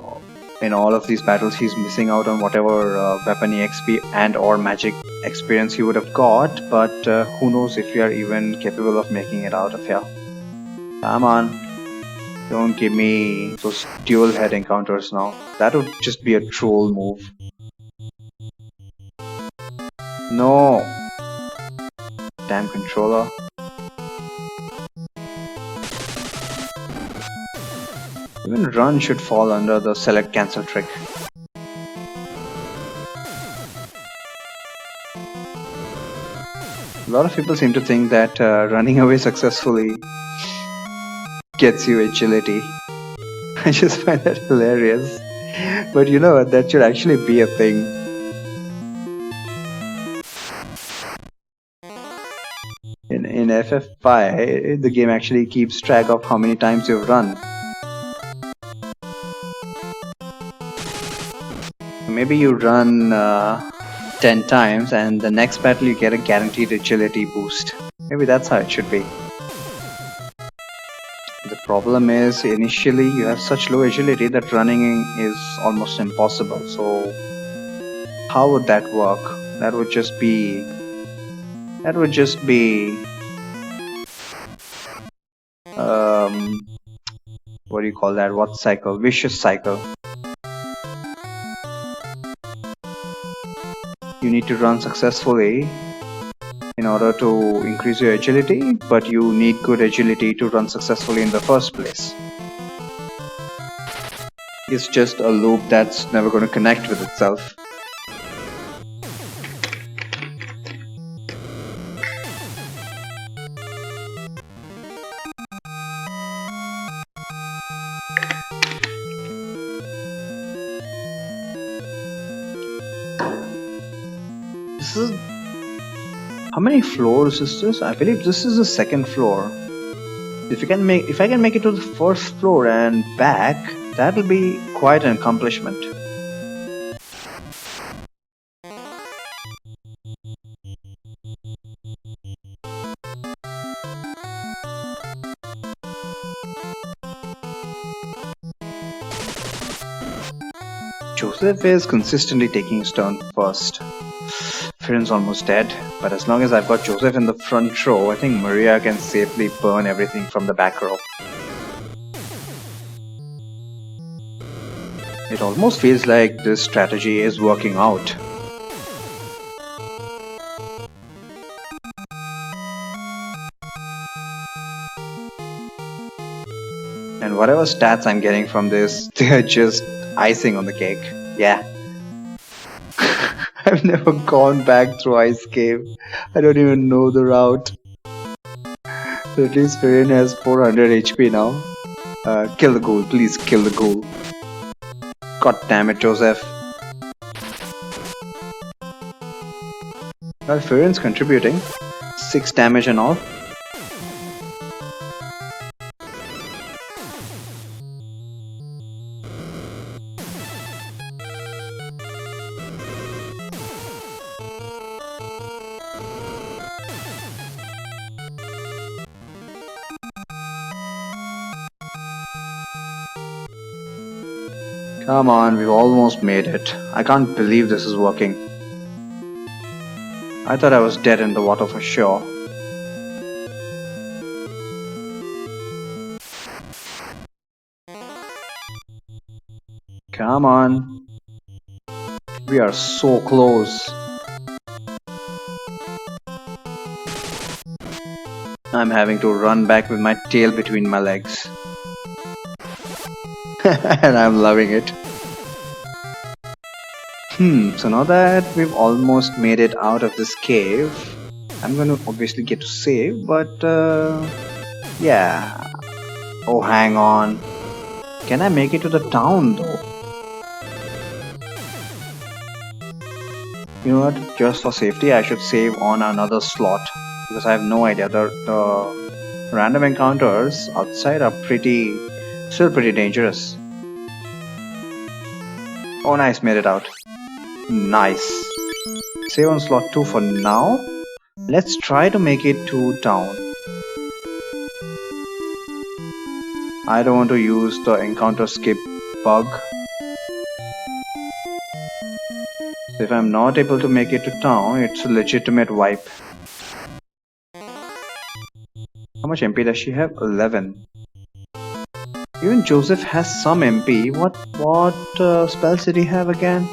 in all of these battles, he's missing out on whatever weapon EXP and or magic experience he would have got, but who knows if we are even capable of making it out of here. Come on, don't give me those dual head encounters now. That would just be a troll move. No! Damn controller. Even run should fall under the select cancel trick. A lot of people seem to think that running away successfully gets you agility. I just find that hilarious. But you know what, that should actually be a thing. In FF5, the game actually keeps track of how many times you've run. Maybe you run 10 times and the next battle you get a guaranteed agility boost. Maybe that's how it should be. The problem is initially you have such low agility that running is almost impossible. So how would that work? That would just be what do you call that? What cycle? Vicious cycle. You need to run successfully in order to increase your agility, but you need good agility to run successfully in the first place. It's just a loop that's never going to connect with itself. This is... How many floors is this? I believe this is the second floor. If I can make it to the first floor and back, that'll be quite an accomplishment. Joseph is consistently taking his turn first. Firen's almost dead, but as long as I've got Joseph in the front row, I think Maria can safely burn everything from the back row. It almost feels like this strategy is working out. And whatever stats I'm getting from this, they're just icing on the cake. Yeah. I've never gone back through Ice Cave. I don't even know the route. So at least Firen has 400 HP now. Kill the ghoul, please kill the ghoul. God damn it, Joseph. Well, Firen's contributing. 6 damage and all. Come on, we've almost made it. I can't believe this is working. I thought I was dead in the water for sure. Come on. We are so close. I'm having to run back with my tail between my legs. And I'm loving it. So now that we've almost made it out of this cave, I'm gonna obviously get to save, but yeah. Oh, hang on. Can I make it to the town though? You know what? Just for safety, I should save on another slot because I have no idea. The random encounters outside are still pretty dangerous. Oh, nice, made it out. Nice. Save on slot 2 for now. Let's try to make it to town. I don't want to use the encounter skip bug. If I'm not able to make it to town, it's a legitimate wipe. How much MP does she have? 11. Even Joseph has some MP. What spells did he have again?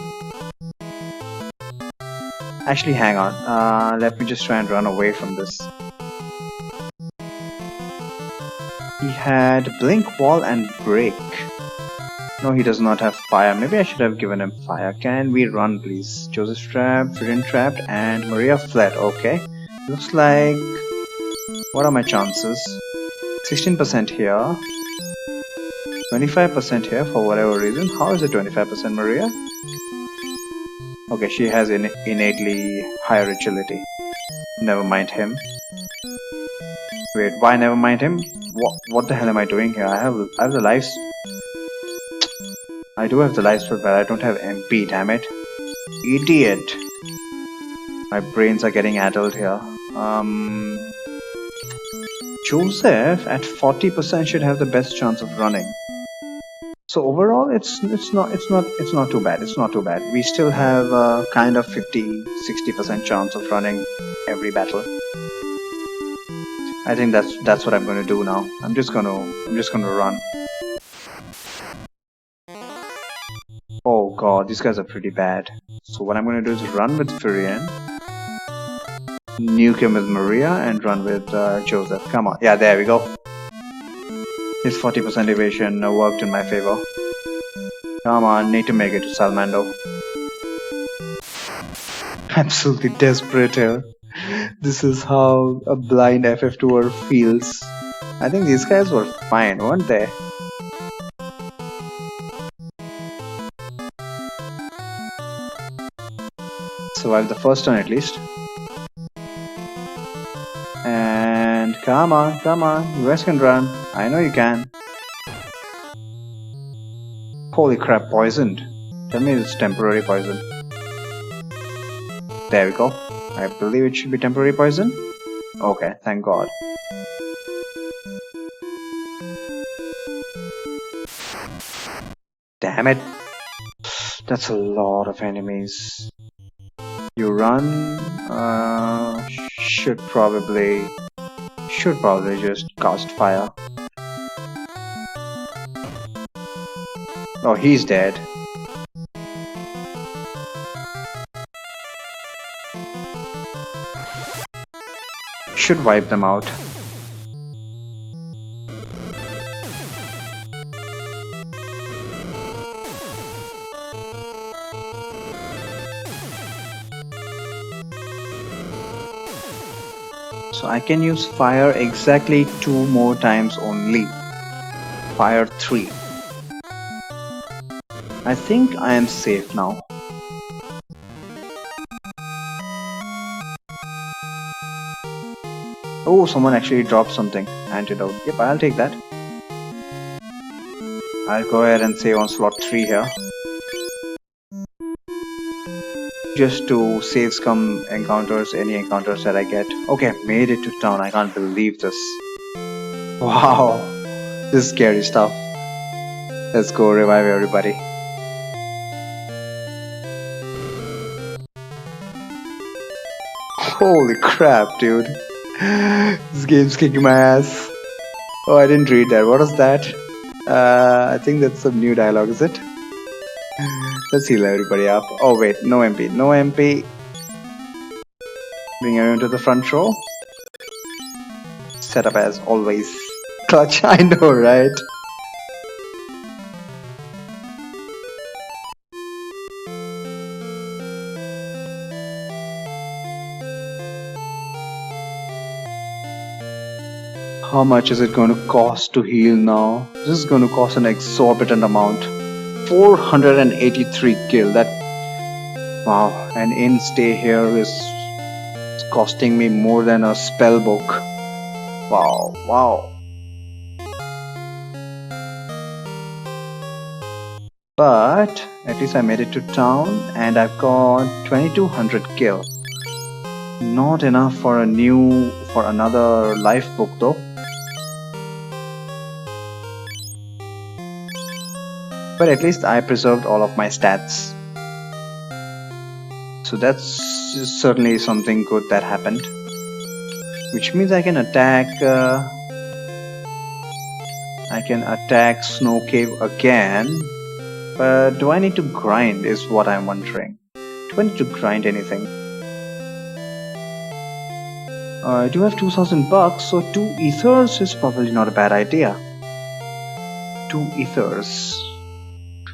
Actually, hang on. Let me just try and run away from this. He had Blink, Wall, and Break. No, he does not have Fire. Maybe I should have given him Fire. Can we run, please? Joseph trapped, Fridin trapped, and Maria fled. Okay. Looks like... What are my chances? 16% here. 25% here for whatever reason. How is it 25%, Maria? Okay, she has innately higher agility. Never mind him. Wait, why never mind him? What the hell am I doing here? I have the lives. I do have the lives, but I don't have MP. Damn it, idiot! My brains are getting addled here. Joseph at 40% should have the best chance of running. So overall, it's not too bad. It's not too bad. We still have a kind of 50-60% chance of running every battle. I think that's what I'm going to do now. I'm just gonna run. Oh god, these guys are pretty bad. So what I'm going to do is run with Furian, nuke him with Maria, and run with Joseph. Come on, yeah, there we go. His 40% evasion worked in my favor. Come on, need to make it to Salmando. Absolutely desperate here. This is how a blind FF2er feels. I think these guys were fine, weren't they? Survived the first turn at least. And come on, you guys can run. I know you can. Holy crap, poisoned. Tell me it's temporary poison. There we go. I believe it should be temporary poison. Okay, thank god. Damn it. That's a lot of enemies. You run, should probably just cast fire. Oh, he's dead. Should wipe them out. So I can use fire exactly 2 more times only. Fire 3. I think I am safe now. Oh, someone actually dropped something. Antidote. Yep, I'll take that. I'll go ahead and save on slot 3 here. Just to save some encounters, any encounters that I get. Okay, made it to town. I can't believe this. Wow, this is scary stuff. Let's go revive everybody. Holy crap, dude. This game's kicking my ass. Oh, I didn't read that. What was that? I think that's some new dialogue, is it? Let's heal everybody up. Oh wait, no MP. No MP. Bring everyone to the front row. Setup as always. Clutch, I know, right? How much is it going to cost to heal now? This is going to cost an exorbitant amount. 483 gil. That, wow, an in stay here is costing me more than a spell book. Wow, wow. But at least I made it to town and I've got 2200 gil. Not enough for another life book though. But at least I preserved all of my stats. So that's certainly something good that happened. Which means I can attack Snow Cave again. But do I need to grind is what I'm wondering. Do I need to grind anything? I do have 2000 bucks, so 2 ethers is probably not a bad idea. 2 ethers.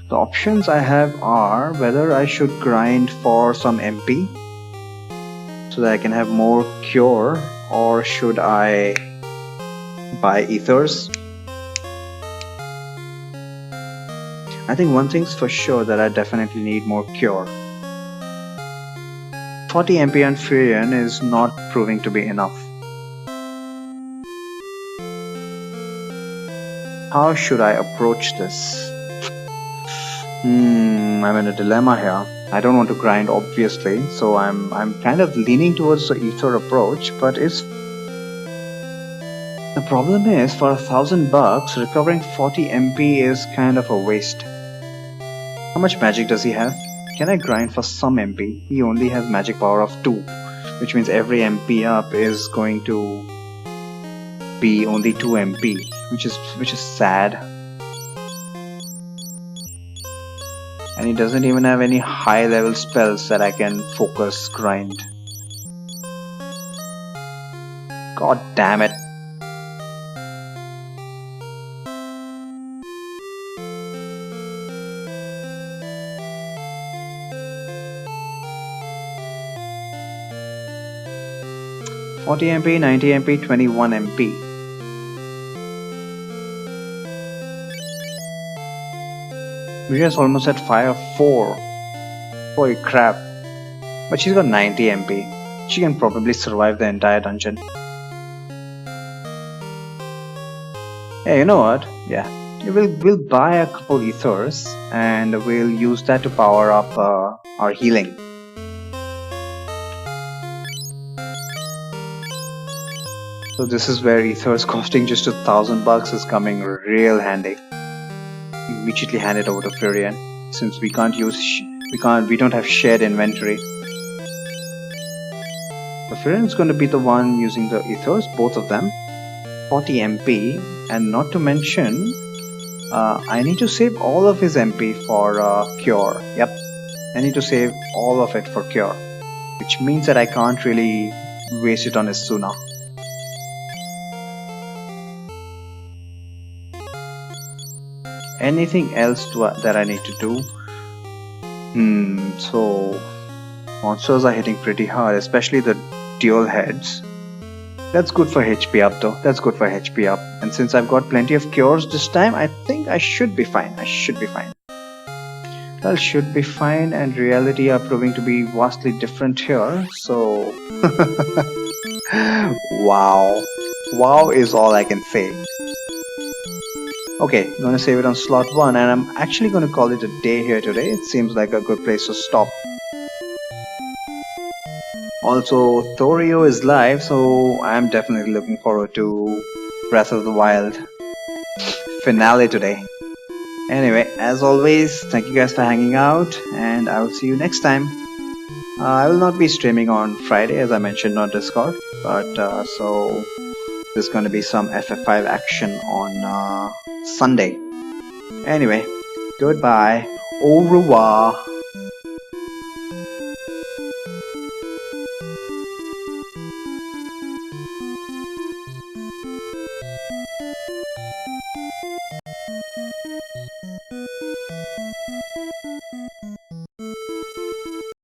The options I have are whether I should grind for some MP so that I can have more cure, or should I buy ethers. I think one thing's for sure, that I definitely need more cure. 40 MP on Furion is not proving to be enough. How should I approach this? I'm in a dilemma here. I don't want to grind, obviously, so I'm kind of leaning towards the ether approach, but the problem is, for 1000 bucks, recovering 40 MP is kind of a waste. How much magic does he have? Can I grind for some MP? He only has magic power of 2, which means every MP up is going to be only 2 MP, which is sad. And he doesn't even have any high level spells that I can focus grind. God damn it. $40 MP, 90 MP, 21 MP. Miria's almost at fire 4. Holy crap. But she's got 90 MP. She can probably survive the entire dungeon. Hey, you know what? Yeah. We'll buy a couple ethers and we'll use that to power up our healing. So this is where ethers costing just 1000 bucks is coming real handy. Immediately hand it over to Furion, since we don't have shared inventory. So Furion's going to be the one using the ethers, both of them. 40 MP, and not to mention, I need to save all of his MP for cure. Yep, I need to save all of it for cure, which means that I can't really waste it on his Suna. Anything else that I need to do? So monsters are hitting pretty hard, especially the dual heads. That's good for HP up though. That's good for HP up. And since I've got plenty of cures this time, I think I should be fine. I should be fine, and reality are proving to be vastly different here. So wow is all I can say. Okay, I'm gonna save it on slot 1, and I'm actually gonna call it a day here today. It seems like a good place to stop. Also, Thorio is live, so I'm definitely looking forward to Breath of the Wild finale today. Anyway, as always, thank you guys for hanging out, and I will see you next time. I will not be streaming on Friday, as I mentioned on Discord, but so there's going to be some FF5 action on Sunday. Anyway, goodbye, au revoir.